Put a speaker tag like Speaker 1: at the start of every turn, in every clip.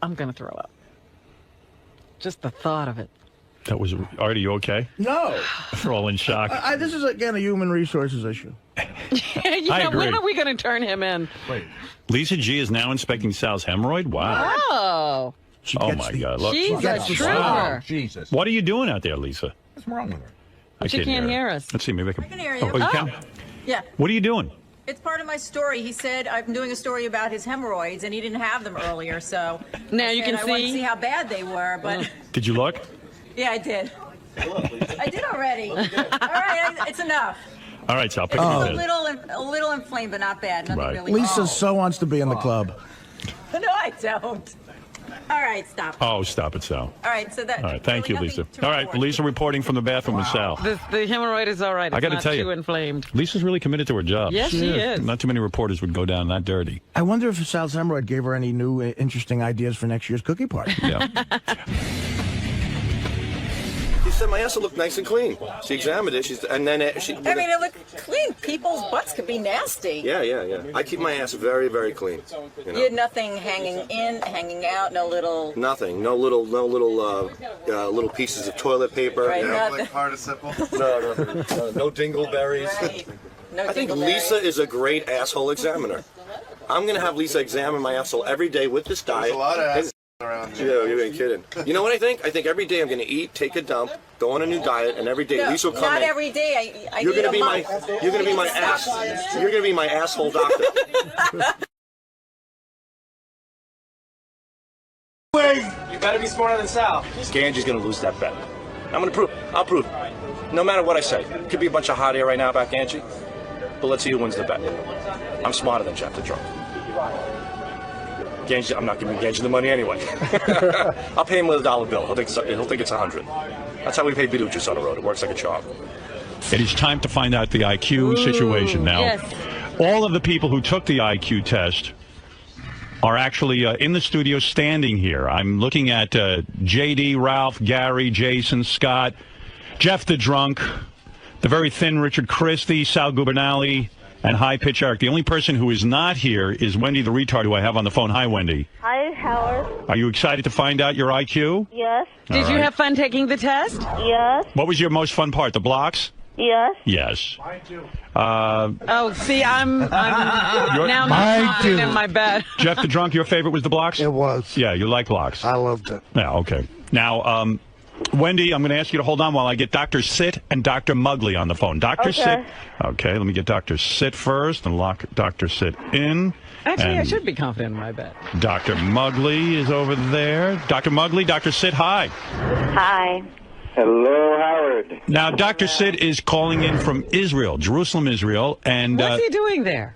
Speaker 1: I'm going to throw up. Just the thought of it.
Speaker 2: That was Artie. You okay?
Speaker 3: No.
Speaker 2: We're all in shock.
Speaker 3: This is, again, a human resources issue.
Speaker 2: I agree.
Speaker 1: When are we going to turn him in?
Speaker 3: Wait.
Speaker 2: _G is now inspecting Sal's hemorrhoid? Wow.
Speaker 1: Oh.
Speaker 2: Oh, my God. Look.
Speaker 1: She's a trooper.
Speaker 3: Wow. Jesus.
Speaker 2: What are you doing out there, Lisa?
Speaker 3: What's wrong with her?
Speaker 1: She can't hear us.
Speaker 2: Let's see. Maybe I can.
Speaker 4: I can hear you.
Speaker 2: Oh, you can?
Speaker 4: Yeah.
Speaker 2: What are you doing?
Speaker 4: It's part of my story. He said I'm doing a story about his hemorrhoids, and he didn't have them earlier, so
Speaker 1: Now you can
Speaker 4: I wanted to
Speaker 1: see.
Speaker 4: see how bad they were, but
Speaker 2: Did you look?
Speaker 4: yeah, I did. I did already. All right, it's enough.
Speaker 2: All right, Sal. Pick
Speaker 4: It's
Speaker 2: up
Speaker 4: a little inflamed, but not bad. Nothing
Speaker 2: Right.
Speaker 4: really.
Speaker 3: Lisa so wants to be in the club.
Speaker 4: No, I don't. All right, stop.
Speaker 2: Oh, stop it, Sal.
Speaker 4: All right, so that.
Speaker 2: All right, thank you,
Speaker 4: really
Speaker 2: Lisa.
Speaker 4: nothing to
Speaker 2: All right,
Speaker 4: report.
Speaker 2: Lisa reporting from the bathroom with Sal.
Speaker 1: The hemorrhoid is all right. It's
Speaker 2: I got to
Speaker 1: not
Speaker 2: tell
Speaker 1: too
Speaker 2: you,
Speaker 1: inflamed.
Speaker 2: Lisa's really committed to her job.
Speaker 1: Yes, she is.
Speaker 2: Not too many reporters would go down that dirty.
Speaker 3: I wonder if Sal's hemorrhoid gave her any new interesting ideas for next year's cookie party.
Speaker 2: Yeah.
Speaker 5: She said my ass will look nice and clean. She examined it.
Speaker 4: I mean, it looked clean. People's butts could be nasty.
Speaker 5: Yeah. I keep my ass very, very clean. You know?
Speaker 4: You had nothing hanging in, hanging out, no little.
Speaker 5: Nothing. No little little pieces of toilet paper.
Speaker 4: Right,
Speaker 5: You know?
Speaker 4: nothing.
Speaker 6: Like participle?
Speaker 5: No, no dingleberries.
Speaker 4: Right. No
Speaker 5: I think
Speaker 4: dingleberries.
Speaker 5: Lisa is a great asshole examiner. I'm gonna have Lisa examine my asshole every day with this diet.
Speaker 6: There's a lot of ass around here.
Speaker 5: Yeah, you ain't kidding. You know what I think? I think every day I'm gonna eat, take a dump, go on a new diet, and every day
Speaker 4: No,
Speaker 5: Lisa will come
Speaker 4: not
Speaker 5: in.
Speaker 4: every day. I
Speaker 5: You're
Speaker 4: need
Speaker 5: gonna
Speaker 4: a
Speaker 5: be my.
Speaker 4: month.
Speaker 5: You're gonna be my ass. You're gonna be my asshole doctor.
Speaker 7: You better be smarter than Sal.
Speaker 5: Ganji's gonna lose that bet. I'm gonna prove. I'll prove. No matter what I say, could be a bunch of hot air right now about Ganji, but let's see who wins the bet. I'm smarter than Jeff the Drunk. Ganji, I'm not giving Ganji the money anyway. I'll pay him with $1 bill. He'll think it's 100. That's how we pay Beetlejuice on the road. It works like a charm.
Speaker 2: It is time to find out the IQ situation now.
Speaker 1: Yes.
Speaker 2: All of the people who took the IQ test are actually in the studio standing here. I'm looking at JD, Ralph, Gary, Jason, Scott, Jeff the Drunk, the very thin Richard Christie, Sal Gubernale, and High Pitch Eric. The only person who is not here is Wendy the retard, who I have on the phone. Hi, Wendy.
Speaker 8: Hi, Howard.
Speaker 2: Are you excited to find out your IQ?
Speaker 8: Yes.
Speaker 1: Did you have fun taking the test?
Speaker 8: Yes.
Speaker 2: What was your most fun part? The blocks?
Speaker 8: Yes.
Speaker 2: Yes.
Speaker 1: Oh, see, I'm now not in my bed.
Speaker 2: Jeff the Drunk, your favorite was the blocks?
Speaker 6: It was.
Speaker 2: Yeah, you like blocks.
Speaker 6: I loved it.
Speaker 2: Yeah, okay. Now, Wendy, I'm going to ask you to hold on while I get Dr. Sit and Dr. Muggley on the phone. Dr. Sit. Okay, let me get Dr. Sit first and lock Dr. Sit in.
Speaker 1: Actually, I
Speaker 2: And
Speaker 1: should be confident in my bet.
Speaker 2: Dr. Muggley is over there. Dr. Muggley, Dr. Sit, hi.
Speaker 8: Hi.
Speaker 9: Hello, Howard.
Speaker 2: Now, Dr. Sit is calling in from Israel, Jerusalem, Israel, and
Speaker 1: What's he doing there?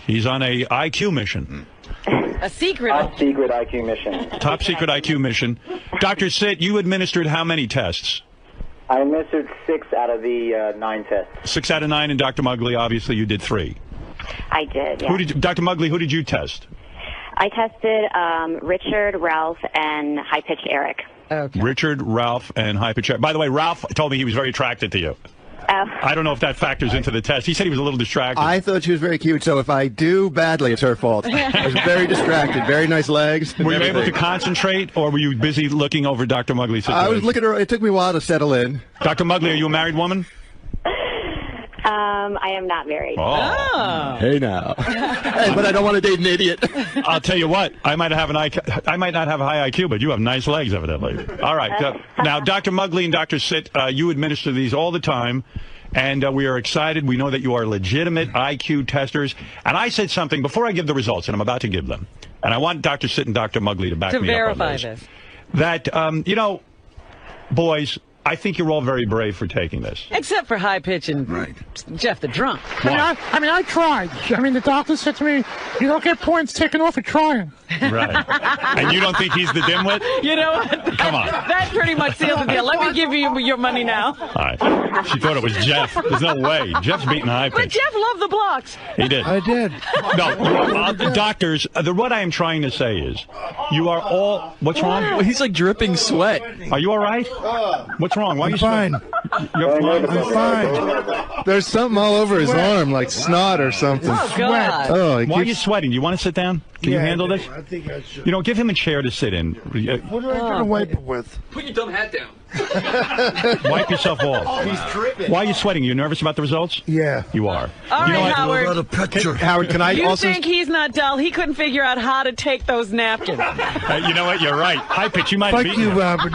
Speaker 2: he's on a IQ mission.
Speaker 1: A secret.
Speaker 9: Top secret IQ mission.
Speaker 2: Top secret IQ mission. Dr. Sit, you administered how many tests?
Speaker 9: I administered 6 out of the 9 tests.
Speaker 2: 6 out of 9, and Dr. Muggley, obviously, you did 3.
Speaker 8: I did, yeah.
Speaker 2: Dr. Muggley, who did you test?
Speaker 8: I tested Richard, Ralph, and high-pitched Eric.
Speaker 1: Okay.
Speaker 2: Richard, Ralph, and High Pitch. By the way, Ralph told me he was very attracted to you. I don't know if that factors into the test. He said he was a little distracted.
Speaker 10: I thought she was very cute, so if I do badly, it's her fault. I was very distracted. Very nice legs.
Speaker 2: Were you able to concentrate, or were you busy looking over Dr. Muggley's situation?
Speaker 10: I was looking at her. It took me a while to settle in.
Speaker 2: Dr. Muggley, are you a married woman?
Speaker 8: I am not married.
Speaker 2: Oh.
Speaker 10: Hey, now. Hey, but I don't want to date an idiot.
Speaker 2: I'll tell you what. I might have an IQ. I might not have a high IQ, but you have nice legs, evidently. All right. Now, Dr. Muggley and Dr. Sit, you administer these all the time. And we are excited. We know that you are legitimate IQ testers. And I said something before I give the results, and I'm about to give them. And I want Dr. Sit and Dr. Muggley to back me up on
Speaker 1: verify
Speaker 2: this.
Speaker 1: this.
Speaker 2: That, you know, boys, I think you're all very brave for taking this.
Speaker 1: Except for High Pitch and Jeff the Drunk.
Speaker 11: I mean, I tried. I mean, the doctor said to me, you don't get points taken off for trying.
Speaker 2: Right. And you don't think he's the dimwit?
Speaker 1: You know what?
Speaker 2: Come on.
Speaker 1: That pretty much seals the deal. Let me give you your money now.
Speaker 2: All right. She thought it was Jeff. There's no way. Jeff's beating High
Speaker 1: But
Speaker 2: Pitch.
Speaker 1: Jeff loved the blocks.
Speaker 2: He did.
Speaker 6: I did.
Speaker 2: No, doctors, what I am trying to say is, you are all, what's wrong?
Speaker 10: He's like dripping sweat.
Speaker 2: Are you all right? What's wrong? Why are you
Speaker 6: Fine.
Speaker 2: You're fine.
Speaker 10: I'm fine. There's something all over his arm, like snot or something.
Speaker 1: Oh, God.
Speaker 10: Oh,
Speaker 2: Why are you sweating? Do you want to sit down? Can you handle this?
Speaker 6: I think I should.
Speaker 2: You know, give him a chair to sit in.
Speaker 6: What are I going to wipe it with?
Speaker 7: Put your dumb hat down.
Speaker 2: Wipe yourself off.
Speaker 7: He's dripping.
Speaker 2: Why are you sweating? You nervous about the results?
Speaker 6: Yeah.
Speaker 2: You are.
Speaker 1: All
Speaker 2: You know
Speaker 1: right,
Speaker 2: what?
Speaker 1: Howard.
Speaker 10: Howard, can I
Speaker 1: You
Speaker 10: also...
Speaker 1: think he's not dull? He couldn't figure out how to take those napkins.
Speaker 2: You know what? You're right. High pitch. You might
Speaker 6: Fuck
Speaker 2: be.
Speaker 6: you, Robert.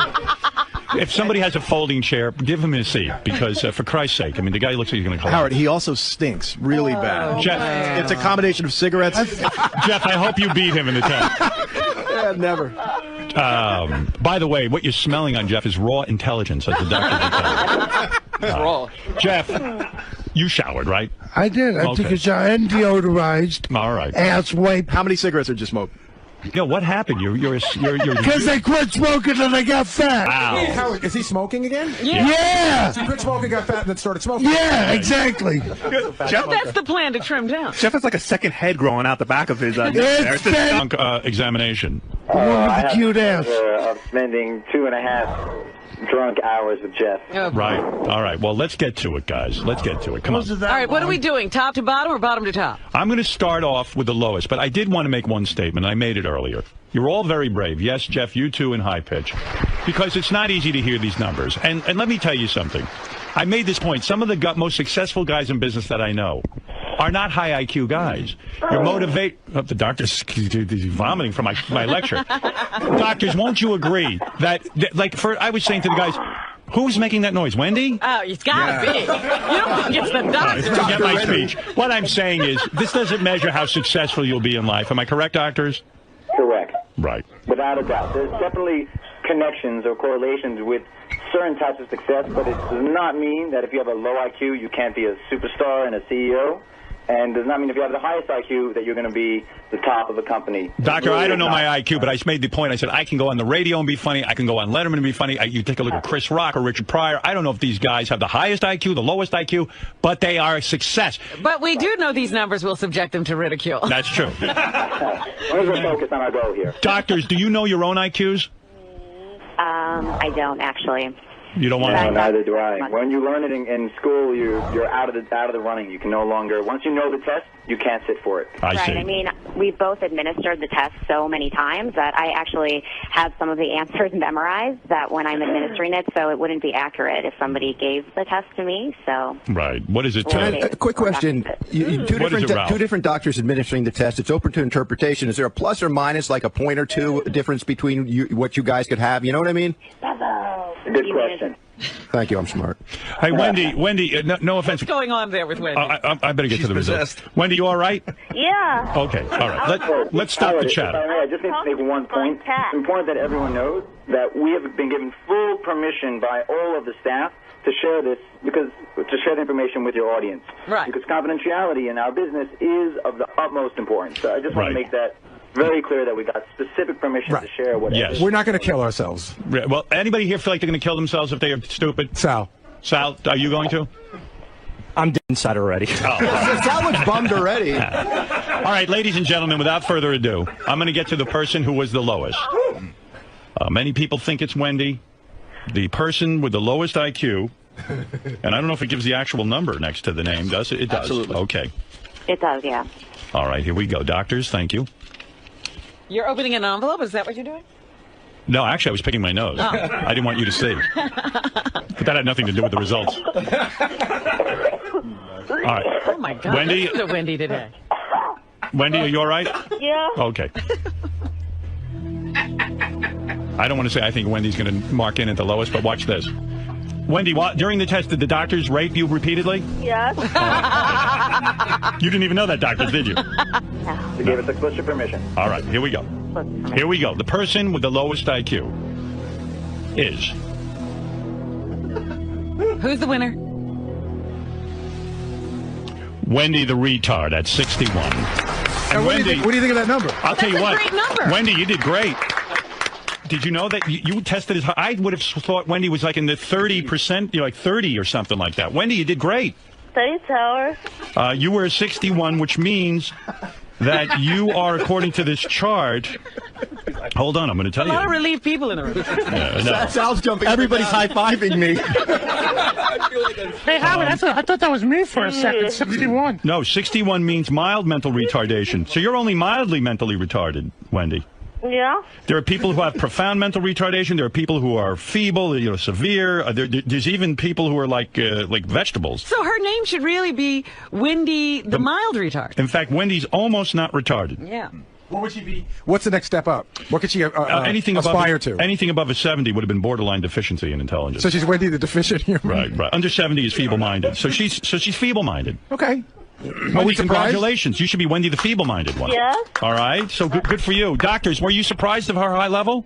Speaker 2: If somebody has a folding chair, give him his seat because, for Christ's sake, I mean, the guy looks like he's going to collapse.
Speaker 10: Howard, he also stinks really bad.
Speaker 2: Jeff,
Speaker 10: It's a combination of cigarettes.
Speaker 2: Jeff, I hope you beat him in the test.
Speaker 10: Yeah, never.
Speaker 2: By the way, what you're smelling on Jeff is raw intelligence, as the doctor would tell you.
Speaker 7: Raw.
Speaker 2: Jeff, you showered, right?
Speaker 6: I did. I took a shower and deodorized.
Speaker 2: All right.
Speaker 6: Ass wipe.
Speaker 10: How many cigarettes did you smoke?
Speaker 2: Yo, what happened? You're
Speaker 6: Because I quit smoking and I got fat.
Speaker 2: Ow.
Speaker 3: Howard, is he smoking again?
Speaker 6: Yeah.
Speaker 3: He quit smoking, got fat, and then started smoking.
Speaker 6: Yeah, exactly.
Speaker 1: Jeff, that's the plan to trim down.
Speaker 12: Jeff has like a second head growing out the back of his
Speaker 6: It's
Speaker 2: Drunk, examination.
Speaker 6: the one with the cute ass.
Speaker 9: Of spending 2.5 drunk hours with Jeff.
Speaker 2: Right. All right. Well, let's get to it, guys. Let's get to it. Come on.
Speaker 1: All right, what are we doing? Top to bottom or bottom to top?
Speaker 2: I'm going to start off with the lowest, but I did want to make one statement. I made it earlier. You're all very brave. Yes, Jeff, you too in high pitch. Because it's not easy to hear these numbers. And let me tell you something. I made this point. Some of the most successful guys in business that I know are not high IQ guys. You're motivate. Oh, the doctor's vomiting from my lecture. Doctors, won't you agree that I was saying to the guys, who's making that noise? Wendy?
Speaker 1: Oh, it's got to be. You don't think it's the doctor.
Speaker 2: Forget my speech. What I'm saying is, this doesn't measure how successful you'll be in life. Am I correct, doctors?
Speaker 9: Correct.
Speaker 2: Right.
Speaker 9: Without a doubt. There's definitely connections or correlations with certain types of success, but it does not mean that if you have a low IQ, you can't be a superstar and a CEO. And does not mean if you have the highest IQ that you're going to be the top of a company.
Speaker 2: Doctor,
Speaker 9: really
Speaker 2: I don't know
Speaker 9: not.
Speaker 2: my IQ, but I made the point. I said I can go on the radio and be funny. I can go on Letterman and be funny. You take a look at Chris Rock or Richard Pryor. I don't know if these guys have the highest IQ, the lowest IQ, but they are a success.
Speaker 1: But we do know these numbers will subject them to ridicule.
Speaker 2: That's true.
Speaker 9: We're focused on our goal here.
Speaker 2: Doctors, do you know your own IQs?
Speaker 8: I don't actually.
Speaker 2: You don't want
Speaker 9: No,
Speaker 2: to.
Speaker 9: neither do I. When you learn it in school, you're out of the running. You can no longer. Once you know the test, you can't sit for it.
Speaker 2: I see.
Speaker 8: Right. I mean, we both administered the test so many times that I actually have some of the answers memorized that when I'm administering it, so it wouldn't be accurate if somebody gave the test to me. So.
Speaker 2: Right. What is it?
Speaker 10: A quick question. Two different doctors administering the test. It's open to interpretation. Is there a plus or minus, like a point or two difference between what you guys could have? You know what I mean?
Speaker 9: Good question.
Speaker 10: Thank you. I'm smart.
Speaker 2: Hey, Wendy, no offense.
Speaker 1: What's going on there with Wendy?
Speaker 2: I better get to the results. Wendy, you all right?
Speaker 8: Yeah.
Speaker 2: Okay. All right. Let's stop the chatter.
Speaker 9: I just need to make one point. It's important that everyone knows that we have been given full permission by all of the staff to share this, to share the information with your audience.
Speaker 1: Right.
Speaker 9: Because confidentiality in our business is of the utmost importance. So I just want to make that very clear that we got specific permission to share whatever.
Speaker 2: Yes.
Speaker 3: We're not going to kill ourselves.
Speaker 2: Well, anybody here feel like they're going to kill themselves if they are stupid?
Speaker 3: Sal,
Speaker 2: are you going to?
Speaker 12: I'm dead inside already.
Speaker 10: Sal looks bummed already.
Speaker 2: All right, ladies and gentlemen, without further ado, I'm going to get to the person who was the lowest. Many people think it's Wendy. The person with the lowest IQ, and I don't know if it gives the actual number next to the name, does it? It does.
Speaker 10: Absolutely.
Speaker 2: Okay.
Speaker 8: It does, yeah.
Speaker 2: All right, here we go. Doctors, thank you.
Speaker 1: You're opening an envelope? Is that what you're doing?
Speaker 2: No, actually, I was picking my nose.
Speaker 1: Oh.
Speaker 2: I didn't want you to see. But that had nothing to do with the results. All right.
Speaker 1: Oh, my God.
Speaker 2: Wendy?
Speaker 1: This is a Wendy today.
Speaker 2: Wendy, are you all right?
Speaker 8: Yeah.
Speaker 2: Okay. I don't want to say I think Wendy's going to mark in at the lowest, but watch this. Wendy, during the test, did the doctors rape you repeatedly?
Speaker 8: Yes.
Speaker 2: You didn't even know that, doctors, did you?
Speaker 8: No.
Speaker 9: We gave us explicit permission.
Speaker 2: All right, here we go. Here we go. The person with the lowest IQ is...
Speaker 1: Who's the winner?
Speaker 2: Wendy the retard at 61. And
Speaker 3: Wendy, what do you think of that number?
Speaker 2: I'll tell you what.
Speaker 1: That's a great number.
Speaker 2: Wendy, you did great. Did you know that you tested as high? I would have thought Wendy was like in the 30%, like 30 or something like that. Wendy, you did great.
Speaker 8: Thanks, Howard.
Speaker 2: You were a 61, which means that you are, according to this chart. Hold on, I'm going to tell you.
Speaker 1: A lot of relieved people in the room.
Speaker 2: No.
Speaker 10: Sal's jumping. Everybody's high-fiving me.
Speaker 11: Hey, Howard, I thought that was me for a second. 61.
Speaker 2: No, 61 means mild mental retardation. So you're only mildly mentally retarded, Wendy.
Speaker 13: Yeah.
Speaker 2: There are people who have profound mental retardation. There are people who are feeble, severe. There's even people who are like vegetables.
Speaker 1: So her name should really be Wendy the mild retard.
Speaker 2: In fact, Wendy's almost not retarded.
Speaker 1: Yeah.
Speaker 14: What would she be? What's the next step up? What could she
Speaker 2: anything
Speaker 14: aspire
Speaker 2: above,
Speaker 14: to?
Speaker 2: Anything above a 70 would have been borderline deficiency in intelligence.
Speaker 14: So she's Wendy the deficient human.
Speaker 2: Right. Under 70 is feeble-minded. So she's feeble-minded.
Speaker 14: Okay.
Speaker 2: Wendy, congratulations. You should be Wendy the feeble-minded one.
Speaker 13: Yes.
Speaker 2: All right. So good for you. Doctors, were you surprised of her high level?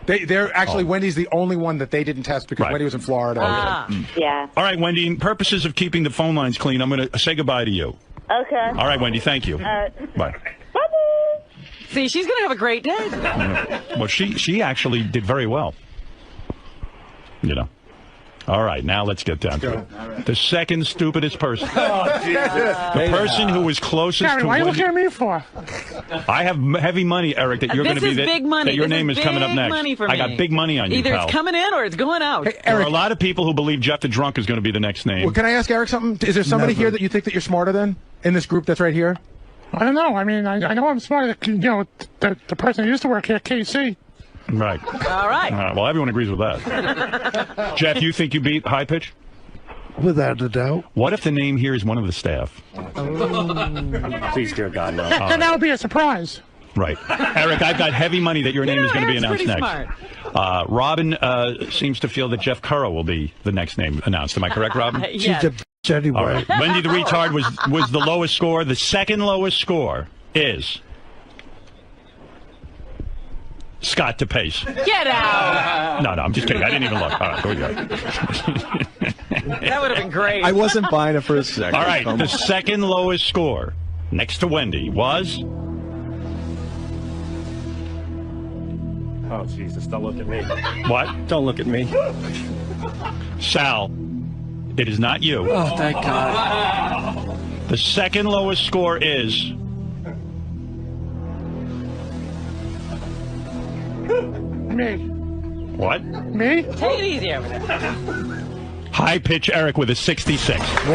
Speaker 14: They're actually Wendy's the only one that they didn't test because Wendy was in Florida.
Speaker 8: Yeah.
Speaker 2: All right, Wendy. In purposes of keeping the phone lines clean, I'm going to say goodbye to you.
Speaker 13: Okay.
Speaker 2: All right, Wendy. Thank you. Bye.
Speaker 1: See, she's going to have a great day.
Speaker 2: Well, she actually did very well. All right, now let's get down to it. The second stupidest person.
Speaker 11: Oh,
Speaker 2: Jesus. The person who was closest
Speaker 11: Gary,
Speaker 2: to
Speaker 11: why are you
Speaker 2: Wendy.
Speaker 11: looking at me for?
Speaker 2: I have heavy money, Eric, that you're going to be
Speaker 1: big money.
Speaker 2: that your
Speaker 1: This
Speaker 2: name
Speaker 1: is
Speaker 2: is coming up
Speaker 1: big
Speaker 2: next.
Speaker 1: money for
Speaker 2: I
Speaker 1: me.
Speaker 2: got big money on you,
Speaker 1: Either
Speaker 2: pal.
Speaker 1: it's coming in or it's going out.
Speaker 2: There are a lot of people who believe Jeff the Drunk is going to be the next name.
Speaker 14: Well, can I ask Eric something? Is there somebody here that you think that you're smarter than in this group that's right here?
Speaker 11: I don't know. I mean, I know I'm smarter than, the person who used to work here, KC.
Speaker 2: Right.
Speaker 1: All right.
Speaker 2: Well, everyone agrees with that. Jeff, you think you beat High Pitch?
Speaker 6: Without a doubt.
Speaker 2: What if the name here is one of the staff?
Speaker 12: Please, dear God, no.
Speaker 11: Then that would be a surprise.
Speaker 2: Right. Eric, I've got heavy money that your name is going to be announced
Speaker 1: pretty
Speaker 2: next.
Speaker 1: smart.
Speaker 2: Robin seems to feel that 𝗵𝗄𝗏 will be the next name announced. Am I correct, Robin?
Speaker 1: Yes.
Speaker 6: She's a bitch anyway.
Speaker 2: All right. Wendy the Retard was the lowest score. The second lowest score is 𝗦𝗵cie𝘄.
Speaker 1: Get out.
Speaker 2: No, I'm just kidding. I didn't even look. All right, here we go.
Speaker 1: That would have been great.
Speaker 10: I wasn't buying it for a second.
Speaker 2: All right, the second lowest score next to Wendy was...
Speaker 12: Oh, Jesus, don't look at me.
Speaker 2: What?
Speaker 12: Don't look at me.
Speaker 2: Sal, it is not you.
Speaker 15: Oh, thank God.
Speaker 2: The second lowest score is...
Speaker 11: Me.
Speaker 2: What?
Speaker 11: Me?
Speaker 1: Take it easy over there.
Speaker 2: High Pitch Eric with a 66.
Speaker 14: Whoa!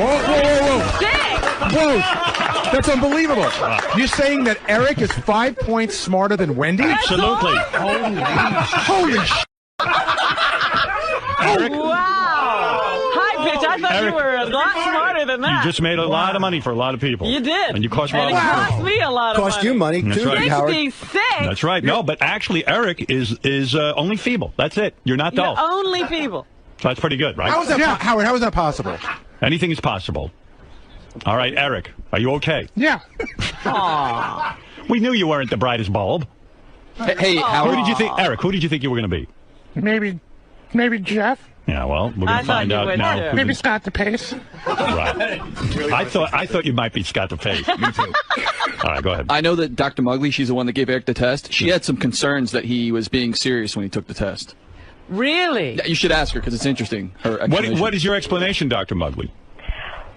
Speaker 14: That's unbelievable. You're saying that Eric is 5 points smarter than Wendy?
Speaker 2: Absolutely.
Speaker 14: Holy sh!
Speaker 2: Eric,
Speaker 1: Wow. High Pitch, I thought
Speaker 2: Eric,
Speaker 1: you were a lot smarter than that.
Speaker 2: you just made a lot of money for a lot of people.
Speaker 1: You did.
Speaker 2: And you cost
Speaker 1: And
Speaker 2: Rob.
Speaker 1: it cost me a lot of money.
Speaker 10: Cost you money,
Speaker 2: That's
Speaker 10: too,
Speaker 2: right.
Speaker 10: Howard.
Speaker 1: 66.
Speaker 2: That's right. No, but actually, Eric is only feeble. That's it. You're not dull.
Speaker 1: You're only people.
Speaker 2: So that's pretty good, right?
Speaker 14: How is that, Howard? How is that possible?
Speaker 2: Anything is possible. All right, Eric, are you okay?
Speaker 11: Yeah.
Speaker 1: Aww.
Speaker 2: We knew you weren't the brightest bulb.
Speaker 15: Hey,
Speaker 2: Who
Speaker 15: Howard.
Speaker 2: did you think, Eric? Who did you think you were going to be?
Speaker 11: Maybe Jeff.
Speaker 2: Yeah, well, we're
Speaker 1: I
Speaker 2: going to
Speaker 1: thought
Speaker 2: find
Speaker 1: you
Speaker 2: out
Speaker 1: would,
Speaker 2: now.
Speaker 1: too.
Speaker 2: who
Speaker 11: Maybe
Speaker 2: the-
Speaker 11: 𝗦𝗵cie𝘄.
Speaker 2: Right. I thought you might be 𝗦𝗵cie𝘄. Me too. All right, go ahead.
Speaker 15: I know that Dr. Muggley, she's the one that gave Eric the test. She had some concerns that he was being serious when he took the test.
Speaker 1: Really?
Speaker 15: Yeah, you should ask her because it's interesting. Her explanation.
Speaker 2: What is your explanation, Dr. Muggley?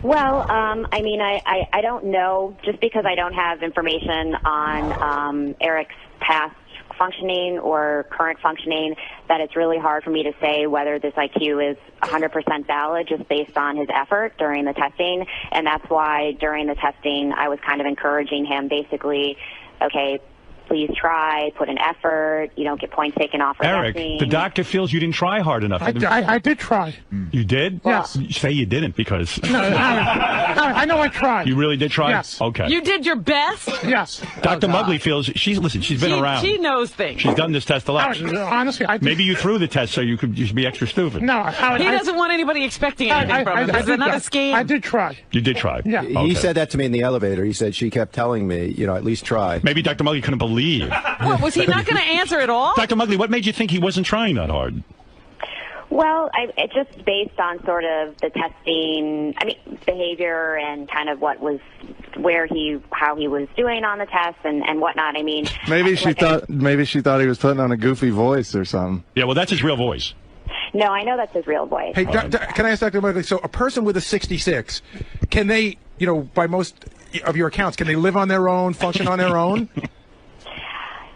Speaker 8: Well, I mean, I don't know, just because I don't have information on Eric's past functioning or current functioning, that it's really hard for me to say whether this IQ is 100% valid just based on his effort during the testing. And that's why during the testing I was kind of encouraging him, basically, okay, please try, put an effort, you don't get points taken off for
Speaker 2: Eric,
Speaker 8: guessing.
Speaker 2: the doctor feels you didn't try hard enough.
Speaker 11: I did try.
Speaker 2: You did?
Speaker 11: Yes.
Speaker 2: You say you didn't because...
Speaker 11: No, I know I tried.
Speaker 2: You really did try?
Speaker 11: Yes.
Speaker 2: Okay.
Speaker 1: You did your best?
Speaker 11: Yes.
Speaker 2: Dr. Muggley feels... She's been around.
Speaker 1: She knows things.
Speaker 2: She's done this test a lot.
Speaker 11: Honestly, I did.
Speaker 2: Maybe you threw the test so you could just be extra stupid.
Speaker 11: No,
Speaker 1: He doesn't want anybody expecting anything from him. Is it not a scheme?
Speaker 11: I did try.
Speaker 2: You did try?
Speaker 11: Yeah.
Speaker 2: Okay.
Speaker 10: He said that to me in the elevator. He said she kept telling me, at least try.
Speaker 2: Maybe Dr. Muggley couldn't believe.
Speaker 1: What, was he not going to answer at all?
Speaker 2: Dr. Muggley, what made you think he wasn't trying that hard?
Speaker 8: Well, it just based on sort of the testing, behavior and kind of what was, how he was doing on the test and whatnot. I mean,
Speaker 6: Maybe she thought he was putting on a goofy voice or something.
Speaker 2: Yeah, well, that's his real voice.
Speaker 8: No, I know that's his real voice.
Speaker 14: Hey, can I ask Dr. Muggley, so a person with a 66, can they, by most of your accounts? Can they live on their own, function on their own?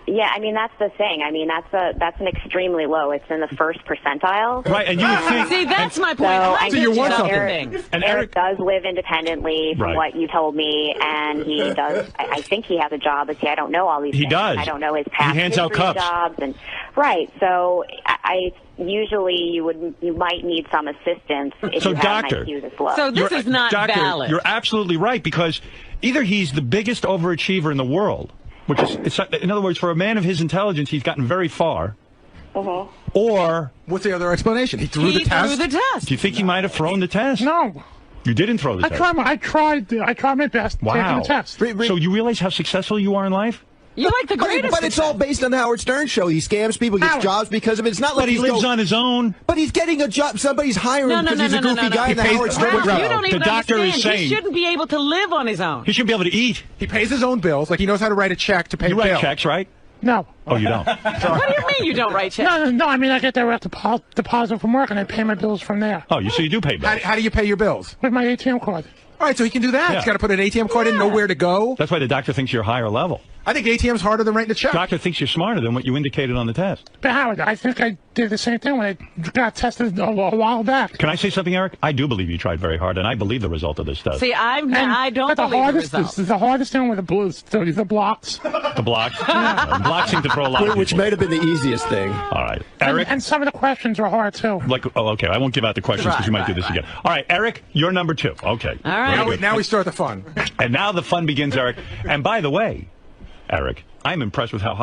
Speaker 8: Yeah, I mean, that's the thing. I mean, that's an extremely low. It's in the first percentile.
Speaker 2: Right, and you would think...
Speaker 1: See, that's my point.
Speaker 14: So you want something.
Speaker 8: Eric does live independently, from what you told me, and he does. I think he has a job, but see, I don't know all these things.
Speaker 2: He does.
Speaker 8: I don't know his past
Speaker 2: He hands out cups.
Speaker 8: jobs. Right, so I usually you might need some assistance if you have an IQ this low.
Speaker 1: So this is not valid.
Speaker 2: You're absolutely right, because either he's the biggest overachiever in the world, which is, in other words, for a man of his intelligence, he's gotten very far. Or
Speaker 14: what's the other explanation? He threw the test.
Speaker 2: Do you think he might have thrown the test?
Speaker 11: No.
Speaker 2: You didn't throw the test.
Speaker 11: I tried my best taking the test.
Speaker 2: So you realize how successful you are in life?
Speaker 1: You're like the greatest.
Speaker 10: But it's all based on the Howard Stern show. He scams people, gets jobs because of it. It's not like
Speaker 2: But he lives on his own.
Speaker 10: But he's getting a job. Somebody's hiring him because he's a goofy guy in the Howard Stern show.
Speaker 1: You don't even
Speaker 2: The doctor is saying
Speaker 1: he shouldn't be able to live on his own.
Speaker 2: he should be able to eat.
Speaker 14: He pays his own bills. Like he knows how to write a check to pay
Speaker 2: You
Speaker 14: bills.
Speaker 2: write checks, right?
Speaker 11: No.
Speaker 2: Oh, you don't?
Speaker 1: What do you mean you don't write checks?
Speaker 11: No. I mean, I get direct deposit from work, and I pay my bills from there.
Speaker 2: Oh, so you do pay bills.
Speaker 14: How do you pay your bills?
Speaker 11: With my ATM card.
Speaker 14: All right, so he can do that.
Speaker 2: Yeah.
Speaker 14: He's got to put an ATM card in, know where to go.
Speaker 2: That's why the doctor thinks you're higher level.
Speaker 14: I think ATM's harder than writing a check.
Speaker 2: Doctor thinks you're smarter than what you indicated on the test.
Speaker 11: But Howard, I think I did the same thing when I got tested a while back.
Speaker 2: Can I say something, Eric? I do believe you tried very hard, and I believe the result of this test.
Speaker 1: See, I don't believe the result.
Speaker 11: The hardest thing with the blocks.
Speaker 2: The blocks? The blocks seem to throw a lot of
Speaker 10: Which
Speaker 2: people.
Speaker 10: may have been the easiest thing.
Speaker 2: All right. Eric?
Speaker 11: And some of the questions are hard, too.
Speaker 2: Okay. I won't give out the questions because you might do this again. All right, Eric, you're number 2. Okay.
Speaker 1: All right.
Speaker 14: Now we start the fun.
Speaker 2: And now the fun begins, Eric. And by the way, Eric, I'm impressed with how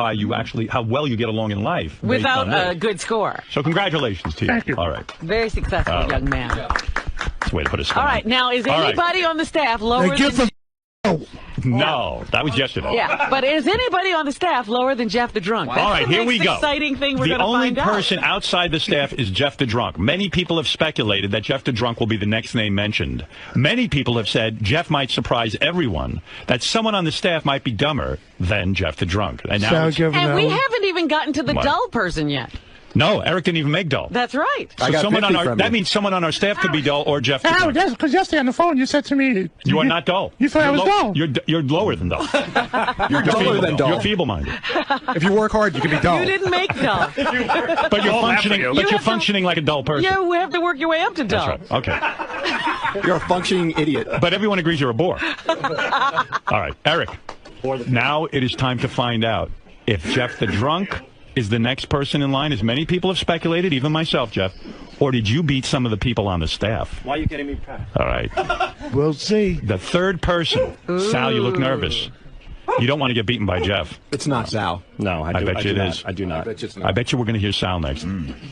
Speaker 2: well you get along in life.
Speaker 1: Without a good score.
Speaker 2: So congratulations to you.
Speaker 11: Thank you.
Speaker 2: All right.
Speaker 1: Very successful young man.
Speaker 2: That's a way to put a spin.
Speaker 1: All right. Now, is anybody on the staff lower than...
Speaker 2: No, that was yesterday.
Speaker 1: Yeah, but is anybody on the staff lower than Jeff the Drunk?
Speaker 2: All right, here we go.
Speaker 1: Exciting thing we're going to find out.
Speaker 2: The only person outside the staff is Jeff the Drunk. Many people have speculated that Jeff the Drunk will be the next name mentioned. Many people have said Jeff might surprise everyone, that someone on the staff might be dumber than Jeff the Drunk. And now
Speaker 1: and we haven't even gotten to the dull person yet.
Speaker 2: No, Eric didn't even make dull.
Speaker 1: That's right.
Speaker 2: So that means someone on our staff could be dull or Jeff the Drunk.
Speaker 11: Because yesterday on the phone you said to me...
Speaker 2: You are not dull.
Speaker 11: You thought I was dull.
Speaker 2: You're lower than dull. You're
Speaker 10: duller than dull.
Speaker 2: You're feeble-minded.
Speaker 14: If you work hard, you can be dull.
Speaker 1: You didn't make dull.
Speaker 2: But you're functioning. But you're functioning like a dull person.
Speaker 1: You have to work your way up to dull.
Speaker 2: That's right. Okay.
Speaker 10: You're a functioning idiot.
Speaker 2: But everyone agrees you're a bore. All right, Eric. Now it is time to find out if Jeff the Drunk is the next person in line, as many people have speculated, even myself, Jeff, or did you beat some of the people on the staff?
Speaker 12: Why are you getting me prepped?
Speaker 2: All right.
Speaker 3: We'll see.
Speaker 2: The third person. Sal, you look nervous. You don't want to get beaten by Jeff.
Speaker 10: It's not Sal.
Speaker 12: No, I bet you it is. I do not.
Speaker 2: I bet you we're going to hear Sal next.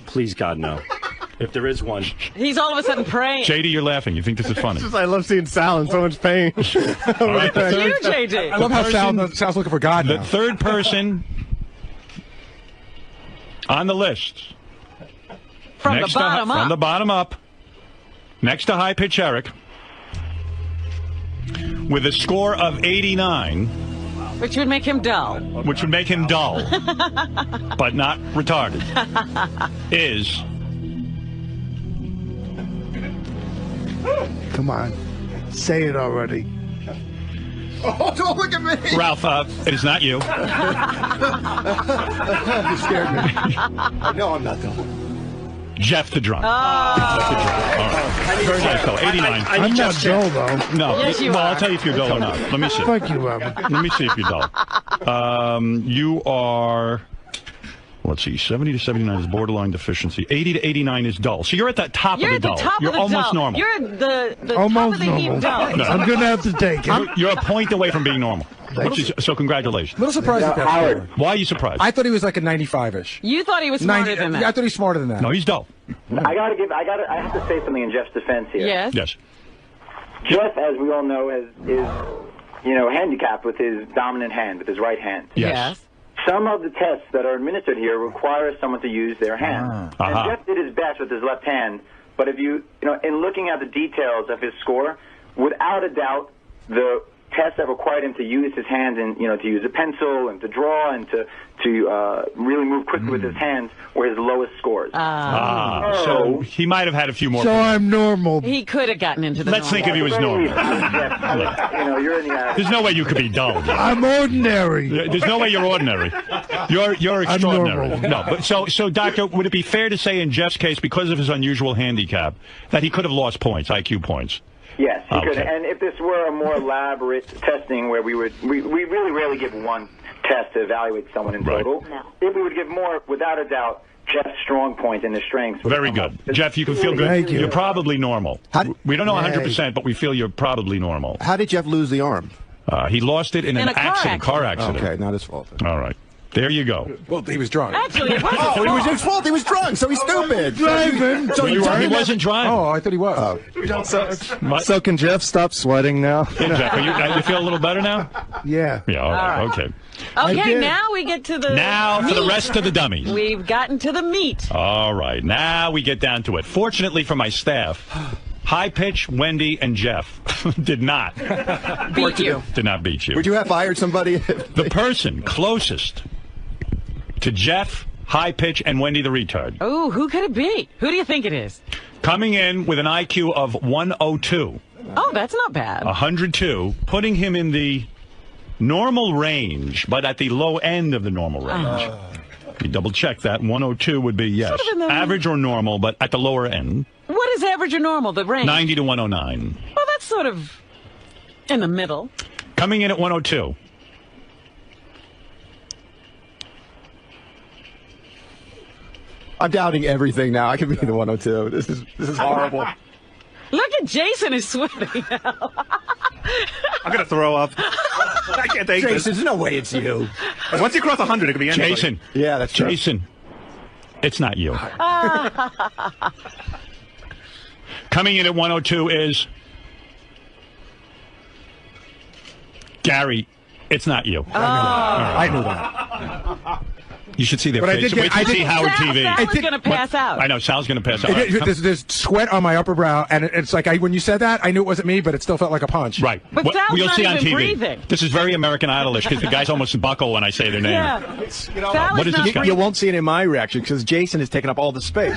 Speaker 12: Please, God, no. If there is one.
Speaker 1: He's all of a sudden praying.
Speaker 2: JD, you're laughing. You think this is funny.
Speaker 6: I love seeing Sal in so much pain.
Speaker 2: All right,
Speaker 1: You, JD.
Speaker 14: I love how Sal's looking for God now.
Speaker 2: The third person on the list.
Speaker 1: From the bottom up.
Speaker 2: From the bottom up. Next to High Pitch Eric. With a score of 89.
Speaker 1: Which would make him dull.
Speaker 2: Which would make him dull. But not retarded. Is...
Speaker 3: Come on. Say it already.
Speaker 10: Oh, don't look at me.
Speaker 2: Ralph, it is not you.
Speaker 10: You scared me. No, I'm not dull.
Speaker 2: Jeff the Drunk. Jeff the Drunk. All right. Very nice, though. 89.
Speaker 3: I'm not dull, though.
Speaker 2: No.
Speaker 1: Yes, you
Speaker 2: well,
Speaker 1: are.
Speaker 2: I'll tell you if you're dull or not. Let me see.
Speaker 3: Fuck you, Robert.
Speaker 2: Let me see if you're dull. You are... Let's see, 70 to 79 is borderline deficiency. 80 to 89 is dull. So you're at that top of the dull.
Speaker 1: You're
Speaker 2: almost normal.
Speaker 1: You're the
Speaker 3: Almost
Speaker 1: top of the heap
Speaker 3: normal.
Speaker 1: dull.
Speaker 2: No.
Speaker 3: I'm going to have to take it.
Speaker 2: You're a point away from being normal. So congratulations.
Speaker 14: Little surprised at that.
Speaker 9: Howard.
Speaker 2: Why are you surprised?
Speaker 14: I thought he was like a 95-ish.
Speaker 1: You thought he was smarter than that.
Speaker 14: I thought he was smarter than that.
Speaker 2: No, he's dull.
Speaker 9: I have to say something in Jeff's defense here.
Speaker 1: Yes.
Speaker 2: Yes.
Speaker 9: Jeff, as we all know, is handicapped with his dominant hand, with his right hand.
Speaker 2: Yes.
Speaker 9: Some of the tests that are administered here require someone to use their hand. And Jeff did his best with his left hand, but if in looking at the details of his score, without a doubt, the tests that required him to use his hands and, to use a pencil and to draw and to really move quickly with his hands were his lowest scores.
Speaker 2: So he might have had a few more.
Speaker 14: So I'm normal.
Speaker 1: He could have gotten into the
Speaker 2: Let's think if he was normal.
Speaker 9: You're in the average.
Speaker 2: There's no way you could be dull.
Speaker 14: I'm ordinary.
Speaker 2: There's no way you're ordinary. You're extraordinary. No, but so doctor, would it be fair to say in Jeff's case, because of his unusual handicap, that he could have lost points, IQ points?
Speaker 9: Yes, he could. And if this were a more elaborate testing where we really rarely give one test to evaluate someone in total. No. If we would give more, without a doubt, Jeff's strong point and his strengths.
Speaker 2: Very good. Jeff, you can feel good.
Speaker 10: Thank you.
Speaker 2: You're probably normal. We don't know 100%, but we feel you're probably normal.
Speaker 10: How did Jeff lose the arm?
Speaker 2: He lost it in an car accident.
Speaker 10: Okay, not his fault.
Speaker 2: All right. There you go.
Speaker 14: Well, he was drunk.
Speaker 1: Actually, it wasn't
Speaker 10: it was his fault. He was drunk, so he's stupid.
Speaker 14: Driving.
Speaker 10: So
Speaker 2: he wasn't driving.
Speaker 14: Oh, I thought he was.
Speaker 6: So can Jeff stop sweating now?
Speaker 2: Exactly. You feel a little better now?
Speaker 14: Yeah.
Speaker 2: Yeah, all right. Okay.
Speaker 1: Okay, now we get to the
Speaker 2: for the rest of the dummies.
Speaker 1: We've gotten to the meat.
Speaker 2: All right. Now we get down to it. Fortunately for my staff, High Pitch, Wendy, and Jeff did not
Speaker 1: beat you.
Speaker 2: Did not beat you.
Speaker 10: Would you have fired somebody?
Speaker 2: The person closest to Jeff, High Pitch, and Wendy the retard.
Speaker 1: Oh, who could it be? Who do you think it is?
Speaker 2: Coming in with an IQ of 102.
Speaker 1: Oh, that's not bad.
Speaker 2: 102, putting him in the normal range, but at the low end of the normal range. You double check that. 102 would be, yes, average or normal, but at the lower end.
Speaker 1: What is average or normal, the range?
Speaker 2: 90 to 109.
Speaker 1: Well, that's sort of in the middle.
Speaker 2: Coming in at 102.
Speaker 10: I'm doubting everything now. I could be the 102. This is horrible.
Speaker 1: Look at Jason is sweating now.
Speaker 12: I'm going to throw up. I can't take this.
Speaker 10: There's no way it's you.
Speaker 12: Once you cross 100, it could be anybody.
Speaker 2: Jason.
Speaker 10: Yeah, that's true.
Speaker 2: Jason. It's not you. Coming in at 102 is Gary. It's not you.
Speaker 14: I knew that.
Speaker 2: You should see their
Speaker 14: But
Speaker 2: face. Wait till you see Howard TV.
Speaker 1: Sal's going to pass out.
Speaker 2: I know, Sal's going to pass out.
Speaker 14: There's sweat on my upper brow, and it's like when you said that, I knew it wasn't me, but it still felt like a punch.
Speaker 2: Right.
Speaker 1: But Sal's
Speaker 2: you'll
Speaker 1: not
Speaker 2: see on
Speaker 1: even
Speaker 2: TV.
Speaker 1: breathing.
Speaker 2: This is very American Idolish because the guys almost buckle when I say their name.
Speaker 1: Yeah. Sal
Speaker 2: What is this guy?
Speaker 10: You won't see it in my reaction because Jason has taken up all the space.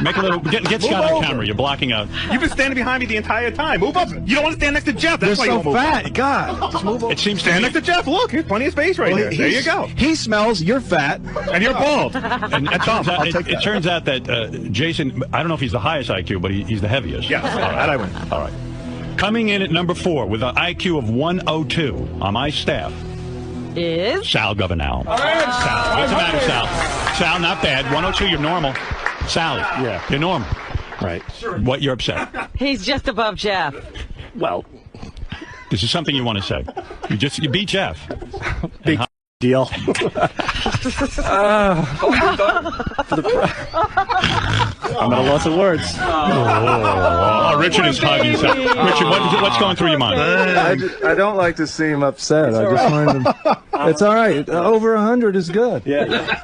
Speaker 2: Make a little. Get Scott on camera. You're blocking out.
Speaker 12: You've been standing behind me the entire time. Move up. You don't want to stand next to Jeff. That's why
Speaker 14: You're
Speaker 12: you
Speaker 14: so
Speaker 12: move
Speaker 14: fat.
Speaker 12: up.
Speaker 14: God. Just move over.
Speaker 2: It seems to
Speaker 12: Stand
Speaker 2: me.
Speaker 12: next to Jeff. Look, there's plenty of space right there. There you go.
Speaker 10: He smells. You're fat.
Speaker 12: And you're bald.
Speaker 2: And it turns out that Jason, I don't know if he's the highest IQ, but he's the heaviest.
Speaker 12: Yes, that I win.
Speaker 2: All right. Coming in at number 4 with an IQ of 102 on my staff
Speaker 1: Is
Speaker 2: Sal Governal. Sal. What's the matter, Sal? Sal, not bad. 102, you're normal. Sal,
Speaker 12: Yeah.
Speaker 2: you're normal.
Speaker 12: Right.
Speaker 2: What, you're upset?
Speaker 1: he's just above Jeff.
Speaker 12: Well,
Speaker 2: This is something you want to say. You beat Jeff.
Speaker 12: big deal. I'm at a loss of words.
Speaker 2: Oh, Richard is hugging Sal. Richard, what's going through your mind?
Speaker 6: I don't like to see him upset. I just wanted him. It's all right. Over 100 is good.
Speaker 12: Yeah.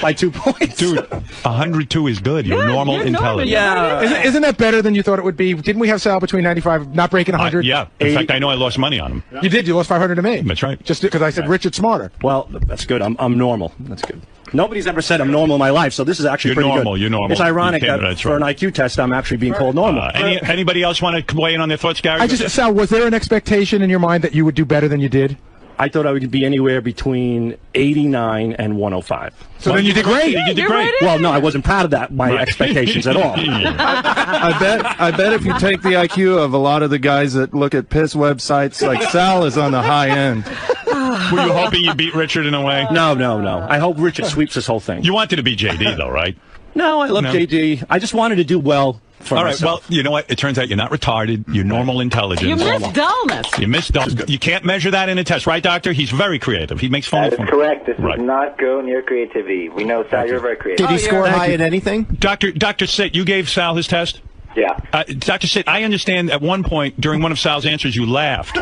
Speaker 12: By 2 points.
Speaker 2: Dude, 102 is good. You're normal, intelligent.
Speaker 12: Yeah.
Speaker 14: Isn't that better than you thought it would be? Didn't we have Sal between 95, not breaking 100?
Speaker 2: Yeah. In fact, I know I lost money on him.
Speaker 14: You did. You lost 500 to me.
Speaker 2: That's right.
Speaker 14: Just because I said Richard's smarter.
Speaker 12: Well, that's good. I'm normal. That's good. Nobody's ever said I'm normal in my life, so this is actually pretty
Speaker 2: normal,
Speaker 12: good.
Speaker 2: You're normal.
Speaker 12: It's ironic that
Speaker 2: that's
Speaker 12: for an IQ test, I'm actually being called normal.
Speaker 2: Anybody else want to weigh in on their thoughts, Gary?
Speaker 14: Sal, was there an expectation in your mind that you would do better than you did?
Speaker 12: I thought I would be anywhere between 89 and 105.
Speaker 14: So then you did great.
Speaker 2: You did great.
Speaker 12: Well, no, I wasn't proud of that, my expectations at all.
Speaker 6: I bet if you take the IQ of a lot of the guys that look at piss websites, like Sal is on the high end.
Speaker 2: Were you hoping you beat Richard in a way?
Speaker 12: No. I hope Richard sweeps this whole thing.
Speaker 2: You wanted to beat JD, though, right?
Speaker 12: No, I love JD. I just wanted to do well for
Speaker 2: All right,
Speaker 12: myself.
Speaker 2: well, you know what? It turns out you're not retarded. You're normal intelligence.
Speaker 1: You miss dullness.
Speaker 2: You miss dullness. You can't measure that in a test, right, Doctor? He's very creative. He makes phone
Speaker 9: That is correct. This does not go near creativity. We know, Sal, you're very creative.
Speaker 10: Did he score high in anything?
Speaker 2: Dr. Sitt, you gave Sal his test?
Speaker 9: Yeah.
Speaker 2: Dr. Sitt, I understand at one point during one of Sal's answers you laughed.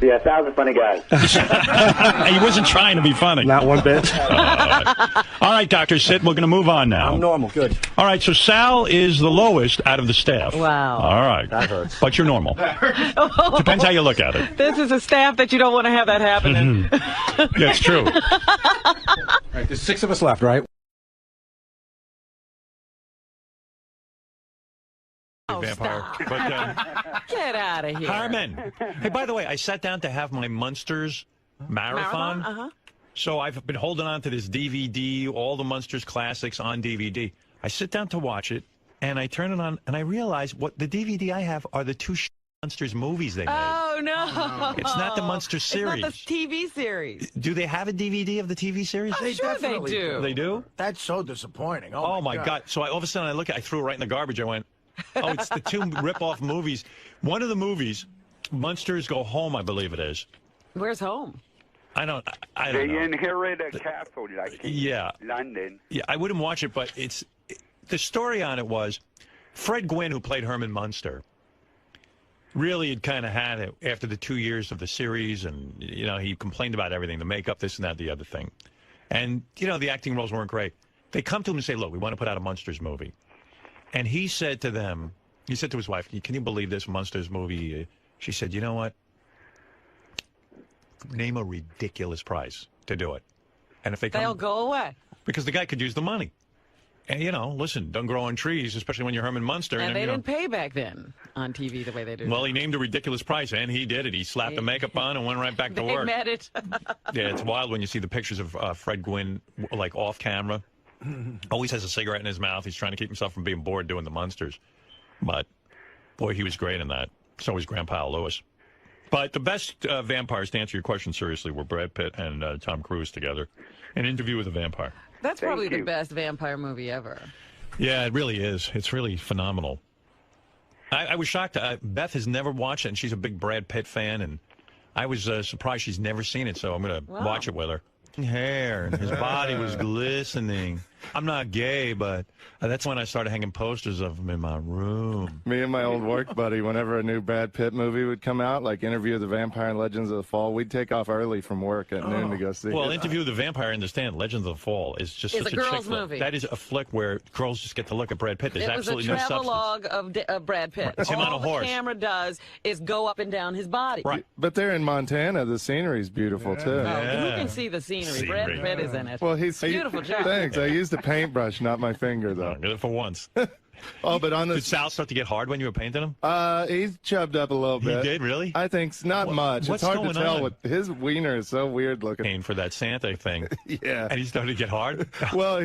Speaker 9: Yeah, Sal's a funny guy.
Speaker 2: He wasn't trying to be funny.
Speaker 12: Not one bit.
Speaker 2: All right, Dr. Sitt, we're going to move on now.
Speaker 12: I'm normal. Good.
Speaker 2: All right, so Sal is the lowest out of the staff.
Speaker 1: Wow.
Speaker 2: All right.
Speaker 12: That hurts.
Speaker 2: But you're normal. Depends how you look at it.
Speaker 1: This is a staff that you don't want to have that happening.
Speaker 2: That's true.
Speaker 14: All right, there's 6 of us left, right?
Speaker 2: vampire. But,
Speaker 1: get out of here.
Speaker 2: Harmon. Hey, by the way, I sat down to have my Munsters marathon.
Speaker 1: Uh-huh.
Speaker 2: So I've been holding on to this DVD, all the Munsters classics on DVD. I sit down to watch it, and I turn it on, and I realize what the DVD I have are the two Munsters movies they made.
Speaker 1: Oh, no.
Speaker 2: It's not the Munsters series.
Speaker 1: It's not the TV series.
Speaker 2: Do they have a DVD of the TV series?
Speaker 1: I'm sure they do.
Speaker 2: They do?
Speaker 3: That's so disappointing.
Speaker 2: Oh my God. So all of a sudden I look at I threw it right in the garbage. I went, oh, it's the two rip-off movies. One of the movies, Munsters Go Home, I believe it is.
Speaker 1: Where's home?
Speaker 2: I don't know.
Speaker 13: They inherit a castle like in London.
Speaker 2: Yeah, I wouldn't watch it, but the story on it was Fred Gwynne, who played Herman Munster, really had kind of had it after the 2 years of the series, and, you know, he complained about everything, the makeup, this and that, the other thing. And, you know, the acting roles weren't great. They come to him and say, look, we want to put out a Munsters movie. And he said to them, he said to his wife, can you believe this Munsters movie? She said, you know what? Name a ridiculous price to do it. And if
Speaker 1: they'll go away.
Speaker 2: Because the guy could use the money. And, you know, listen, don't grow on trees, especially when you're Herman Munster.
Speaker 1: And they didn't pay back then on TV the way they do.
Speaker 2: Well, he named a ridiculous price, and he did it. He slapped the makeup on and went right back to work.
Speaker 1: They met it.
Speaker 2: Yeah, it's wild when you see the pictures of Fred Gwynne, like, off camera. Always has a cigarette in his mouth. He's trying to keep himself from being bored doing the Munsters. But, boy, he was great in that. So was Grandpa Lewis. But the best vampires, to answer your question seriously, were Brad Pitt and Tom Cruise together. An Interview with a Vampire.
Speaker 1: That's probably the best vampire movie ever.
Speaker 2: Yeah, it really is. It's really phenomenal. I was shocked. Beth has never watched it, and she's a big Brad Pitt fan, and I was surprised she's never seen it, so I'm going to watch it with her. Hair, and his body was glistening. I'm not gay, but that's when I started hanging posters of him in my room.
Speaker 6: Me and my old work buddy, whenever a new Brad Pitt movie would come out, like Interview with the Vampire and Legends of the Fall, we'd take off early from work at noon to go see it.
Speaker 2: Well, Interview with the Vampire, I understand. Legends of the Fall is just such a
Speaker 1: girls'
Speaker 2: chick flick.
Speaker 1: movie.
Speaker 2: That is a flick where girls just get to look at Brad Pitt. There's absolutely no substance.
Speaker 1: It was a travelogue of Brad Pitt.
Speaker 2: It's him on a horse.
Speaker 1: All the camera does is go up and down his body.
Speaker 6: Right. But they're in Montana. The scenery's beautiful, too.
Speaker 1: Oh, you can see the scenery. Brad Pitt is in it.
Speaker 6: Well, he's
Speaker 1: beautiful job.
Speaker 6: Thanks. I used a paintbrush, not my finger, though.
Speaker 2: For once.
Speaker 6: Oh, but on the
Speaker 2: Did Sal start to get hard when you were painting him?
Speaker 6: He's chubbed up a little bit.
Speaker 2: He did, really?
Speaker 6: I think not much. It's hard to tell. What his wiener is so weird looking.
Speaker 2: Pain for that Santa thing.
Speaker 6: Yeah.
Speaker 2: And he started to get hard?
Speaker 6: Well,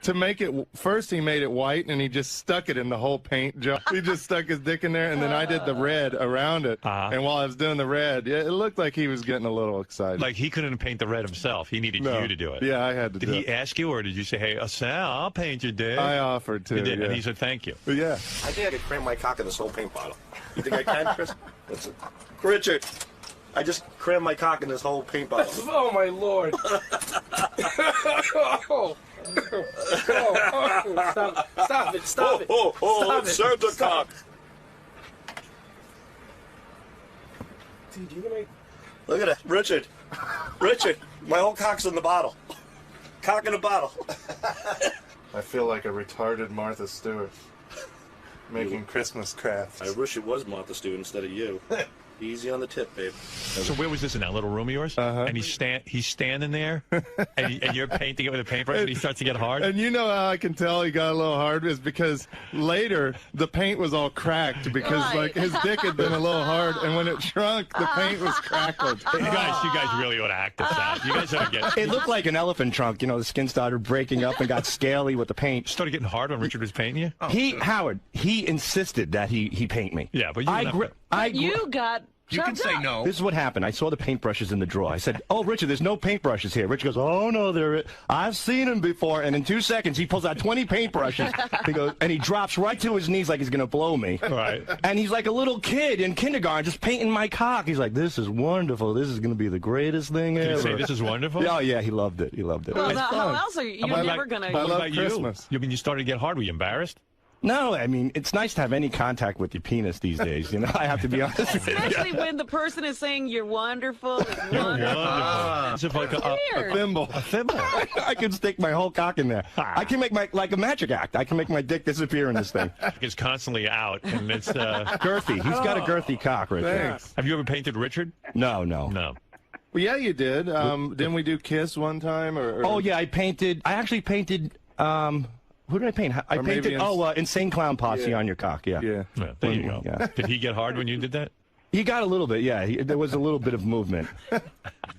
Speaker 6: to make it, first he made it white and he just stuck it in the whole paint job. He just stuck his dick in there, and then I did the red around it. And while I was doing the red, it looked like he was getting a little excited.
Speaker 2: Like he couldn't paint the red himself. He needed you to do it.
Speaker 6: Yeah, I had to do it.
Speaker 2: Did he ask you, or did you say, hey, Sal, I'll paint your dick?
Speaker 6: I offered to.
Speaker 2: You did,
Speaker 6: yeah.
Speaker 2: and he said thank you.
Speaker 6: Yeah.
Speaker 5: I think I could cram my cock in this whole paint bottle. You think I can, Chris? Listen. Richard, I just crammed my cock in this whole paint bottle.
Speaker 7: Oh, my Lord. Stop it. Stop it.
Speaker 5: Serve the cock.
Speaker 7: Dude, you gonna...
Speaker 5: Look at it. Richard, my whole cock's in the bottle. Cock in a bottle.
Speaker 6: I feel like a retarded Martha Stewart making Christmas crafts.
Speaker 5: I wish it was Martha Stewart instead of you. Easy on the tip, babe.
Speaker 2: So where was this, in that little room of yours? And he's standing there, and you're painting it with a paintbrush, and he starts to get hard?
Speaker 6: And you know how I can tell he got a little hard is because later the paint was all cracked because like his dick had been a little hard, and when it shrunk, the paint was crackled.
Speaker 2: You guys really ought to act this out. You guys ought to get...
Speaker 12: It looked like an elephant trunk. You know, the skin started breaking up and got scaly with the paint.
Speaker 2: Started getting hard when Richard was painting you?
Speaker 12: Howard, he insisted that he paint me.
Speaker 2: Yeah, but
Speaker 1: you got...
Speaker 14: You can say no.
Speaker 12: This is what happened. I saw the paintbrushes in the drawer. I said, "Oh, Richard, there's no paintbrushes here." Richard goes, "Oh no, I've seen them before." And in 2 seconds, he pulls out 20 paintbrushes. He goes, and he drops right to his knees like he's gonna blow me.
Speaker 2: Right.
Speaker 12: And he's like a little kid in kindergarten, just painting my cock. He's like, "This is wonderful. This is gonna be the greatest thing ever."
Speaker 2: Did he say this is wonderful?
Speaker 12: Oh yeah, he loved it. He loved it.
Speaker 1: Well, how else are you? You're never gonna.
Speaker 2: What about
Speaker 6: Christmas.
Speaker 2: you? I mean, you started to get hard. Were you embarrassed?
Speaker 12: No, I mean, it's nice to have any contact with your penis these days. You know, I have to be honest.
Speaker 1: Especially when the person is saying you're wonderful. It's wonderful.
Speaker 2: It's like a
Speaker 6: thimble.
Speaker 2: A thimble.
Speaker 12: I can stick my whole cock in there. I can make like a magic act. I can make my dick disappear in this thing.
Speaker 2: It's constantly out, and it's
Speaker 12: girthy. He's got a girthy cock, Richard.
Speaker 6: Thanks.
Speaker 2: Have you ever painted Richard?
Speaker 12: No.
Speaker 2: No.
Speaker 6: Well, yeah, you did. Didn't we do Kiss one time?
Speaker 12: Oh yeah, I actually painted. Who did I paint? I painted. Insane Clown Posse on your cock. Yeah.
Speaker 2: Yeah, there you go.
Speaker 12: Yeah.
Speaker 2: Did he get hard when you did that?
Speaker 12: He got a little bit. Yeah, there was a little bit of movement.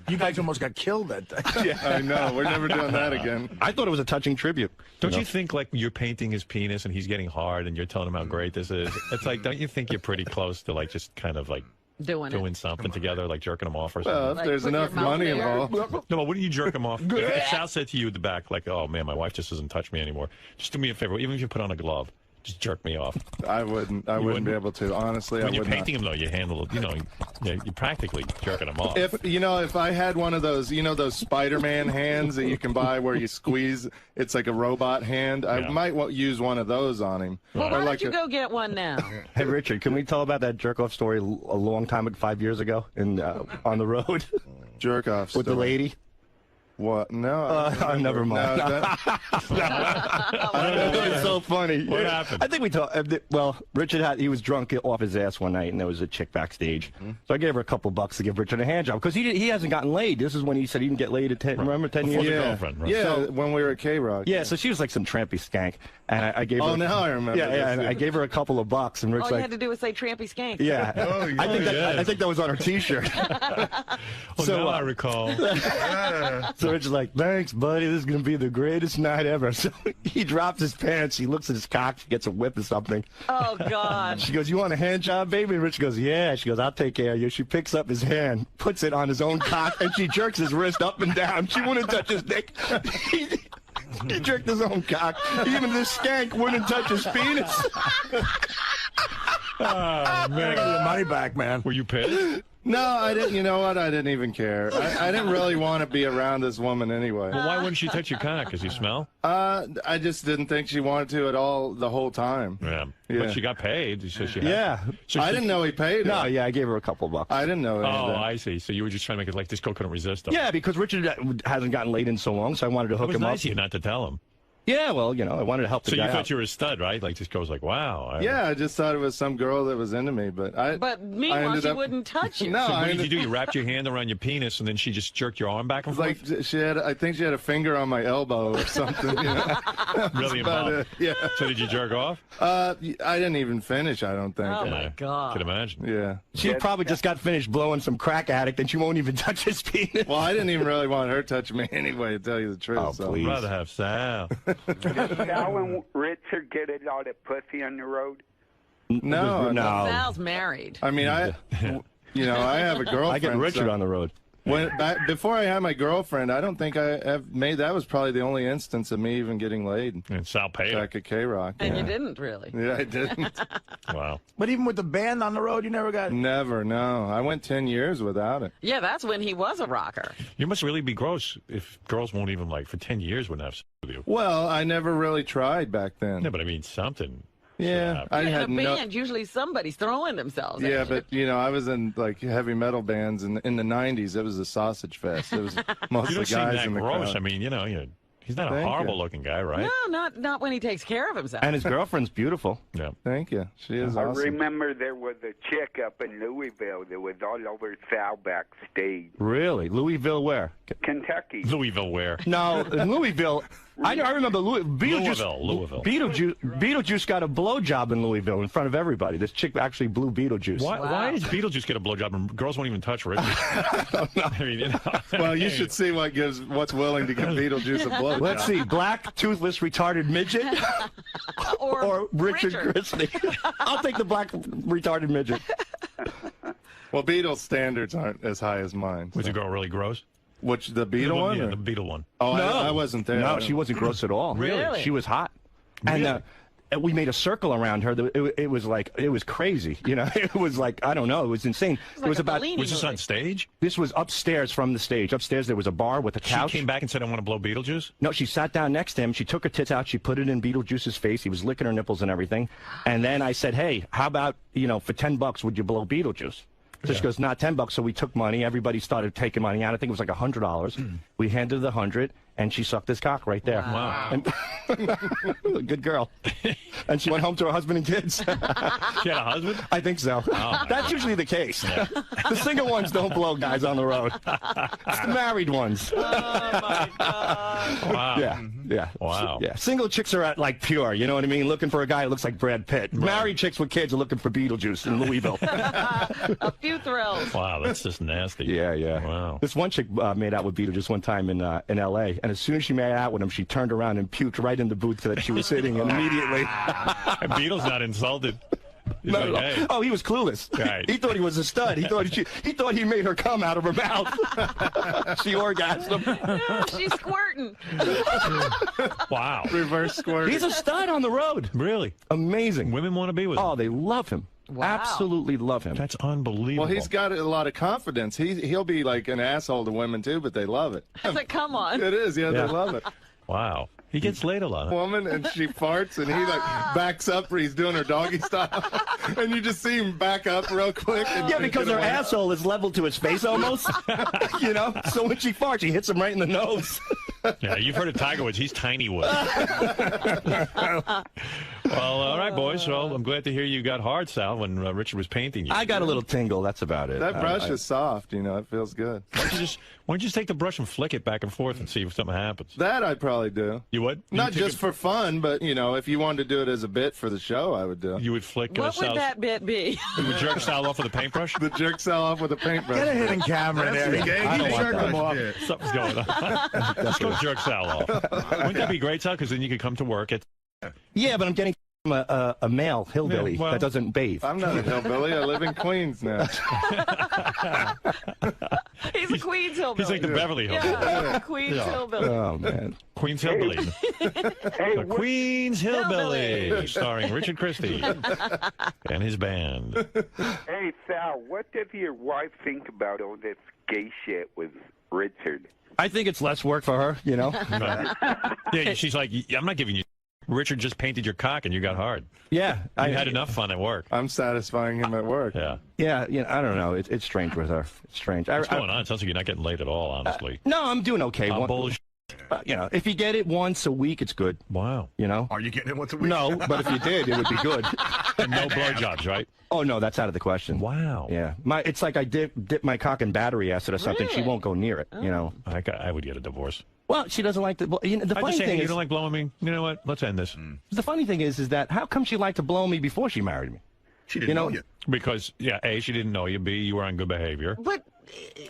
Speaker 3: You guys almost got killed that day.
Speaker 6: Yeah, I know. We're never doing that again.
Speaker 12: I thought it was a touching tribute.
Speaker 2: Don't you think, like, you're painting his penis and he's getting hard and you're telling him how great this is? It's like, don't you think you're pretty close to, like, just kind of, like, doing something together, like jerking him off or something?
Speaker 6: Well, if there's enough money involved.
Speaker 2: No, but wouldn't you jerk him off? If Sal said to you at the back, like, oh, man, my wife just doesn't touch me anymore. Just do me a favor. Even if you put on a glove, just jerk me off.
Speaker 6: I wouldn't be able to. Honestly,
Speaker 2: when you're painting him, though, you handle it. You're practically jerking him off.
Speaker 6: If I had one of those, those Spider-Man hands that you can buy where you squeeze, it's like a robot hand. I might use one of those on him.
Speaker 1: Well, why don't you go get one now?
Speaker 12: Hey, Richard, can we tell about that jerk-off story a long time ago, 5 years ago, on the road?
Speaker 6: Jerk-off story.
Speaker 12: With the lady?
Speaker 6: What? No.
Speaker 12: Never mind.
Speaker 6: No,
Speaker 12: It's so funny.
Speaker 2: What happened?
Speaker 12: I think we talked. Well, Richard he was drunk off his ass one night, and there was a chick backstage. So I gave her a couple bucks to give Richard a hand job because he hasn't gotten laid. This is when he said he didn't get laid at 10. Remember 10 years?
Speaker 2: Before the girlfriend, right?
Speaker 6: Yeah,
Speaker 12: So,
Speaker 6: when we were at K-Rock.
Speaker 12: Yeah, so she was like some trampy skank, and I gave her.
Speaker 6: Oh, now I remember.
Speaker 12: Yeah, and I gave her a couple of bucks, and Rich's
Speaker 1: All you
Speaker 12: like,
Speaker 1: had to do was say trampy skank.
Speaker 12: yeah. I think that was on her T-shirt.
Speaker 2: Now I recall.
Speaker 12: So Richard's like, thanks, buddy. This is going to be the greatest night ever. So he drops his pants. He looks at his cock. She gets a whip or something.
Speaker 1: Oh, God.
Speaker 12: She goes, you want a hand job, baby? And Rich goes, yeah. She goes, I'll take care of you. She picks up his hand, puts it on his own cock, and she jerks his wrist up and down. She wouldn't touch his dick. He jerked his own cock. Even this skank wouldn't touch his penis.
Speaker 3: Oh, man. Get your money back, man.
Speaker 2: Were you pissed?
Speaker 6: No, I didn't. You know what? I didn't even care. I didn't really want to be around this woman anyway.
Speaker 2: Well, why wouldn't she touch your cock? Does he smell?
Speaker 6: I just didn't think she wanted to at all the whole time.
Speaker 2: Yeah. But she got paid. So she
Speaker 6: So I didn't know he paid her.
Speaker 12: No, yeah, I gave her a couple bucks.
Speaker 6: I didn't know.
Speaker 2: I see. So you were just trying to make it like this girl couldn't resist him.
Speaker 12: Yeah, because Richard hasn't gotten laid in so long, so I wanted to hook him up.
Speaker 2: It was nice of you not to tell him.
Speaker 12: Yeah, well, I wanted to help the guy
Speaker 2: So you thought
Speaker 12: out.
Speaker 2: you were a stud, right? Like, this girl's like, wow.
Speaker 6: Yeah, I just thought it was some girl that was into me, but
Speaker 1: meanwhile, she wouldn't touch you.
Speaker 6: No,
Speaker 2: so what did you do? You wrapped your hand around your penis, and then she just jerked your arm back and forth?
Speaker 6: Like, I think she had a finger on my elbow or something.
Speaker 2: Really involved.
Speaker 6: Yeah.
Speaker 2: So did you jerk off?
Speaker 6: I didn't even finish, I don't think.
Speaker 1: Oh, my God.
Speaker 2: Could imagine.
Speaker 6: Yeah.
Speaker 12: She probably just got finished blowing some crack addict, and she won't even touch his penis.
Speaker 6: Well, I didn't even really want her touching me anyway, to tell you the truth.
Speaker 12: Oh, please.
Speaker 2: I'd rather have Sal.
Speaker 13: Sal and Richard get a lot of pussy on the road?
Speaker 6: No.
Speaker 1: Sal's married.
Speaker 6: I mean, I have a girlfriend.
Speaker 12: I get Richard on the road.
Speaker 6: Before I had my girlfriend, I don't think I have made. That was probably the only instance of me even getting laid.
Speaker 2: And Sal paid
Speaker 6: back at K-Rock.
Speaker 1: And you didn't really.
Speaker 6: Yeah, I didn't.
Speaker 2: Wow.
Speaker 3: But even with the band on the road, you never got.
Speaker 6: Never. No, I went 10 years without it.
Speaker 1: Yeah, that's when he was a rocker.
Speaker 2: You must really be gross if girls won't even, like, for 10 years wouldn't have sex with you.
Speaker 6: Well, I never really tried back then.
Speaker 2: Yeah, but I mean something.
Speaker 6: Yeah, I had
Speaker 1: in a band, usually somebody's throwing themselves.
Speaker 6: Yeah,
Speaker 1: at you.
Speaker 6: but I was in like heavy metal bands in the '90s. It was a sausage fest. It was most
Speaker 2: you
Speaker 6: of the
Speaker 2: don't
Speaker 6: guys
Speaker 2: seem that
Speaker 6: in the
Speaker 2: gross.
Speaker 6: crowd.
Speaker 2: I mean, he's not a horrible-looking guy, right?
Speaker 1: No, not when he takes care of himself.
Speaker 12: And his girlfriend's beautiful.
Speaker 2: Yeah.
Speaker 6: Thank you. She is
Speaker 13: I
Speaker 6: awesome.
Speaker 13: remember there was a chick up in Louisville that was all over Sal backstage.
Speaker 12: Really? Louisville where?
Speaker 13: Kentucky.
Speaker 2: Louisville where?
Speaker 12: No, Louisville. I remember Beetlejuice got a blowjob in Louisville in front of everybody. This chick actually blew Beetlejuice.
Speaker 2: Why does Beetlejuice get a blowjob and girls won't even touch Richard? I mean,
Speaker 6: Well, you should see what's willing to give Beetlejuice a blowjob.
Speaker 12: Let's see, black, toothless, retarded midget, or Richard Christie. I'll take the black, retarded midget.
Speaker 6: Well, Beatles standards aren't as high as mine.
Speaker 2: Was the girl really gross?
Speaker 6: Which, the Beatle one?
Speaker 2: Yeah,
Speaker 6: or?
Speaker 2: the Beetle one.
Speaker 6: Oh,
Speaker 12: No.
Speaker 6: I wasn't there.
Speaker 12: No, she wasn't gross at all.
Speaker 1: Really?
Speaker 12: She was hot.
Speaker 2: Really?
Speaker 12: And we made a circle around her. It was crazy. It was like, I don't know. It was insane.
Speaker 1: It was like a Bellini
Speaker 2: Was this on
Speaker 1: movie.
Speaker 2: stage?
Speaker 12: This was upstairs from the stage. Upstairs there was a bar with a couch.
Speaker 2: She came back and said, I want to blow Beetlejuice?
Speaker 12: No, she sat down next to him. She took her tits out. She put it in Beetlejuice's face. He was licking her nipples and everything. And then I said, hey, how about, for $10 would you blow Beetlejuice? So she goes, not $10. So we took money. Everybody started taking money out. I think it was like $100. We handed her the $100, and she sucked his cock right there.
Speaker 2: Wow.
Speaker 12: And good girl. And she went home to her husband and kids.
Speaker 2: She had a husband?
Speaker 12: I think so.
Speaker 2: Oh,
Speaker 12: that's usually the case. Yeah. The single ones don't blow guys on the road. It's the married ones.
Speaker 1: Oh, my God.
Speaker 2: Wow.
Speaker 12: Yeah. Yeah.
Speaker 2: Wow.
Speaker 12: Yeah. Single chicks are like pure, you know what I mean? Looking for a guy who looks like Brad Pitt. Right. Married chicks with kids are looking for Beetlejuice in Louisville.
Speaker 1: A few thrills.
Speaker 2: Wow, that's just nasty.
Speaker 12: Yeah, yeah.
Speaker 2: Wow.
Speaker 12: This one chick made out with Beetlejuice one time in L.A., and as soon as she made out with him, she turned around and puked right in the booth that she was sitting in immediately.
Speaker 2: And Beetle's not insulted. He's
Speaker 12: No,
Speaker 2: like,
Speaker 12: no.
Speaker 2: hey.
Speaker 12: Oh, he was clueless.
Speaker 2: Right.
Speaker 12: He thought he was a stud. He thought he made her come out of her mouth. She orgasmed him.
Speaker 1: She's squirting.
Speaker 2: Wow.
Speaker 6: Reverse squirt.
Speaker 12: He's a stud on the road.
Speaker 2: Really?
Speaker 12: Amazing.
Speaker 2: Women want to be with him.
Speaker 12: Oh, they love him.
Speaker 1: Wow.
Speaker 12: Absolutely love him.
Speaker 2: That's unbelievable.
Speaker 6: Well, he's got a lot of confidence. He'll be like an asshole to women too, but they love it.
Speaker 1: I said, come on.
Speaker 6: It is, yeah,
Speaker 12: Yeah.
Speaker 6: they love it.
Speaker 2: Wow. He gets laid a lot.
Speaker 6: Woman, and she farts, and he like backs up, or he's doing her doggy style, and you just see him back up real quick. And
Speaker 12: Yeah, because her asshole is level to his face almost. You know? So when she farts, she hits him right in the nose.
Speaker 2: Yeah, you've heard of Tiger Woods. He's Tiny Woods. Well, all right, boys. Well, I'm glad to hear you got hard, Sal, when Richard was painting you.
Speaker 12: I got a little tingle. That's about it.
Speaker 6: That brush is soft, you know, it feels good.
Speaker 2: Why don't you just take the brush and flick it back and forth and see if something happens?
Speaker 6: That I'd probably do.
Speaker 2: You would?
Speaker 6: Not just for fun, but, you know, if you wanted to do it as a bit for the show, I would do it.
Speaker 2: You would flick
Speaker 1: What would
Speaker 2: Sal's...
Speaker 1: that bit be?
Speaker 2: You would jerk Sal off with a paintbrush?
Speaker 6: The jerk Sal off with a paintbrush.
Speaker 3: Get a hidden camera there.
Speaker 2: I don't want
Speaker 3: Jerk him off.
Speaker 2: that. Something's going on. Let's go jerk Sal off. Wouldn't that be great, Sal? Because then you could come to work at...
Speaker 12: Yeah, but I'm getting a male hillbilly
Speaker 2: Yeah, well-
Speaker 12: that doesn't bathe.
Speaker 6: I'm not a hillbilly. I live in Queens now.
Speaker 1: He's a Queens hillbilly.
Speaker 2: He's like the Beverly Hills.
Speaker 1: Yeah, Queens hillbilly.
Speaker 12: Oh, man.
Speaker 2: Queens Hillbilly.
Speaker 13: Hey,
Speaker 2: The Queens Hillbilly, starring Richard Christie and his band.
Speaker 13: hey, Sal, what does your wife think about all this gay shit with Richard?
Speaker 12: I think it's less work for her, you know?
Speaker 2: Yeah, she's like, I'm not giving you... Richard just painted your cock and you got hard.
Speaker 12: Yeah.
Speaker 2: You had enough fun at work.
Speaker 6: I'm satisfying him at work.
Speaker 2: Yeah.
Speaker 12: Yeah, you know, I don't know. It's strange with her. It's strange.
Speaker 2: What's going on? It sounds like you're not getting laid at all, honestly.
Speaker 12: No, I'm doing okay.
Speaker 2: Bullshit.
Speaker 12: You know, if you get it once a week, it's good.
Speaker 2: Wow.
Speaker 12: You know?
Speaker 14: Are you getting it once a week?
Speaker 12: No, but if you did, it would be good.
Speaker 2: And no blowjobs, right?
Speaker 12: Oh, no, that's out of the question.
Speaker 2: Wow.
Speaker 12: Yeah. It's like I dip my cock in battery acid or something.
Speaker 1: Really?
Speaker 12: She won't go near it, you know?
Speaker 2: I would get a divorce.
Speaker 12: Well, she doesn't like to... You know, the
Speaker 2: I
Speaker 12: funny
Speaker 2: just say,
Speaker 12: thing
Speaker 2: hey, you
Speaker 12: is...
Speaker 2: don't like blowing me? You know what? Let's end this.
Speaker 12: The funny thing is that how come she liked to blow me before she married me?
Speaker 14: She didn't know you.
Speaker 2: Because, yeah, A, she didn't know you. B, you were on good behavior.
Speaker 1: But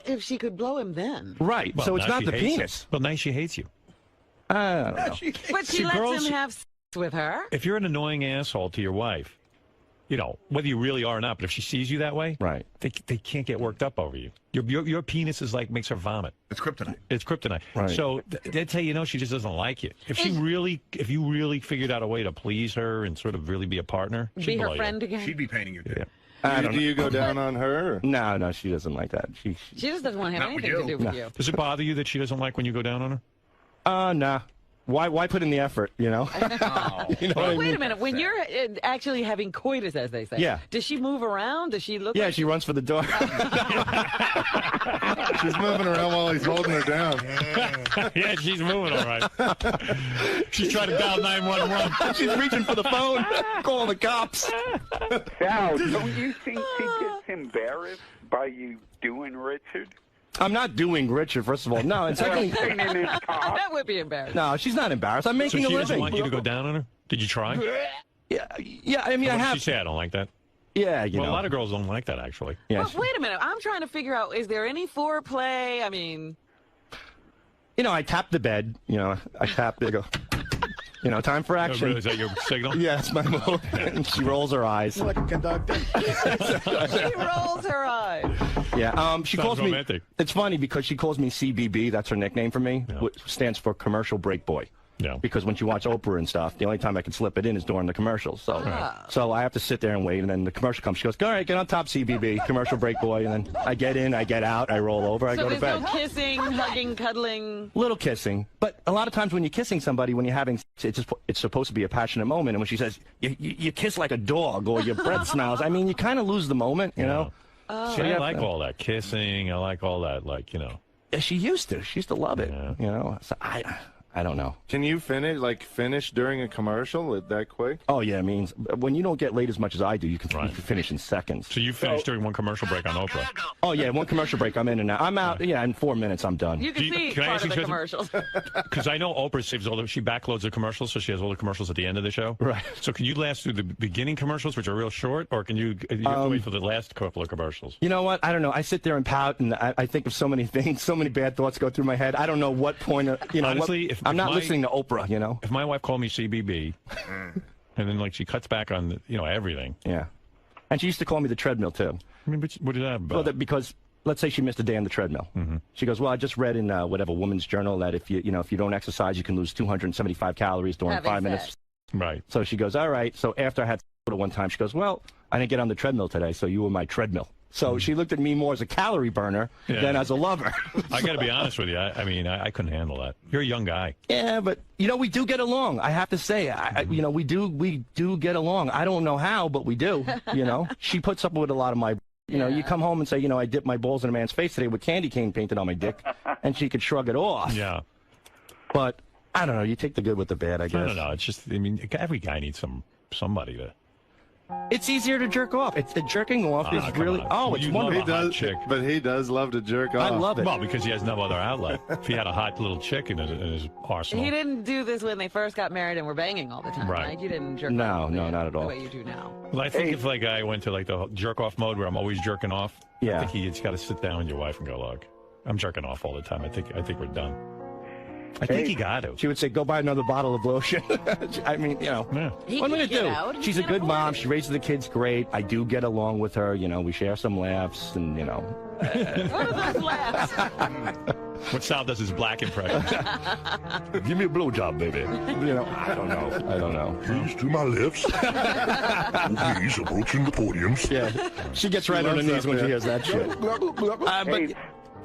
Speaker 1: if she could blow him then.
Speaker 12: Right.
Speaker 2: Well,
Speaker 12: so it's
Speaker 2: now
Speaker 12: not
Speaker 2: she
Speaker 12: the
Speaker 2: hates
Speaker 12: penis.
Speaker 2: you. Well, now she hates you.
Speaker 12: I don't know.
Speaker 1: But she
Speaker 2: See,
Speaker 1: lets
Speaker 2: girls-
Speaker 1: him have sex with her.
Speaker 2: If you're an annoying asshole to your wife, you know, whether you really are or not, but if she sees you that way,
Speaker 12: Right.
Speaker 2: they can't get worked up over you. Your penis is like, makes her vomit.
Speaker 14: It's kryptonite.
Speaker 2: It's kryptonite.
Speaker 12: Right.
Speaker 2: So that's how you know she just doesn't like you. If you really figured out a way to please her and sort of really be a partner,
Speaker 1: Be
Speaker 2: she'd
Speaker 1: her
Speaker 2: blow you.
Speaker 1: friend again.
Speaker 14: She'd be painting your dick.
Speaker 2: Yeah.
Speaker 6: Do you go down on her? Or?
Speaker 12: No, she doesn't like that.
Speaker 1: She just doesn't want to have
Speaker 14: Not with
Speaker 1: anything to
Speaker 14: you.
Speaker 1: do with you.
Speaker 2: Does it bother you that she doesn't like when you go down on her?
Speaker 12: Nah. Why put in the effort, you know? You know what I
Speaker 1: Well, wait
Speaker 12: mean?
Speaker 1: a minute. When you're actually having coitus, as they say,
Speaker 12: Yeah.
Speaker 1: does she move around? Does she look
Speaker 12: Yeah,
Speaker 1: like
Speaker 12: she runs for the door.
Speaker 6: She's moving around while he's holding her down.
Speaker 2: Yeah, she's moving all right. She's trying to dial 911.
Speaker 12: She's reaching for the phone, calling the cops.
Speaker 13: Sal, don't you think she gets embarrassed by you doing Richard?
Speaker 12: I'm not doing Richard, first of all. No, and secondly,
Speaker 1: that would be embarrassing.
Speaker 12: no, she's not embarrassed. I'm
Speaker 2: So
Speaker 12: making
Speaker 2: she
Speaker 12: a
Speaker 2: doesn't
Speaker 12: living.
Speaker 2: want you to go down on her? Did you try?
Speaker 12: Yeah, I mean,
Speaker 2: What
Speaker 12: I
Speaker 2: did
Speaker 12: have.
Speaker 2: she say? I don't like that.
Speaker 12: Yeah, you
Speaker 2: Well,
Speaker 12: know.
Speaker 2: a lot of girls don't like that, actually.
Speaker 12: Yeah,
Speaker 1: Well, wait a minute. I'm trying to figure out, is there any foreplay? I mean...
Speaker 12: you know, I tap the bed. You know, I tap. They go. You know, time for
Speaker 2: Oh,
Speaker 12: action.
Speaker 2: really? Is that your signal?
Speaker 12: Yeah, that's my move. And she rolls her eyes.
Speaker 3: Like a conductor.
Speaker 1: She rolls her eyes.
Speaker 12: Yeah, she
Speaker 2: Sounds
Speaker 12: calls
Speaker 2: romantic.
Speaker 12: me. It's funny because she calls me CBB. That's her nickname for me.
Speaker 2: Yeah.
Speaker 12: Which stands for Commercial Break Boy.
Speaker 2: Yeah.
Speaker 12: Because when she watch Oprah and stuff, the only time I can slip it in is during the commercials. So, so I have to sit there and wait, and then the commercial comes. She goes, "All right, get on top, CBB, Commercial Break Boy," and then I get in, I get out, I roll over, I
Speaker 1: So
Speaker 12: go to
Speaker 1: there's
Speaker 12: bed.
Speaker 1: no kissing, hugging, cuddling.
Speaker 12: Little kissing, but a lot of times when you're kissing somebody, when you're having, it's supposed to be a passionate moment, and when she says you kiss like a dog or your breath smells, I mean, you kind of lose the moment, you know.
Speaker 2: See, I like all that kissing. I like all that, like, you know.
Speaker 12: She used to. She used to love it. You know. So I don't know.
Speaker 6: Can you finish during a commercial that quick?
Speaker 12: Oh yeah, it means when you don't get laid as much as I do, you can finish in seconds.
Speaker 2: So you finish during one commercial break on Oprah?
Speaker 12: Oh yeah, one commercial break. I'm in and out. I'm out. Yeah, in 4 minutes I'm done.
Speaker 1: You can see part of the commercials.
Speaker 2: Because I know Oprah saves she backloads the commercials, so she has all the commercials at the end of the show.
Speaker 12: Right.
Speaker 2: So can you last through the beginning commercials, which are real short, or can you have to wait for the last couple of commercials?
Speaker 12: You know what? I don't know. I sit there and pout, and I think of so many things. So many bad thoughts go through my head. I don't know what point. Honestly, I'm not listening to Oprah, you know.
Speaker 2: If my wife called me CBB, and then like she cuts back on everything.
Speaker 12: Yeah, and she used to call me the treadmill too.
Speaker 2: I mean, what is that about?
Speaker 12: Well, because let's say she missed a day on the treadmill. She goes, "Well, I just read in whatever Woman's Journal that if you don't exercise, you can lose 275 calories during 5 minutes."
Speaker 2: Right.
Speaker 12: So she goes, "All right." So after I had at one time, she goes, "Well, I didn't get on the treadmill today, so you were my treadmill." So she looked at me more as a calorie burner than as a lover.
Speaker 2: I got to be honest with you. I mean, I couldn't handle that. You're a young guy.
Speaker 12: Yeah, but we do get along. I have to say, we do get along. I don't know how, but we do. She puts up with a lot of my. You come home and say, I dipped my balls in a man's face today with candy cane painted on my dick, and she could shrug it off.
Speaker 2: Yeah.
Speaker 12: But I don't know. You take the good with the bad, I guess.
Speaker 2: I don't know. It's just, I mean, every guy needs somebody to.
Speaker 12: It's easier to jerk off. The jerking off is really. Oh, it's wonderful.
Speaker 6: But he does love to jerk off.
Speaker 12: I love it.
Speaker 2: Well, because he has no other outlet. If he had a hot little chick in his arsenal.
Speaker 1: He didn't do this when they first got married and were banging all the time, right? You didn't jerk off.
Speaker 12: No, not at all.
Speaker 1: The way you do now.
Speaker 2: Well, I think if like I went to like the jerk off mode where I'm always jerking off, I think he's got to sit down with your wife and go, look, I'm jerking off all the time. I think we're done. I think he got to.
Speaker 12: She would say, go buy another bottle of lotion. I mean, what am I going to do? She's a good mom. She raises the kids great. I do get along with her. We share some laughs and,
Speaker 1: What are those laughs?
Speaker 2: What Sal does is black impression.
Speaker 12: Give me a blowjob, baby. I don't know.
Speaker 16: Please to my lips. Please approaching the podiums.
Speaker 12: Yeah. She gets right on her knees when she hears that shit.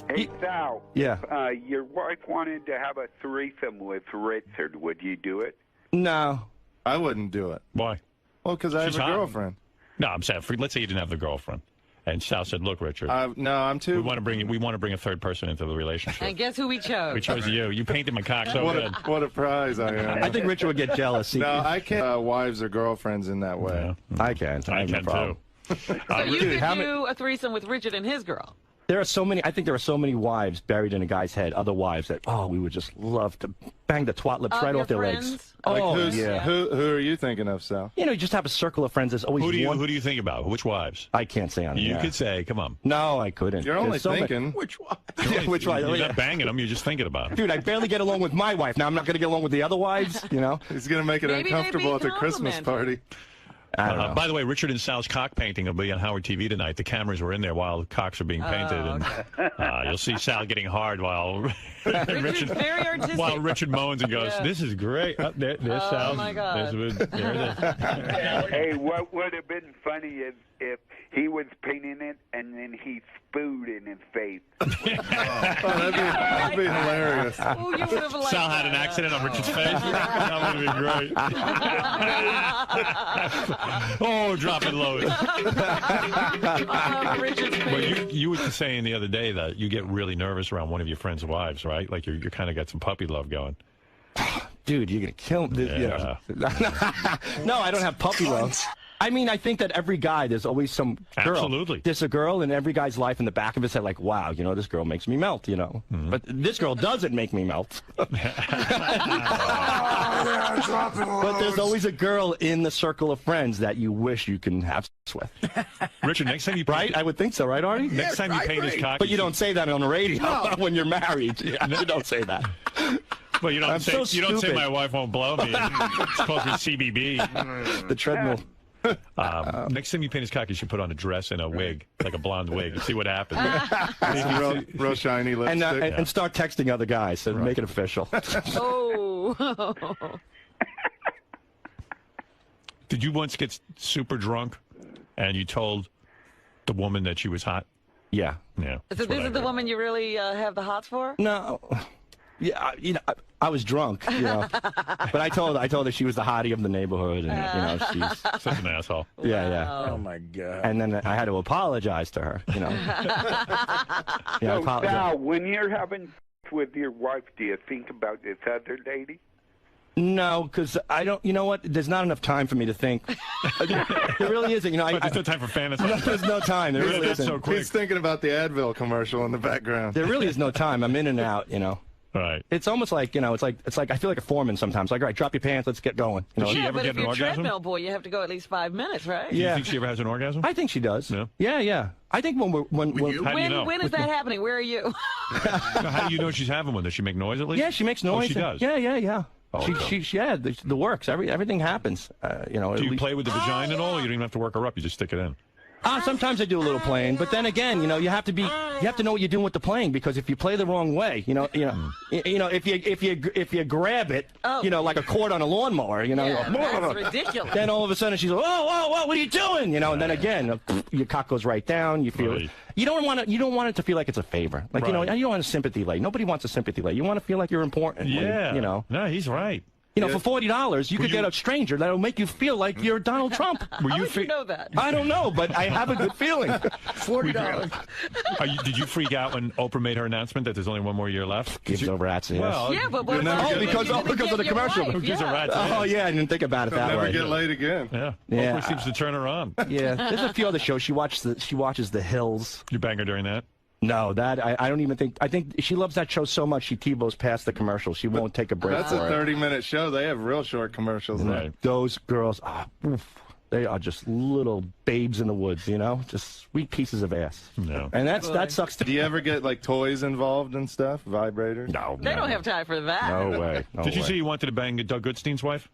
Speaker 13: Hey, Sal.
Speaker 12: Yeah.
Speaker 13: Your wife wanted to have a threesome with Richard. Would you do it?
Speaker 12: No.
Speaker 6: I wouldn't do it.
Speaker 2: Why?
Speaker 6: Well, because I have
Speaker 2: She's
Speaker 6: a
Speaker 2: hot.
Speaker 6: girlfriend.
Speaker 2: No, I'm saying, let's say you didn't have the girlfriend. And Sal said, look, Richard.
Speaker 6: No, I'm too.
Speaker 2: We want to bring a third person into the relationship.
Speaker 1: And guess who we chose?
Speaker 2: We chose you. You painted my cock so good.
Speaker 6: What a prize I am.
Speaker 12: I think Richard would get jealous.
Speaker 6: No, I can't wives or girlfriends in that way.
Speaker 2: Yeah.
Speaker 12: I can't.
Speaker 2: I can too.
Speaker 1: So you could do a threesome with Richard and his girl.
Speaker 12: There are so many. I think there are so many wives buried in a guy's head. Other wives that we would just love to bang the twat lips right off their legs.
Speaker 6: Yeah. Who are you thinking of, Sal?
Speaker 12: You just have a circle of friends. There's always one.
Speaker 2: Who do you think about? Which wives?
Speaker 12: I can't say on it.
Speaker 2: You could say, come on.
Speaker 12: No, I couldn't.
Speaker 6: You're only thinking.
Speaker 12: Which wife? Yeah, which wife?
Speaker 2: You're not banging them. You're just thinking about them.
Speaker 12: Dude, I barely get along with my wife. Now I'm not going to get along with the other wives.
Speaker 6: He's going to make it uncomfortable at the Christmas party.
Speaker 2: By the way, Richard and Sal's cock painting will be on Howard TV tonight. The cameras were in there while the cocks are being painted. And you'll see Sal getting hard while Richard moans and goes, this is great. There's Sal.
Speaker 1: Oh, my God.
Speaker 2: There it is.
Speaker 13: Hey, what would have been funny is if he was painting it and then he spooed in his face.
Speaker 6: That'd be hilarious.
Speaker 1: Oh, you would have liked
Speaker 2: Sal had an accident on Richard's face. That would have been great. Oh, drop it low.
Speaker 1: Richard's face.
Speaker 2: Well, you were saying the other day that you get really nervous around one of your friends' wives, right? Like you kind of got some puppy love going.
Speaker 12: Dude, you're going to kill me.
Speaker 2: Yeah.
Speaker 12: No, I don't have puppy love. I mean, I think that every guy, there's always some girl.
Speaker 2: Absolutely.
Speaker 12: There's a girl in every guy's life in the back of his head, like, wow, this girl makes me melt, But this girl doesn't make me melt. But there's always a girl in the circle of friends that you wish you can have sex with.
Speaker 2: Richard, next time you
Speaker 12: I would think so, right, Artie?
Speaker 2: Next time you paint his cock.
Speaker 12: But you don't say that on the radio when you're married. Yeah, you don't say that.
Speaker 2: Well, you don't say my wife won't blow me. It's called your CBB.
Speaker 12: The treadmill.
Speaker 2: Next time you paint his cock, you should put on a dress and a wig, like a blonde wig, and see what happens.
Speaker 6: real shiny lipstick.
Speaker 12: And start texting other guys and make it official.
Speaker 1: Oh.
Speaker 2: Did you once get super drunk and you told the woman that she was hot?
Speaker 12: Yeah.
Speaker 2: Yeah.
Speaker 1: So this is the woman you really have the hots for?
Speaker 12: No. Yeah, I was drunk, but I told her she was the hottie of the neighborhood, and she's
Speaker 2: such an asshole.
Speaker 12: Yeah.
Speaker 3: Oh my God.
Speaker 12: And then I had to apologize to her.
Speaker 13: So Sal, when you're having with your wife, do you think about this other lady?
Speaker 12: No, because I don't. You know what? There's not enough time for me to think. There really isn't.
Speaker 2: There's no time for fantasy.
Speaker 12: No, there's no time. There really isn't.
Speaker 2: So quick.
Speaker 6: He's thinking about the Advil commercial in the background.
Speaker 12: There really is no time. I'm in and out.
Speaker 2: Right.
Speaker 12: It's almost like it's like I feel like a foreman sometimes. Like, all right, drop your pants, let's get going.
Speaker 2: Does she ever
Speaker 1: but
Speaker 2: get
Speaker 1: if
Speaker 2: an
Speaker 1: you're
Speaker 2: orgasm?
Speaker 1: treadmill boy, you have to go at least 5 minutes, right?
Speaker 2: Do you think she ever has an orgasm?
Speaker 12: I think she does.
Speaker 2: Yeah.
Speaker 12: Yeah. I think when
Speaker 1: when is that happening? Where are you?
Speaker 2: How do you know she's having one? Does she make noise at least?
Speaker 12: Yeah, she makes noise.
Speaker 2: Oh, she does.
Speaker 12: Yeah.
Speaker 2: Oh,
Speaker 12: the works. Everything happens.
Speaker 2: Do you play with the vagina at all? Or you don't even have to work her up. You just stick it in.
Speaker 12: Sometimes I do a little playing, but then again, you have to know what you're doing with the playing, because if you play the wrong way, if you grab it, like a cord on a lawnmower,
Speaker 1: that's ridiculous.
Speaker 12: Then all of a sudden she's like, whoa, what are you doing? And then again, your cock goes right down. You feel it. You don't want it to feel like it's a favor. Like, you don't want a sympathy lay. Nobody wants a sympathy lay. You want to feel like you're important.
Speaker 2: Yeah. No, he's right.
Speaker 12: For $40, you could get a stranger that'll make you feel like you're Donald Trump.
Speaker 1: How would you know that?
Speaker 12: I don't know, but I have a good feeling.
Speaker 1: $40.
Speaker 2: Did you freak out when Oprah made her announcement that there's only one more year left?
Speaker 12: Gives over rats.
Speaker 2: Well,
Speaker 1: yeah, but
Speaker 12: because of the commercial.
Speaker 2: Who gives a rat's
Speaker 12: Oh yeah, I didn't think about it that way.
Speaker 6: Never get laid again.
Speaker 2: Yeah. Oprah seems to turn her on.
Speaker 12: Yeah, there's a few other shows. She watches the Hills.
Speaker 2: You bang her during that?
Speaker 12: No, I don't even think. I think she loves that show so much she TiVos past the commercial. She won't take a break.
Speaker 6: That's a 30-minute show. They have real short commercials.
Speaker 2: Right.
Speaker 12: Those girls, they are just little babes in the woods. Just sweet pieces of ass.
Speaker 2: No.
Speaker 12: And that sucks.
Speaker 6: Do you ever get like toys involved and stuff? Vibrators?
Speaker 12: No.
Speaker 1: They don't have time for that.
Speaker 12: No way.
Speaker 2: Did you say you wanted to bang Doug Goodstein's wife?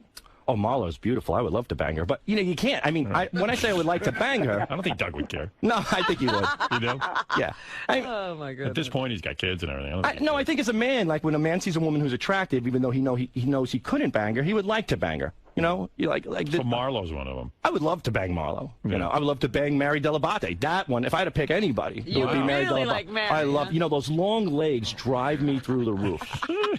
Speaker 12: Oh, Marlo's beautiful. I would love to bang her, but you can't. I mean, when I say I would like to bang her,
Speaker 2: I don't think Doug would care.
Speaker 12: No, I think he would.
Speaker 2: You do?
Speaker 12: Yeah.
Speaker 1: Oh my goodness.
Speaker 2: At this point, he's got kids and everything.
Speaker 12: I think as a man, like when a man sees a woman who's attractive, even though he knows he couldn't bang her, he would like to bang her. So
Speaker 2: Marlo's one of them.
Speaker 12: I would love to bang Marlo. I would love to bang 𝗦𝗫𝗿𝗍𝗍. That one, if I had to pick anybody, it would be 𝗦𝗫𝗍𝗍.
Speaker 1: Like Mary,
Speaker 12: I love, those long legs drive me through the roof.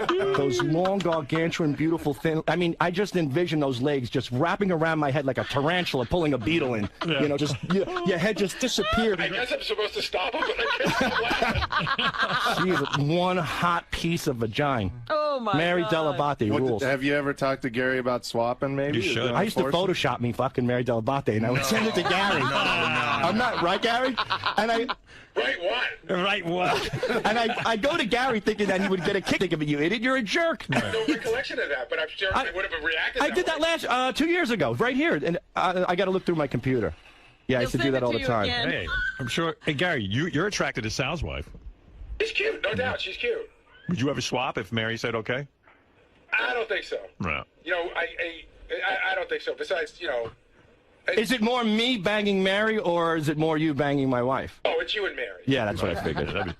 Speaker 12: Those long, gargantuan, beautiful, thin. I mean, I just envision those legs just wrapping around my head like a tarantula pulling a beetle in.
Speaker 2: Yeah.
Speaker 12: Your head just disappeared.
Speaker 16: I guess I'm supposed to stop him, but I can't stop laughing.
Speaker 12: She's one hot piece of vagina.
Speaker 1: Oh my
Speaker 12: 𝗦𝗫𝗍𝗍 rules.
Speaker 6: Have you ever talked to Gary about swapping? Maybe
Speaker 2: you should.
Speaker 12: I used to Photoshop me fucking 𝗦𝗫𝗍𝗍, and I would send it to Gary.
Speaker 16: No.
Speaker 12: I'm not right, Gary. And
Speaker 2: Right what?
Speaker 12: And I go to Gary thinking that he would get a kick of it. You idiot! You're a jerk.
Speaker 16: I have no recollection of that, but I'm sure I would have reacted.
Speaker 12: I did that last 2 years ago, right here, and I got to look through my computer. Yeah, I used to do that all the time.
Speaker 2: Hey, I'm sure. Hey, Gary, you're attracted to Sal's wife.
Speaker 16: She's cute, no doubt. She's cute.
Speaker 2: Would you ever swap if Mary said okay?
Speaker 16: I don't think so.
Speaker 2: No.
Speaker 16: I don't think so. Besides,
Speaker 12: Is it more me banging Mary, or is it more you banging my wife?
Speaker 16: Oh, it's you and Mary.
Speaker 12: Yeah, that's what I figured.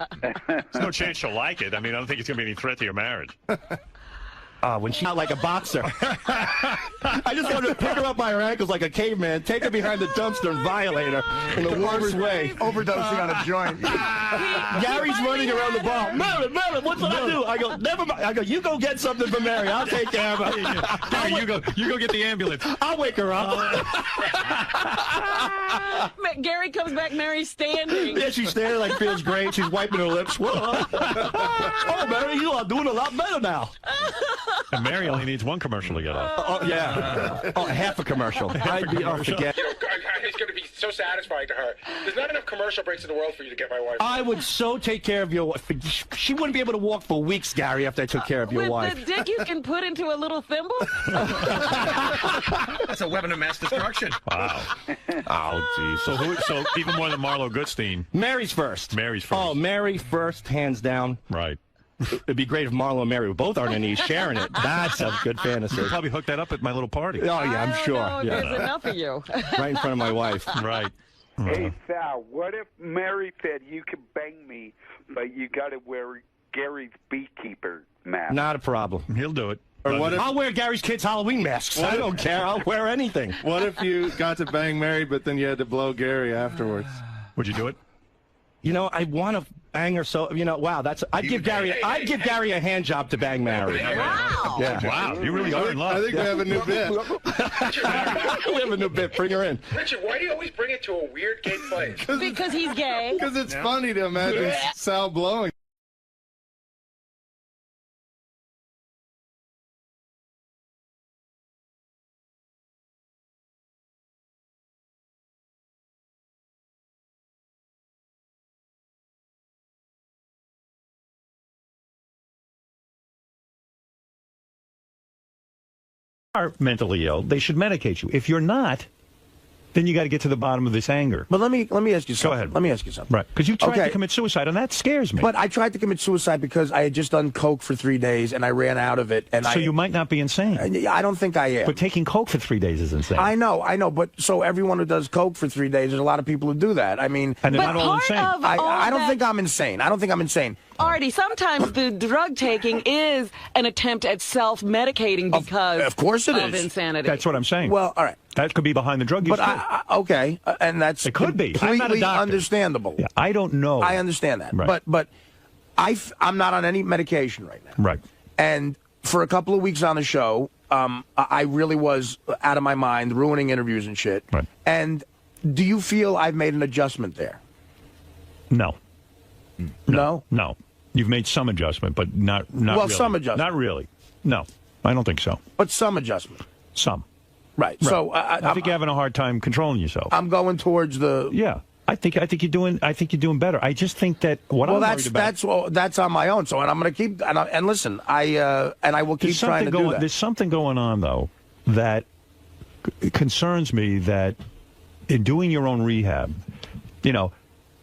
Speaker 2: There's no chance she'll like it. I mean, I don't think it's going to be any threat to your marriage.
Speaker 12: When she's not like a boxer. I just want to pick her up by her ankles like a caveman, take her behind the dumpster and violate her in the worst way.
Speaker 3: Overdosing on a joint.
Speaker 12: Gary's running around the bar. Mary, what's what I do? I go, never mind. I go, you go get something for Mary. I'll take care of her.
Speaker 2: Gary, you go get the ambulance.
Speaker 12: I'll wake her up.
Speaker 1: Gary comes back, Mary's standing.
Speaker 12: Yeah, she's standing like feels great. She's wiping her lips. Oh, Mary, you are doing a lot better now.
Speaker 2: And Mary only needs one commercial to get off.
Speaker 12: Oh, yeah. Half a commercial. Forget.
Speaker 16: It's going to be so satisfying to her. There's not enough commercial breaks in the world for you to get my wife.
Speaker 12: I would so take care of your wife. She wouldn't be able to walk for weeks, Gary, after I took care of your wife.
Speaker 1: With the dick you can put into a little thimble?
Speaker 3: That's a weapon of mass destruction.
Speaker 2: Wow. Oh, geez. So even more than Marlo Goodstein.
Speaker 12: Mary's first. Oh, Mary first, hands down.
Speaker 2: Right.
Speaker 12: It'd be great if Marlo and Mary were both on their knees sharing it. That's a good fantasy.
Speaker 2: You could probably hook that up at my little party.
Speaker 12: Oh, yeah, I'm sure.
Speaker 1: There's enough of you.
Speaker 12: Right in front of my wife.
Speaker 2: Right.
Speaker 13: Hey, Sal, what if Mary said you can bang me, but you got to wear Gary's beekeeper mask?
Speaker 12: Not a problem.
Speaker 2: He'll do it.
Speaker 6: Or what if,
Speaker 12: I'll wear Gary's kids' Halloween masks. I don't care. I'll wear anything.
Speaker 6: What if you got to bang Mary, but then you had to blow Gary afterwards?
Speaker 2: Would you do it?
Speaker 12: I want to anger. So wow, I'd give Gary a hand job to bang Mary.
Speaker 2: Wow.
Speaker 12: Yeah.
Speaker 2: Wow. You really are in love.
Speaker 6: I think we have a new bit.
Speaker 12: We have a new bit. Bring her in.
Speaker 16: Richard, why do you always bring it to a weird gay place?
Speaker 4: Because he's gay.
Speaker 6: Because it's funny to imagine Sal blowing.
Speaker 2: Are mentally ill, they should medicate you. If you're not, then you got to get to the bottom of this anger.
Speaker 3: But let me ask you something.
Speaker 2: Go ahead.
Speaker 3: Let me ask you something.
Speaker 2: Right, because you tried to commit suicide, and that scares me.
Speaker 3: But I tried to commit suicide because I had just done coke for 3 days, and I ran out of it. And
Speaker 2: so you might not be insane.
Speaker 3: I don't think I am.
Speaker 2: But taking coke for 3 days is insane.
Speaker 3: I know. But so everyone who does coke for 3 days, there's a lot of people who do that. I mean,
Speaker 2: and they're not all insane.
Speaker 3: I don't think I'm insane. I don't think I'm insane.
Speaker 1: Artie, sometimes the drug taking is an attempt at self-medicating because
Speaker 3: of course it
Speaker 1: of
Speaker 3: is.
Speaker 1: insanity.
Speaker 2: That's what I'm saying.
Speaker 3: Well, all right.
Speaker 2: That could be behind the drug use.
Speaker 3: But okay, and that's
Speaker 2: it could be.
Speaker 3: completely
Speaker 2: I'm not a doctor.
Speaker 3: understandable.
Speaker 2: Yeah, I don't know.
Speaker 3: I understand that.
Speaker 2: Right.
Speaker 3: But I'm not on any medication right now.
Speaker 2: Right.
Speaker 3: And for a couple of weeks on the show, I really was out of my mind, ruining interviews and shit.
Speaker 2: Right.
Speaker 3: And do you feel I've made an adjustment there?
Speaker 2: No.
Speaker 3: No?
Speaker 2: No. You've made some adjustment, but not
Speaker 3: well,
Speaker 2: really.
Speaker 3: some adjustment.
Speaker 2: Not really. No, I don't think so.
Speaker 3: But some adjustment.
Speaker 2: Some.
Speaker 3: Right. So
Speaker 2: I think you're having a hard time controlling yourself.
Speaker 3: I'm going towards the.
Speaker 2: Yeah. I think you're doing better. I just think that what I'm worried about.
Speaker 3: That's on my own. So and I'm going to keep and listen. I will keep trying to do that.
Speaker 2: There's something going on though that concerns me. That in doing your own rehab,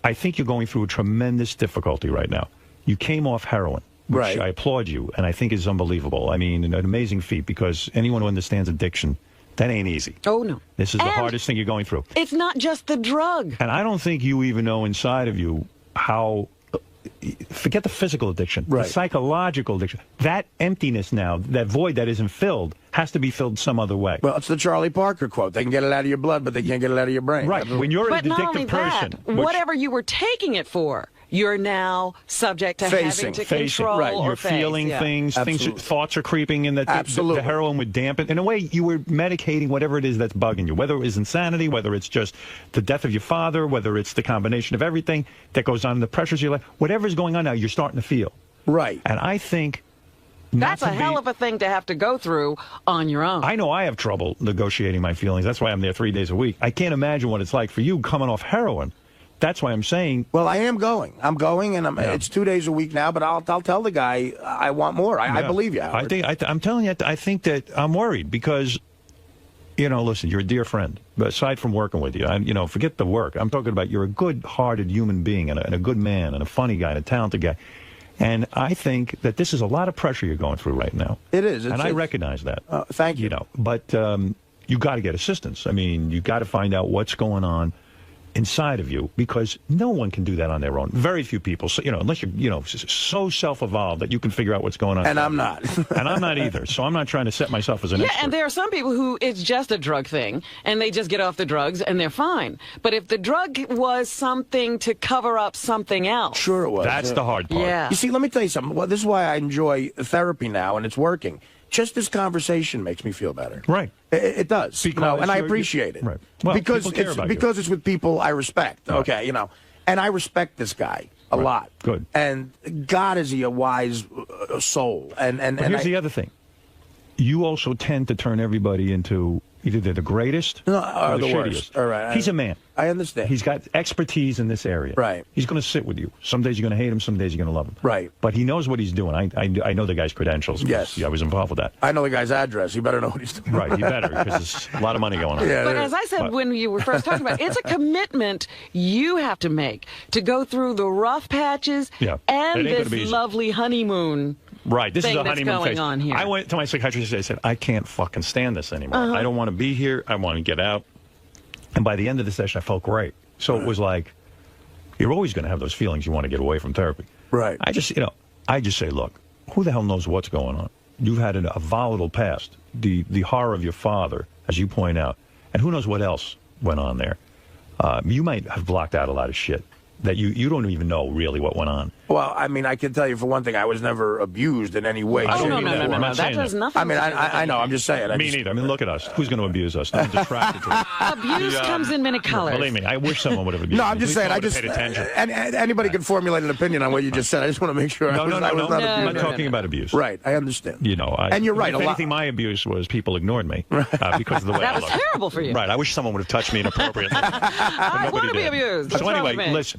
Speaker 2: I think you're going through a tremendous difficulty right now. You came off heroin, which
Speaker 3: right.
Speaker 2: I applaud you, and I think is unbelievable. I mean, an amazing feat, because anyone who understands addiction, that ain't easy.
Speaker 1: Oh, no.
Speaker 2: This is the hardest thing you're going through.
Speaker 1: It's not just the drug.
Speaker 2: And I don't think you even know inside of you how, forget the physical addiction,
Speaker 3: right.
Speaker 2: the psychological addiction. That emptiness now, that void that isn't filled, has to be filled some other way.
Speaker 3: Well, it's the Charlie Parker quote. They can get it out of your blood, but they can't get it out of your brain.
Speaker 2: Right. When you're an addictive person.
Speaker 1: Whatever you were taking it for, you're now subject to having to control
Speaker 2: right.
Speaker 1: or
Speaker 2: You're feeling things. Thoughts are creeping in. That the heroin would dampen. In a way, you were medicating whatever it is that's bugging you, whether it is insanity, whether it's just the death of your father, whether it's the combination of everything that goes on in the pressures of your life. Whatever's going on now, you're starting to feel.
Speaker 3: Right.
Speaker 2: And I think...
Speaker 1: That's a hell of a thing to have to go through on your own.
Speaker 2: I know I have trouble negotiating my feelings. That's why I'm there 3 days a week. I can't imagine what it's like for you coming off heroin. That's why I'm saying...
Speaker 3: Well, I am going. I'm going, and it's 2 days a week now, but I'll tell the guy I want more. I believe you, Howard.
Speaker 2: I'm telling you, I think that I'm worried because, listen, you're a dear friend. But aside from working with you, forget the work. I'm talking about you're a good-hearted human being and a good man and a funny guy and a talented guy. And I think that this is a lot of pressure you're going through right now.
Speaker 3: It is.
Speaker 2: And I recognize that.
Speaker 3: Thank you.
Speaker 2: But you got to get assistance. I mean, you got to find out what's going on inside of you, because no one can do that on their own. Very few people, so, unless you're, so self-evolved that you can figure out what's going on.
Speaker 3: And I'm not.
Speaker 2: And I'm not either. So I'm not trying to set myself as an expert.
Speaker 1: And there are some people who it's just a drug thing, and they just get off the drugs, and they're fine. But if the drug was something to cover up something else.
Speaker 3: Sure it was.
Speaker 2: That's the hard part.
Speaker 1: Yeah.
Speaker 3: You see, let me tell you something. Well, this is why I enjoy therapy now, and it's working. Just this conversation makes me feel better.
Speaker 2: Right.
Speaker 3: It does. And I appreciate it.
Speaker 2: Right. Well,
Speaker 3: because
Speaker 2: people care about
Speaker 3: because it's with people I respect.
Speaker 2: Right.
Speaker 3: Okay, and I respect this guy a lot.
Speaker 2: Good.
Speaker 3: And God, is he a wise soul. And
Speaker 2: here's the other thing. You also tend to turn everybody into either they're the greatest or
Speaker 3: the
Speaker 2: shittiest.
Speaker 3: worst. All right.
Speaker 2: He's a man.
Speaker 3: I understand.
Speaker 2: He's got expertise in this area.
Speaker 3: Right.
Speaker 2: He's going to sit with you. Some days you're going to hate him. Some days you're going to love him.
Speaker 3: Right.
Speaker 2: But he knows what he's doing. I know the guy's credentials.
Speaker 3: Yes.
Speaker 2: I was involved with that.
Speaker 3: I know the guy's address. You better know what he's doing.
Speaker 2: Right. He better, because there's a lot of money going on.
Speaker 3: Yeah,
Speaker 1: but as I said when you were first talking about it, it's a commitment you have to make to go through the rough patches and this lovely honeymoon.
Speaker 2: Right, this is a honeymoon
Speaker 1: going
Speaker 2: phase.
Speaker 1: on here.
Speaker 2: I went to my psychiatrist and I said, I can't fucking stand this anymore. I don't want to be here. I want to get out. And by the end of the session, I felt great. So it was like, you're always going to have those feelings you want to get away from therapy.
Speaker 3: Right.
Speaker 2: I just say, look, who the hell knows what's going on? You've had a volatile past, the horror of your father, as you point out, and who knows what else went on there. You might have blocked out a lot of shit. that you don't even know really what went on.
Speaker 3: Well, I mean, I can tell you for one thing, I was never abused in any way.
Speaker 1: Oh, no. That does nothing.
Speaker 3: I mean, I know. I'm just saying.
Speaker 2: Me neither. I mean, look at us. Who's going to abuse us? I'm distracted to it.
Speaker 1: Abuse comes in many colors.
Speaker 2: Believe me, I wish someone would have abused me.
Speaker 3: No, I'm just saying. I just
Speaker 2: paid attention.
Speaker 3: And anybody can formulate an opinion on what you just said. I just want to make sure.
Speaker 2: No.
Speaker 3: I'm
Speaker 2: not talking about abuse.
Speaker 3: Right. I understand.
Speaker 2: You know,
Speaker 3: and you're right.
Speaker 2: If anything, my abuse was people ignored me because of the way
Speaker 1: that
Speaker 2: I
Speaker 1: was
Speaker 2: looked.
Speaker 1: terrible for you.
Speaker 2: Right. I wish someone would have touched me inappropriately.
Speaker 1: I want to be abused.
Speaker 2: So anyway, let's.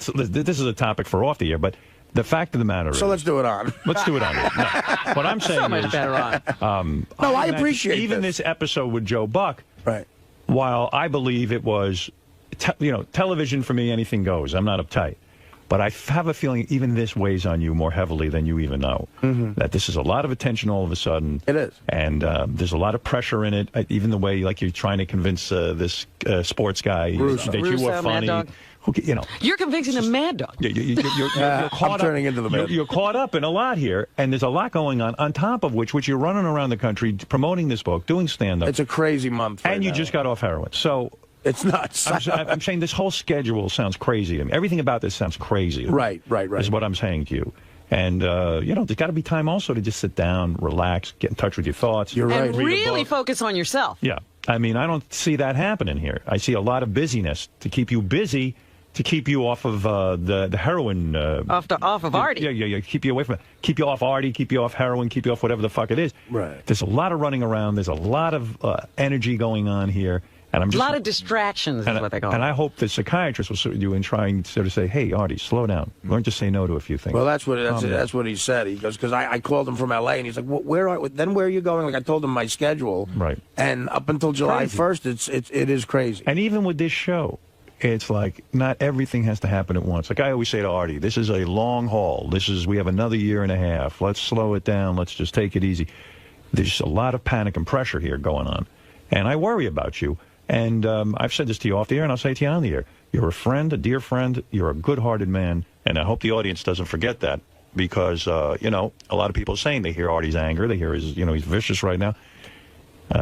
Speaker 2: This is a topic for off the air, but the fact of the matter is.
Speaker 3: So let's do it on.
Speaker 2: Let's do it on. No, what I'm saying
Speaker 1: so much better on.
Speaker 3: No, I appreciate
Speaker 2: even this episode with Joe Buck.
Speaker 3: Right.
Speaker 2: While I believe it was, television for me, anything goes. I'm not uptight. But I have a feeling even this weighs on you more heavily than you even know. That this is a lot of attention all of a sudden.
Speaker 3: It is.
Speaker 2: And there's a lot of pressure in it. Even the way, like, you're trying to convince this sports guy that you were funny.
Speaker 1: You're convincing a mad dog.
Speaker 2: You're caught
Speaker 3: turning into the mad.
Speaker 2: You're caught up in a lot here, and there's a lot going on top of which you're running around the country promoting this book, doing stand-up.
Speaker 3: It's a crazy month.
Speaker 2: And you just got off heroin. So
Speaker 3: it's nuts.
Speaker 2: I'm saying this whole schedule sounds crazy to me. Everything about this sounds crazy.
Speaker 3: Right.
Speaker 2: Is what I'm saying to you. And, there's got to be time also to just sit down, relax, get in touch with your thoughts.
Speaker 3: You're right.
Speaker 1: And really focus on yourself.
Speaker 2: Yeah. I mean, I don't see that happening here. I see a lot of busyness to keep you busy, to keep you off of the heroin.
Speaker 1: Off of Artie.
Speaker 2: Yeah. Keep you away from it. Keep you off Artie, keep you off heroin, keep you off whatever the fuck it is.
Speaker 3: Right.
Speaker 2: There's a lot of running around. There's a lot of energy going on here. And I'm just,
Speaker 1: a lot of distractions is what they call it.
Speaker 2: And I hope the psychiatrist will sit with you and try and sort of say, hey, Artie, slow down. Learn to say no to a few things.
Speaker 3: Well, that's what he said. He goes, because I called him from L.A., and he's like, where are you going? Like, I told him my schedule.
Speaker 2: Right.
Speaker 3: And up until July 1st, it is crazy.
Speaker 2: And even with this show, it's like not everything has to happen at once. Like I always say to Artie, this is a long haul. We have another year and a half. Let's slow it down. Let's just take it easy. There's a lot of panic and pressure here going on. And I worry about you. And I've said this to you off the air, and I'll say it to you on the air. You're a friend, a dear friend. You're a good-hearted man. And I hope the audience doesn't forget that because, a lot of people are saying they hear Artie's anger. They hear he's vicious right now.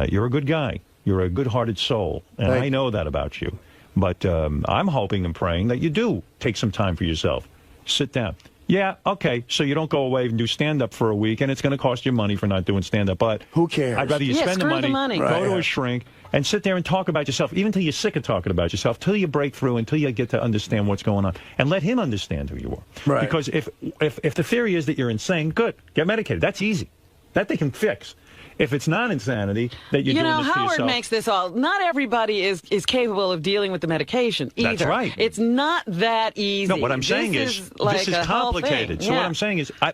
Speaker 2: You're a good guy. You're a good-hearted soul. And I know that about you. But I'm hoping and praying that you do take some time for yourself. Sit down. Yeah, okay, so you don't go away and do stand-up for a week, and it's going to cost you money for not doing stand-up, but
Speaker 3: who cares?
Speaker 2: I'd rather you spend the money. Go to a shrink, and sit there and talk about yourself, even until you're sick of talking about yourself, till you break through, until you get to understand what's going on, and let him understand who you are.
Speaker 3: Right.
Speaker 2: Because if the theory is that you're insane, good, get medicated. That's easy. That they can fix. If it's not insanity, that you're doing this to yourself.
Speaker 1: Howard makes this all. Not everybody is capable of dealing with the medication either.
Speaker 2: That's right.
Speaker 1: It's not that easy.
Speaker 2: No, what I'm saying is this is complicated. So what I'm saying is, I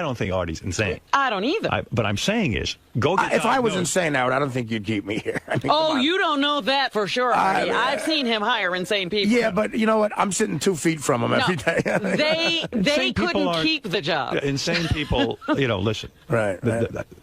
Speaker 2: don't think Artie's insane.
Speaker 1: I don't either.
Speaker 2: But I'm saying is, go get
Speaker 3: if I was insane, Howard, I don't think you'd keep me here. I mean,
Speaker 1: you don't know that for sure, Artie. I've seen him hire insane people.
Speaker 3: Yeah, but you know what? I'm sitting 2 feet from him every day.
Speaker 1: they couldn't keep the job.
Speaker 2: Insane people, listen.
Speaker 3: Right.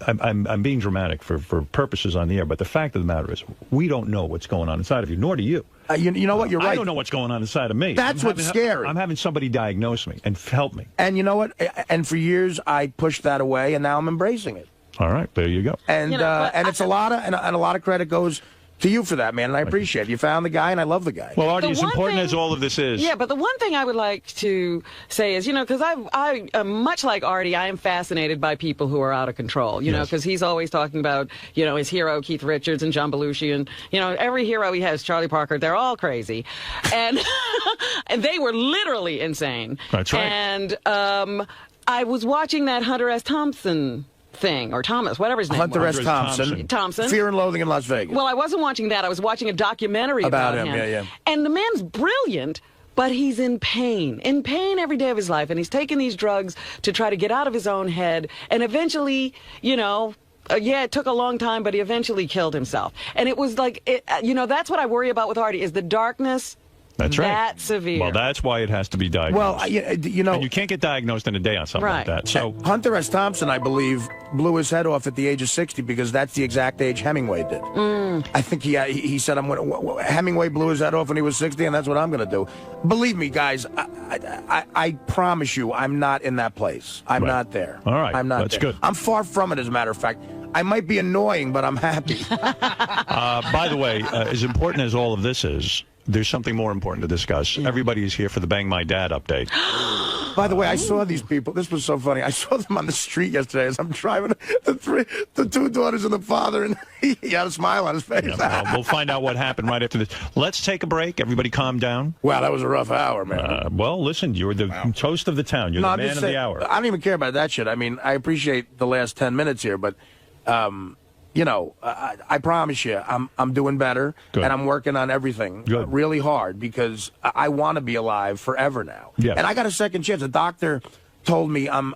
Speaker 2: I'm being dramatic for purposes on the air, but the fact of the matter is, we don't know what's going on inside of you, nor do you.
Speaker 3: You know what? You're right.
Speaker 2: I don't know what's going on inside of me.
Speaker 3: That's what's scary.
Speaker 2: I'm having somebody diagnose me and help me.
Speaker 3: And you know what? And for years, I pushed that away, and now I'm embracing it.
Speaker 2: All right, there you go.
Speaker 3: And and it's a lot of credit goes to you for that, man, and I appreciate it. You found the guy, and I love the guy.
Speaker 2: Well, Artie, as important as all of this is...
Speaker 1: Yeah, but the one thing I would like to say is, because I much like Artie, I am fascinated by people who are out of control, because he's always talking about, his hero, Keith Richards and John Belushi, and, every hero he has, Charlie Parker, they're all crazy. And, and they were literally insane.
Speaker 2: That's right.
Speaker 1: And I was watching that Hunter S. Thompson thing, or Thomas, whatever his name was.
Speaker 3: Hunter S. Thompson. Fear and Loathing in Las Vegas.
Speaker 1: Well, I wasn't watching that. I was watching a documentary about him.
Speaker 3: Yeah.
Speaker 1: And the man's brilliant, but he's in pain every day of his life, and he's taking these drugs to try to get out of his own head, and eventually, it took a long time, but he eventually killed himself. And it was like, that's what I worry about with Artie, is the darkness.
Speaker 2: That's right.
Speaker 1: That severe.
Speaker 2: Well, that's why it has to be diagnosed.
Speaker 3: Well, and
Speaker 2: you can't get diagnosed in a day on something like that. So
Speaker 3: Hunter S. Thompson, I believe, blew his head off at the age of 60 because that's the exact age Hemingway did. I think he said, Hemingway blew his head off when he was 60, and that's what I'm going to do. Believe me, guys, I promise you, I'm not in that place. I'm not there.
Speaker 2: All right,
Speaker 3: I'm not
Speaker 2: that's
Speaker 3: there.
Speaker 2: good.
Speaker 3: I'm far from it, as a matter of fact. I might be annoying, but I'm happy.
Speaker 2: By the way, as important as all of this is, there's something more important to discuss. Everybody is here for the Bang My Dad update.
Speaker 3: By the way, I saw these people. This was so funny. I saw them on the street yesterday as I'm driving. The two daughters and the father, and he had a smile on his face.
Speaker 2: Yeah, we'll find out what happened right after this. Let's take a break. Everybody calm down.
Speaker 3: Wow, that was a rough hour, man.
Speaker 2: Well, listen, you're the toast of the town. You're the man of the hour.
Speaker 3: I don't even care about that shit. I mean, I appreciate the last 10 minutes here, but... you know, I promise you, I'm doing better, and I'm working on everything really hard because I want to be alive forever now.
Speaker 2: Yeah. And
Speaker 3: I got a second chance. A doctor told me I'm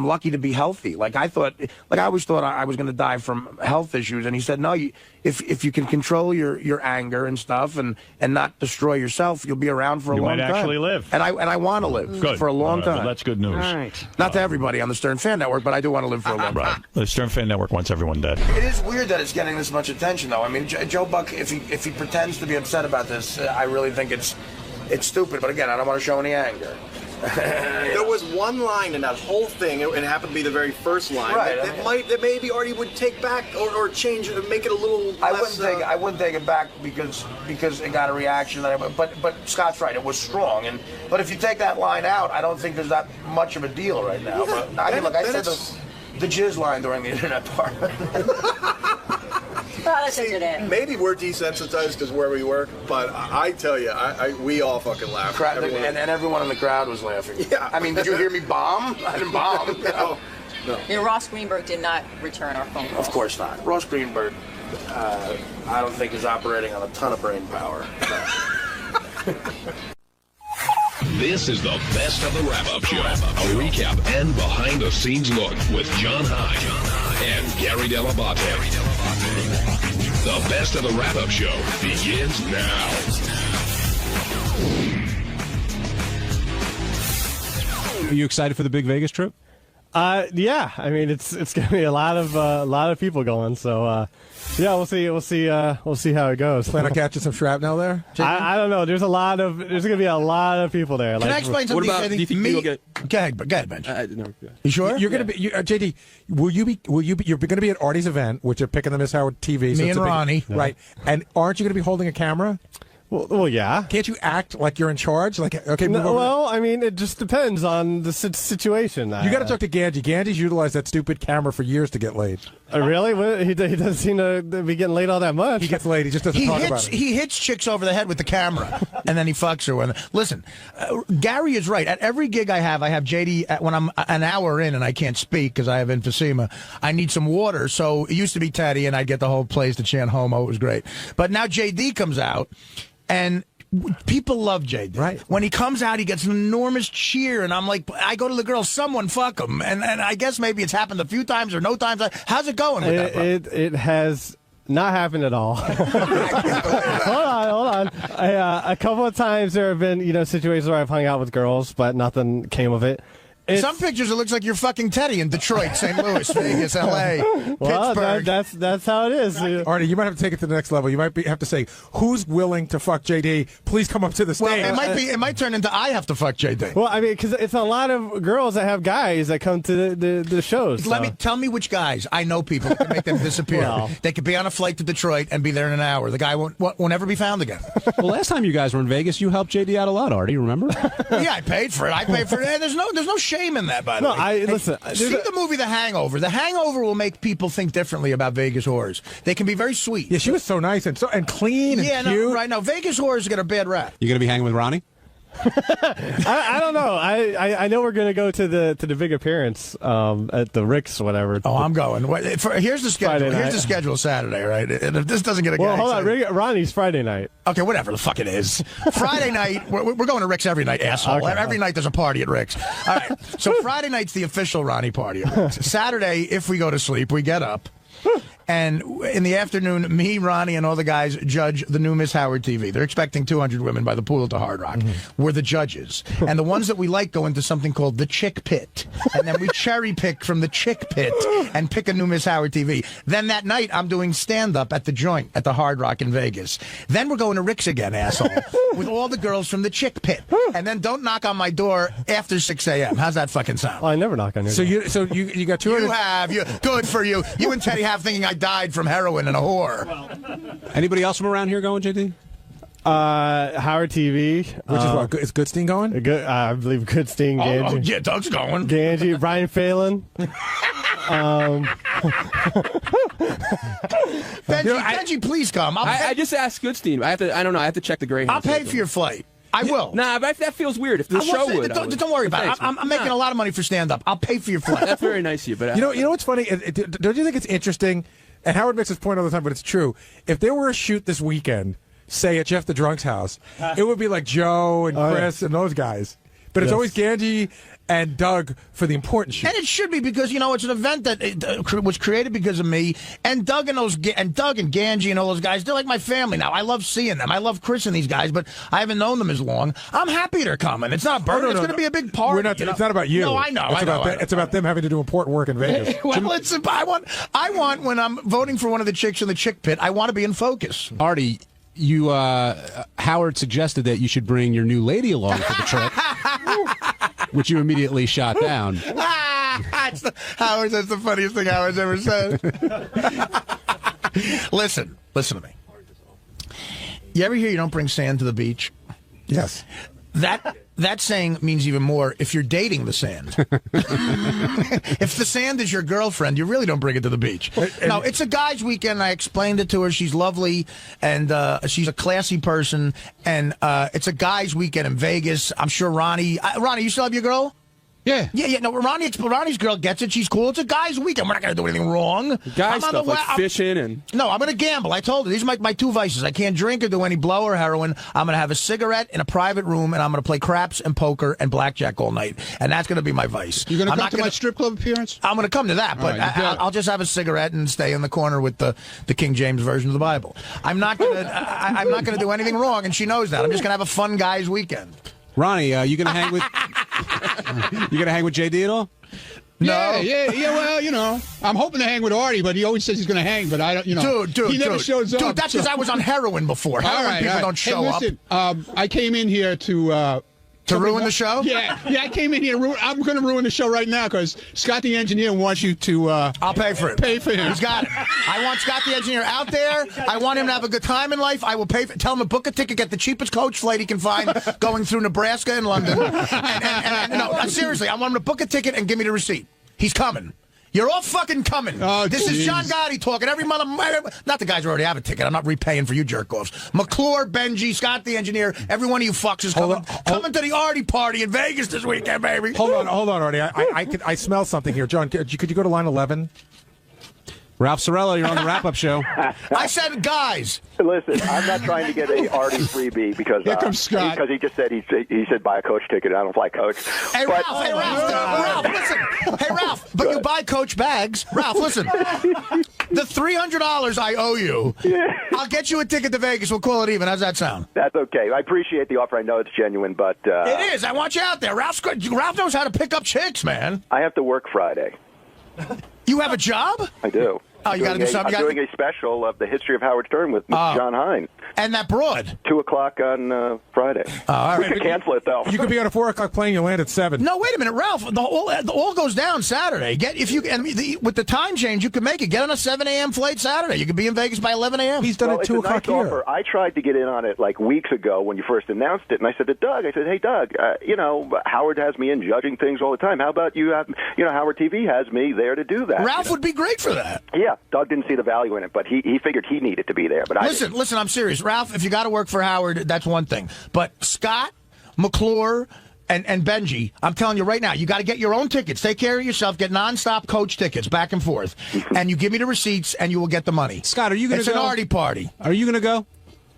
Speaker 3: lucky to be healthy. Like I always thought I was going to die from health issues, and he said, no, if you can control your anger and stuff and not destroy yourself, you'll be around for a long time.
Speaker 2: You might actually live.
Speaker 3: And I want to live for a long time.
Speaker 2: Well, that's good news.
Speaker 1: All right.
Speaker 3: Not to everybody on the Stern Fan Network, but I do want to live for a long time.
Speaker 2: The Stern Fan Network wants everyone dead.
Speaker 3: It is weird that it's getting this much attention, though. I mean, Joe Buck, if he pretends to be upset about this, I really think it's stupid. But again, I don't want to show any anger.
Speaker 17: There was one line in that whole thing, and it happened to be the very first line, that maybe Artie would take back or change it, make it a little less...
Speaker 3: I wouldn't take it back because it got a reaction. But Scott's right, it was strong. But if you take that line out, I don't think there's that much of a deal right now.
Speaker 17: Yeah,
Speaker 3: but I mean, look, I said the jizz line during the internet part.
Speaker 17: Maybe we're desensitized because where we work, but I tell you, we all fucking laughed.
Speaker 3: And everyone in the crowd was laughing. Yeah. I mean, did you hear me bomb? I didn't bomb.
Speaker 17: No.
Speaker 4: You know, Ross Greenberg did not return our phone call.
Speaker 3: Of course not. Ross Greenberg, I don't think is operating on a ton of brain power.
Speaker 18: This is the best of the wrap-up show. A recap and behind-the-scenes look with John High and Gary Dell'Abate. The best of the wrap-up show begins now.
Speaker 14: Are you excited for the big Vegas trip?
Speaker 19: Yeah. I mean, it's going to be a lot of people going. So, yeah, we'll see how it goes.
Speaker 14: Plan on catching some shrapnel there?
Speaker 19: I don't know. There's going to be a lot of people there.
Speaker 3: Can I explain something?
Speaker 15: What about? Do you think you'll get?
Speaker 3: Go ahead, Benj.
Speaker 15: No,
Speaker 3: you sure?
Speaker 14: You're going to be JD. You're going to be at Artie's event, which are picking the Miss Howard TV.
Speaker 3: Me and Ronnie,
Speaker 14: right? And aren't you going to be holding a camera?
Speaker 19: Well, yeah.
Speaker 14: Can't you act like you're in charge? Like, okay, move over.
Speaker 19: Well, I mean, it just depends on the situation.
Speaker 14: You got to talk to Ganji. Ganji's utilized that stupid camera for years to get laid.
Speaker 19: Really? He doesn't seem to be getting laid all that much.
Speaker 14: He gets laid. He just doesn't talk about it.
Speaker 3: He hits chicks over the head with the camera, and then he fucks her. Listen, Gary is right. At every gig I have JD. When I'm an hour in and I can't speak because I have emphysema, I need some water. So it used to be Teddy, and I'd get the whole place to chant homo. It was great. But now JD comes out. And people love JD.
Speaker 14: Right.
Speaker 3: When he comes out, he gets an enormous cheer, and I'm like, I go to the girls, someone fuck him. And I guess maybe it's happened a few times or no times. How's it going with that, bro?
Speaker 19: It has not happened at all. Hold on. A couple of times there have been, situations where I've hung out with girls, but nothing came of it.
Speaker 3: Some pictures, it looks like you're fucking Teddy in Detroit, St. Louis, Vegas, L.A.,
Speaker 19: well,
Speaker 3: Pittsburgh.
Speaker 19: That's how it is.
Speaker 14: Artie, you might have to take it to the next level. You might have to say, who's willing to fuck JD? Please come up to the stage.
Speaker 3: Well, it might turn into I have to fuck JD.
Speaker 19: Well, I mean, because it's a lot of girls that have guys that come to the shows.
Speaker 3: Tell me which guys. I know people that can make them disappear.
Speaker 19: Well,
Speaker 3: they could be on a flight to Detroit and be there in an hour. The guy won't ever be found again.
Speaker 14: Well, last time you guys were in Vegas, you helped JD out a lot, Artie, remember?
Speaker 3: Yeah, I paid for it. There's no shame in that, by the way.
Speaker 19: Listen.
Speaker 3: See the movie The Hangover. The Hangover will make people think differently about Vegas whores. They can be very sweet.
Speaker 14: Yeah, she was so nice and clean and cute.
Speaker 3: No, right now Vegas whores get a bad rap.
Speaker 14: You gonna be hanging with Ronnie?
Speaker 19: I don't know. I know we're gonna go to the big appearance at the Rick's, whatever.
Speaker 3: Oh, I'm going. Here's the schedule. Here's the schedule Saturday, right? And if this doesn't get a guy,
Speaker 19: hold on. Ronnie's Friday night.
Speaker 3: Okay, whatever the fuck it is. Friday night, we're going to Rick's every night, asshole. Okay. Every night there's a party at Rick's. All right. So Friday night's the official Ronnie party at Rick's. Saturday, if we go to sleep, we get up. And in the afternoon, me, Ronnie, and all the guys judge the new Miss Howard TV. They're expecting 200 women by the pool at the Hard Rock. Mm-hmm. We're the judges. And the ones that we like go into something called the Chick Pit. And then we cherry pick from the Chick Pit and pick a new Miss Howard TV. Then that night, I'm doing stand-up at the Joint at the Hard Rock in Vegas. Then we're going to Rick's again, asshole, with all the girls from the Chick Pit. And then don't knock on my door after 6 a.m. How's that fucking sound?
Speaker 19: I never knock on your door.
Speaker 14: So you got 200...
Speaker 3: Good for you. You and Teddy have thinking I died from heroin and a whore.
Speaker 14: Anybody else from around here going, JD?
Speaker 19: Howard TV.
Speaker 14: Which is what? Is Goodstein going?
Speaker 19: I believe Goodstein, Ganji.
Speaker 3: Oh, yeah, Doug's going.
Speaker 19: Ganji, Brian Phelan.
Speaker 3: Benji, please come.
Speaker 20: I just asked Goodstein. I don't know. I have to check the Greyhound.
Speaker 3: I'll pay for your flight. I will.
Speaker 20: Nah, but that feels weird. If the show would.
Speaker 3: Don't worry about it. I'm making a lot of money for stand-up. I'll pay for your flight.
Speaker 20: That's very nice of you. But
Speaker 14: you know what's funny? Don't you think it's interesting? And Howard makes this point all the time, but it's true. If there were a shoot this weekend, say at Jeff the Drunk's house, it would be like Joe and Chris and those guys. But it's always Ganji and Doug for the important shoot.
Speaker 3: And it should be because, it's an event that was created because of me. And Doug and Ganji and all those guys, they're like my family now. I love seeing them. I love Chris and these guys, but I haven't known them as long. I'm happy they're coming. It's not a burden. It's going to be a big party.
Speaker 14: It's not about you.
Speaker 3: No, I know.
Speaker 14: It's about them having to do important work in Vegas.
Speaker 3: Well, I want when I'm voting for one of the chicks in the chick pit, I want to be in focus.
Speaker 21: Artie, Howard suggested that you should bring your new lady along for the trip, which you immediately shot down.
Speaker 3: That's the funniest thing Howard's ever said. Listen to me. You ever hear you don't bring sand to the beach?
Speaker 14: Yes.
Speaker 3: That saying means even more if you're dating the sand. If the sand is your girlfriend, you really don't bring it to the beach. No, it's a guy's weekend. I explained it to her. She's lovely, and she's a classy person. And it's a guy's weekend in Vegas. I'm sure Ronnie, you still have your girl?
Speaker 21: Yeah.
Speaker 3: No, Ronnie's girl gets it. She's cool. It's a guy's weekend. We're not going to do anything wrong.
Speaker 20: Guy stuff like fishing and...
Speaker 3: No, I'm going to gamble. I told her. These are my two vices. I can't drink or do any blow or heroin. I'm going to have a cigarette in a private room, and I'm going to play craps and poker and blackjack all night. And that's going to be my vice.
Speaker 21: You're going to come to my strip club appearance?
Speaker 3: I'm going to come to that, but I'll just have a cigarette and stay in the corner with the King James Version of the Bible. I'm not going to do anything wrong, and she knows that. I'm just going to have a fun guy's weekend.
Speaker 21: Ronnie, you going to hang with... You going to hang with JD at all?
Speaker 14: No.
Speaker 21: Yeah. Well, I'm hoping to hang with Artie, but he always says he's going to hang, but I don't, he never shows up.
Speaker 3: Dude, that's because I was on heroin before. Heroin people don't show up.
Speaker 21: I came in here to
Speaker 3: ruin the show?
Speaker 21: Yeah, I came in here. I'm going to ruin the show right now because Scott the engineer wants you to...
Speaker 3: I'll pay for it.
Speaker 21: Pay for him.
Speaker 3: He's got it. I want Scott the engineer out there. I want him to have a good time in life. I will pay for it. Tell him to book a ticket, get the cheapest coach flight he can find going through Nebraska and London. No, seriously, I want him to book a ticket and give me the receipt. He's coming. You're all fucking coming.
Speaker 21: Oh,
Speaker 3: this is John Gotti talking. Every mother, not the guys who already have a ticket. I'm not repaying for you jerk-offs. McClure, Benji, Scott the engineer, every one of you fucks is coming to the Artie party in Vegas this weekend, baby.
Speaker 14: Hold on, Artie. I smell something here. John, could you go to line 11?
Speaker 21: Ralph Sorella, you're on the wrap-up show.
Speaker 3: I said, guys.
Speaker 9: Listen, I'm not trying to get a Artie freebie because
Speaker 21: here comes Scott.
Speaker 9: Because he just said he said buy a coach ticket. I don't fly coach.
Speaker 3: Hey, Ralph, listen. Hey, Ralph, but you buy coach bags. Ralph, listen. The $300 I owe you, I'll get you a ticket to Vegas. We'll call it even. How's that sound?
Speaker 9: That's okay. I appreciate the offer. I know it's genuine, but...
Speaker 3: It is. I want you out there. Ralph knows how to pick up chicks, man.
Speaker 9: I have to work Friday.
Speaker 3: You have a job?
Speaker 9: I do.
Speaker 3: Oh, you got to do something.
Speaker 9: I'm doing a special of the history of Howard Stern with John Hein.
Speaker 3: And that broad.
Speaker 9: 2:00 on Friday.
Speaker 3: All right.
Speaker 9: We could cancel it, though.
Speaker 14: You could be on a 4:00 plane. You land at 7.
Speaker 3: No, wait a minute, Ralph. The all goes down Saturday. With the time change, you can make it. Get on a 7 a.m. flight Saturday. You could be in Vegas by 11 a.m.
Speaker 14: He's done it 2:00 here.
Speaker 9: Offer. I tried to get in on it like weeks ago when you first announced it, and I said to Doug, hey, Doug, Howard has me in judging things all the time. How about you have, Howard TV has me there to do that.
Speaker 3: Ralph would be great for that.
Speaker 9: Yeah, Doug didn't see the value in it, but he figured he needed to be there. But
Speaker 3: listen, I'm serious. Ralph, if you got to work for Howard, that's one thing. But Scott, McClure, and Benji, I'm telling you right now, you got to get your own tickets. Take care of yourself. Get nonstop coach tickets back and forth. And you give me the receipts, and you will get the money.
Speaker 21: Scott, are you going to go?
Speaker 3: It's an Artie party.
Speaker 21: Are you going to go?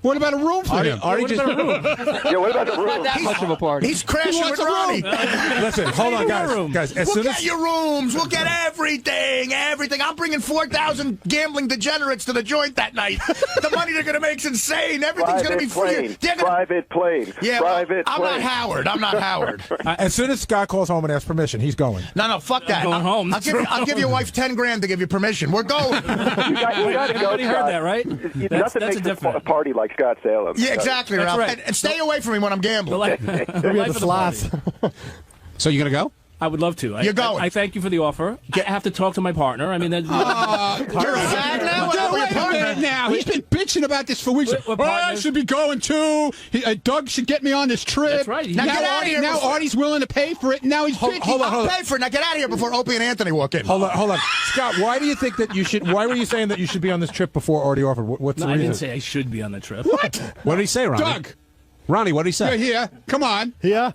Speaker 21: What about a room for him?
Speaker 9: Yeah, what about the room?
Speaker 20: Not that much of a party.
Speaker 3: He's crashing with Ronnie.
Speaker 14: Listen, hold on, guys.
Speaker 3: We'll get your rooms. We'll get everything. I'm bringing 4,000 gambling degenerates to the joint that night. The money they're going to make's insane. Everything's going to be free.
Speaker 9: Private plane.
Speaker 3: Yeah, I'm not Howard.
Speaker 14: As soon as Scott calls home and asks permission, he's going.
Speaker 3: No, fuck that.
Speaker 20: I'm going home.
Speaker 3: I'll give your wife $10,000 to give you permission. We're going.
Speaker 9: You got to go.
Speaker 20: Everybody heard that, right?
Speaker 9: Nothing makes a party like Scott Salem.
Speaker 3: Yeah, exactly, Ralph. Right. And stay away from me when I'm gambling.
Speaker 21: So you going to go?
Speaker 20: I would love to.
Speaker 3: You're going.
Speaker 20: I thank you for the offer. I have to talk to my partner. I mean,
Speaker 3: you're a fag now?
Speaker 21: Wait a minute now. He's been bitching about this for weeks. I should be going too. Doug should get me on this trip.
Speaker 20: That's right.
Speaker 21: Now,
Speaker 3: get out of here
Speaker 21: now Artie's willing to pay for it. And now he's bitching.
Speaker 3: Hold on. Pay for it. Now get out of here before Opie and Anthony walk in.
Speaker 14: Hold on. Scott, why do you think that you should? Why were you saying that you should be on this trip before Artie offered? What's the
Speaker 20: I
Speaker 14: reason?
Speaker 20: didn't say I should be on the trip.
Speaker 21: What? What did he say, Ronnie? Doug. Ronnie, what did he say? You're here. Come on.
Speaker 19: Yeah.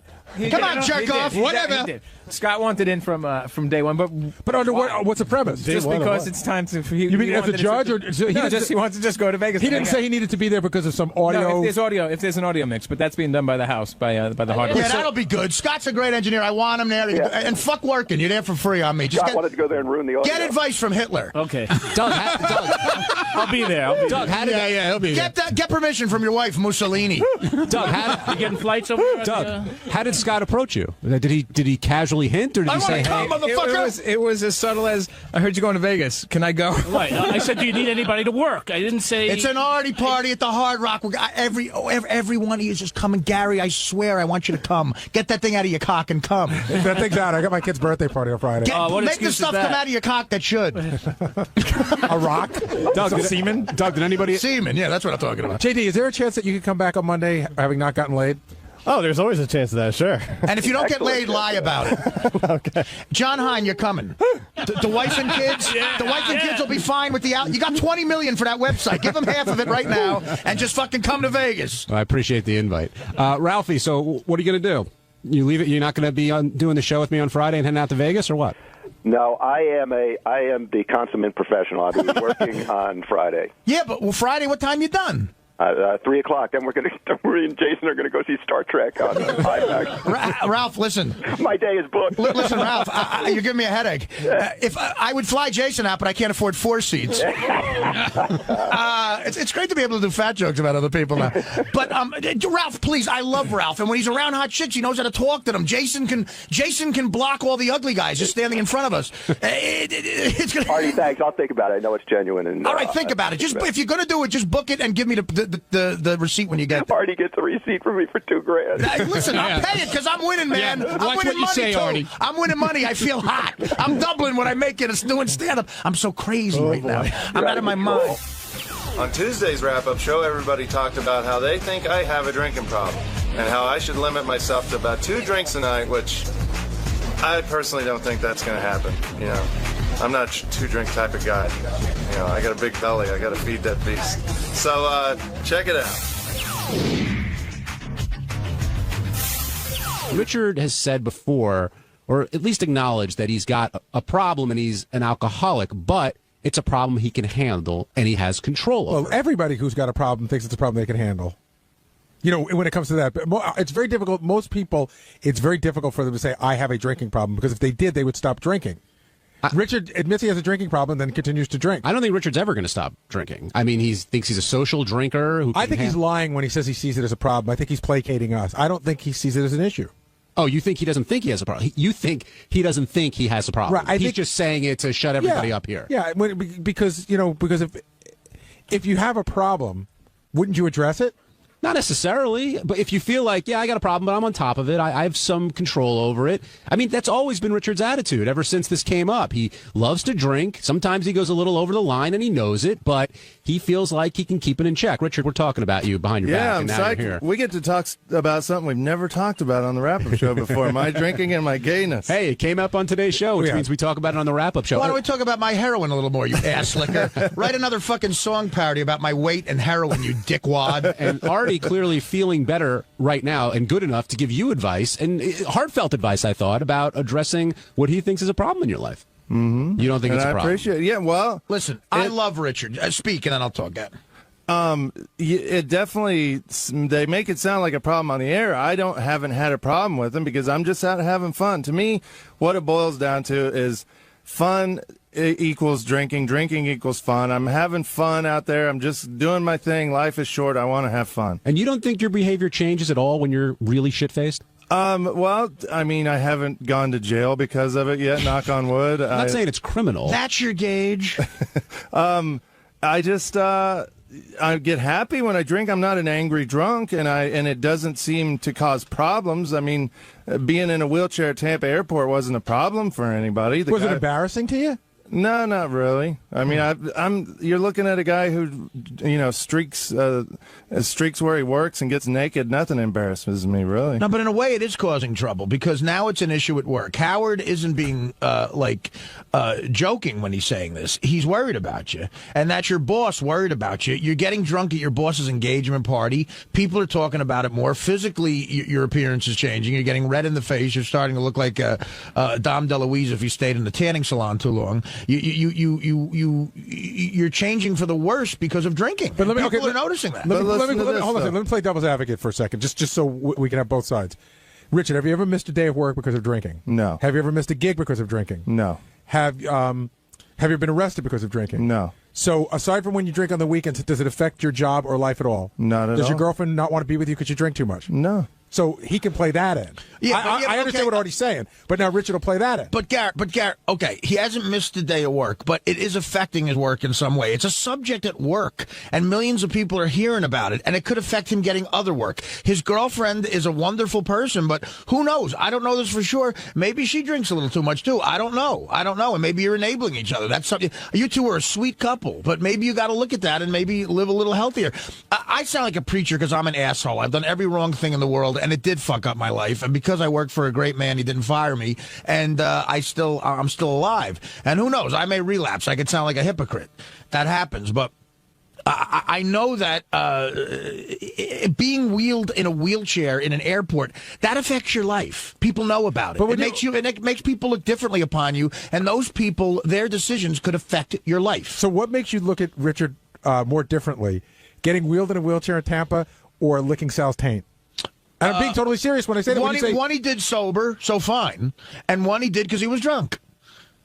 Speaker 3: Come on, jerk off.
Speaker 21: Whatever.
Speaker 8: Scott wanted in from day one, but
Speaker 14: under what's the premise?
Speaker 8: Just because it's time to.
Speaker 14: You mean as a judge, or
Speaker 8: he wants to just go to Vegas?
Speaker 14: He didn't say he needed to be there because of some audio.
Speaker 8: No, if there's an audio mix, but that's being done by the house by the hardware.
Speaker 3: Yeah, that'll be good. Scott's a great engineer. I want him there.
Speaker 22: Yeah.
Speaker 3: And fuck working. You're there for free on me.
Speaker 22: Scott wanted to go there and ruin the audio.
Speaker 3: Get advice from Hitler.
Speaker 20: Okay,
Speaker 21: Doug,
Speaker 20: I'll be there.
Speaker 21: Doug, he'll be there.
Speaker 3: Get permission from your wife, Mussolini.
Speaker 21: Doug,
Speaker 20: you getting flights over there?
Speaker 21: Doug, how did Scott approach you? Did he casually hint, or did he say,
Speaker 3: "Hey"?
Speaker 8: It was as subtle as, I heard you going to Vegas. Can I go?
Speaker 20: Right. I said, do you need anybody to work? I didn't say.
Speaker 3: It's an Artie party at the Hard Rock. Every one of you is just coming. Gary, I swear, I want you to come. Get that thing out of your cock and come.
Speaker 14: That thing's out. I got my kid's birthday party on Friday.
Speaker 3: Make the stuff come out of your cock that should.
Speaker 14: A rock?
Speaker 21: Doug,
Speaker 14: semen?
Speaker 21: Doug, did anybody?
Speaker 3: Semen, yeah, that's what I'm talking about.
Speaker 14: JD, is there a chance that you could come back on Monday having not gotten laid?
Speaker 19: Oh, there's always a chance of that, sure.
Speaker 3: And if you don't get laid, lie about it.
Speaker 19: Okay.
Speaker 3: John Hein, you're coming. The wife and kids, kids will be fine with the out. You got $20 million for that website. Give them half of it right now, and just fucking come to Vegas.
Speaker 21: I appreciate the invite, Ralphie. So, what are you going to do? You leave it. You're not going to be doing the show with me on Friday and heading out to Vegas, or what?
Speaker 22: No, I am the consummate professional. I'll be working on Friday.
Speaker 3: Yeah, but Friday, what time you done?
Speaker 22: 3 o'clock. Then we and Jason are going to go see Star Trek on IMAX.
Speaker 3: Ralph, listen.
Speaker 22: My day is booked.
Speaker 3: Listen, Ralph, you're giving me a headache. If I would fly Jason out, but I can't afford 4 seats. It's great to be able to do fat jokes about other people now. But Ralph, please, I love Ralph, and when he's around hot chicks, he knows how to talk to them. Jason can block all the ugly guys just standing in front of us.
Speaker 22: Artie, thanks. I'll think about it. I know it's genuine. And
Speaker 3: all right, think about it. Just if you're going to do it, just book it and give me the receipt when you get there.
Speaker 22: Artie gets a receipt from me for $2,000.
Speaker 3: Listen, I'll pay it because I'm winning, man.
Speaker 22: Yeah,
Speaker 3: I'm winning money too.
Speaker 22: Artie.
Speaker 3: I'm winning money. I feel hot. I'm doubling what I make it. It's doing stand-up. I'm so crazy right now. I'm out of my mind.
Speaker 6: On Tuesday's wrap-up show, everybody talked about how they think I have a drinking problem and how I should limit myself to about 2 drinks a night, which I personally don't think that's going to happen. You know, I'm not a 2-drink type of guy. You know, I got a big belly. I got to feed that beast. So check it out.
Speaker 21: Richard has said before, or at least acknowledged, that he's got a problem and he's an alcoholic, but it's a problem he can handle and he has control over.
Speaker 14: Well, everybody who's got a problem thinks it's a problem they can handle. You know, when it comes to that, it's very difficult. Most people, it's very difficult for them to say, I have a drinking problem, because if they did, they would stop drinking. Richard admits he has a drinking problem, then continues to drink.
Speaker 21: I don't think Richard's ever going to stop drinking. I mean, he thinks he's a social drinker.
Speaker 14: I think he's lying when he says he sees it as a problem. I think he's placating us. I don't think he sees it as an issue.
Speaker 21: Oh, you think he doesn't think he has a problem? You think he doesn't think he has a problem?
Speaker 14: Right,
Speaker 21: He's just saying it to shut everybody up here.
Speaker 14: Yeah, because if you have a problem, wouldn't you address it?
Speaker 21: Not necessarily, but if you feel like, I got a problem, but I'm on top of it, I have some control over it. I mean, that's always been Richard's attitude ever since this came up. He loves to drink. Sometimes he goes a little over the line, and he knows it, but he feels like he can keep it in check. Richard, we're talking about you behind your back.
Speaker 6: Yeah, I'm
Speaker 21: and now
Speaker 6: psyched.
Speaker 21: you're here.
Speaker 6: We get to talk about something we've never talked about on the wrap-up show before, my drinking and my gayness.
Speaker 21: Hey, it came up on today's show, which means we talk about it on the wrap-up show.
Speaker 3: Why don't we talk about my heroin a little more, you ass licker? Write another fucking song parody about my weight and heroin, you dickwad.
Speaker 21: And Artie clearly feeling better right now and good enough to give you advice, and heartfelt advice, I thought, about addressing what he thinks is a problem in your life.
Speaker 6: Mm-hmm.
Speaker 21: You don't think it's a problem?
Speaker 6: I appreciate it. Yeah, well...
Speaker 3: Listen, I love Richard. Speak, and then I'll talk again.
Speaker 6: It definitely, they make it sound like a problem on the air. I haven't had a problem with them because I'm just out having fun. To me, what it boils down to is fun equals drinking. Drinking equals fun. I'm having fun out there. I'm just doing my thing. Life is short. I want to have fun.
Speaker 21: And you don't think your behavior changes at all when you're really shit-faced?
Speaker 6: Well, I mean, I haven't gone to jail because of it yet, knock on wood.
Speaker 21: I'm not saying it's criminal.
Speaker 3: That's your gauge.
Speaker 6: I just... I get happy when I drink. I'm not an angry drunk, and it doesn't seem to cause problems. I mean, being in a wheelchair at Tampa Airport wasn't a problem for anybody.
Speaker 14: Was it embarrassing to you?
Speaker 6: No, not really. I mean, you're looking at a guy who, streaks where he works and gets naked. Nothing embarrasses me, really.
Speaker 10: No, but in a way, it is causing trouble because now it's an issue at work. Howard isn't being joking when he's saying this. He's worried about you, and that's your boss worried about you. You're getting drunk at your boss's engagement party. People are talking about it more. Physically, your appearance is changing. You're getting red in the face. You're starting to look like Dom DeLuise if you stayed in the tanning salon too long. You're changing for the worse because of drinking. But people are noticing that.
Speaker 14: Let me play devil's advocate for a second, just so we can have both sides. Richard, have you ever missed a day of work because of drinking?
Speaker 6: No.
Speaker 14: Have you ever missed a gig because of drinking?
Speaker 6: No.
Speaker 14: Have you been arrested because of drinking?
Speaker 6: No.
Speaker 14: So aside from when you drink on the weekends, does it affect your job or life at all?
Speaker 6: Not at all.
Speaker 14: Does your girlfriend not want to be with you because you drink too much?
Speaker 6: No.
Speaker 14: So he can play that in. I understand what Artie's saying, but now Richard will play that in.
Speaker 10: But Garrett, okay, he hasn't missed a day of work, but it is affecting his work in some way. It's a subject at work, and millions of people are hearing about it, and it could affect him getting other work. His girlfriend is a wonderful person, but who knows? I don't know this for sure. Maybe she drinks a little too much, too. I don't know. And maybe you're enabling each other. That's something. You two are a sweet couple, but maybe you got to look at that and maybe live a little healthier. I sound like a preacher because I'm an asshole. I've done every wrong thing in the world, and it did fuck up my life, and because I worked for a great man, he didn't fire me, and I'm still alive. And who knows? I may relapse. I could sound like a hypocrite. That happens, but I know that being wheeled in a wheelchair in an airport, that affects your life. People know about it. But it makes people look differently upon you, and those people, their decisions could affect your life.
Speaker 14: So what makes you look at Richard more differently? Getting wheeled in a wheelchair in Tampa or licking Sal's taint? And I'm being totally serious when I say that.
Speaker 10: One he did sober, so fine, and one he did because he was drunk.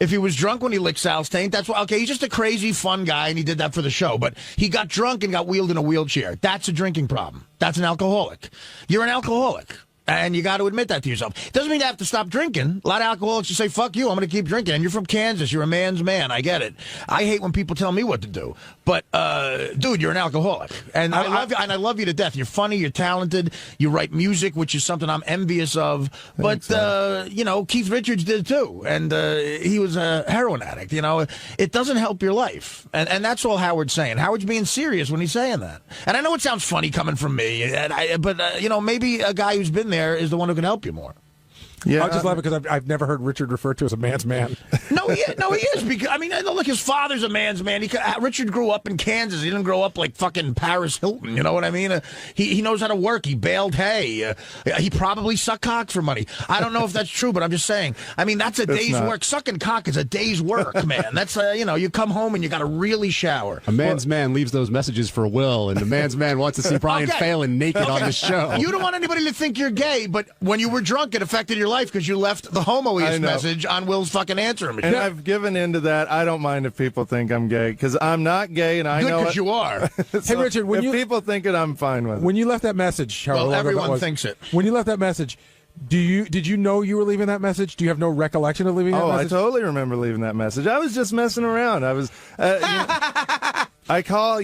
Speaker 10: If he was drunk when he licked Sal's taint, that's okay. He's just a crazy, fun guy, and he did that for the show. But he got drunk and got wheeled in a wheelchair. That's a drinking problem. That's an alcoholic. You're an alcoholic. And you got to admit that to yourself. It doesn't mean you have to stop drinking. A lot of alcoholics, you say, fuck you, I'm going to keep drinking. And you're from Kansas. You're a man's man. I get it. I hate when people tell me what to do. But, dude, you're an alcoholic. And I love you to death. You're funny. You're talented. You write music, which is something I'm envious of. But, Keith Richards did too. And he was a heroin addict. It doesn't help your life. And that's all Howard's saying. Howard's being serious when he's saying that. And I know it sounds funny coming from me. But maybe a guy who's been there is the one who can help you more.
Speaker 14: Yeah, I just love it because I've never heard Richard referred to as a man's man.
Speaker 10: No, he is. Because look, his father's a man's man. Richard grew up in Kansas. He didn't grow up like fucking Paris Hilton. You know what I mean? He knows how to work. He baled hay. He probably sucked cock for money. I don't know if that's true, but I'm just saying. I mean, that's a day's work. Sucking cock is a day's work, man. That's you come home and you got to really shower.
Speaker 21: A man's man leaves those messages for Will, and the man's man wants to see Brian Phelan naked on the show.
Speaker 10: You don't want anybody to think you're gay, but when you were drunk, it affected your life because you left the homoist message on Will's fucking answering machine.
Speaker 6: And I've given into that. I don't mind if people think I'm gay because I'm not gay, and I know
Speaker 10: because you are.
Speaker 6: So
Speaker 14: hey, Richard, when
Speaker 6: people think it, I'm fine with it.
Speaker 14: When you left that message,
Speaker 10: everyone thinks it.
Speaker 14: When you left that message, did you know you were leaving that message? Do you have no recollection of leaving that message?
Speaker 6: I totally remember leaving that message. I was just messing around. I was. I call,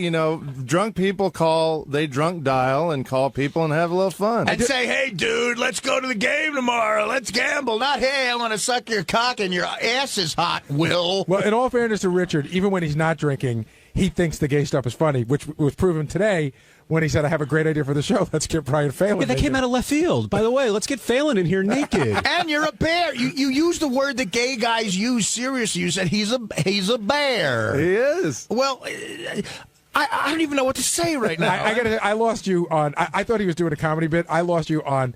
Speaker 6: drunk people they drunk dial and call people and have a little fun.
Speaker 10: And say, hey, dude, let's go to the game tomorrow. Let's gamble. Not, hey, I want to suck your cock and your ass is hot, Will.
Speaker 14: Well, in all fairness to Richard, even when he's not drinking, he thinks the gay stuff is funny, which was proven today when he said, I have a great idea for the show. Let's get Brian Phelan.
Speaker 21: Yeah, that came out of left field. By the way, let's get Phelan in here naked.
Speaker 10: And you're a bear. You used the word that gay guys use seriously. You said he's a bear.
Speaker 6: He is.
Speaker 10: Well, I don't even know what to say right now.
Speaker 14: I lost you on. I thought he was doing a comedy bit. I lost you on.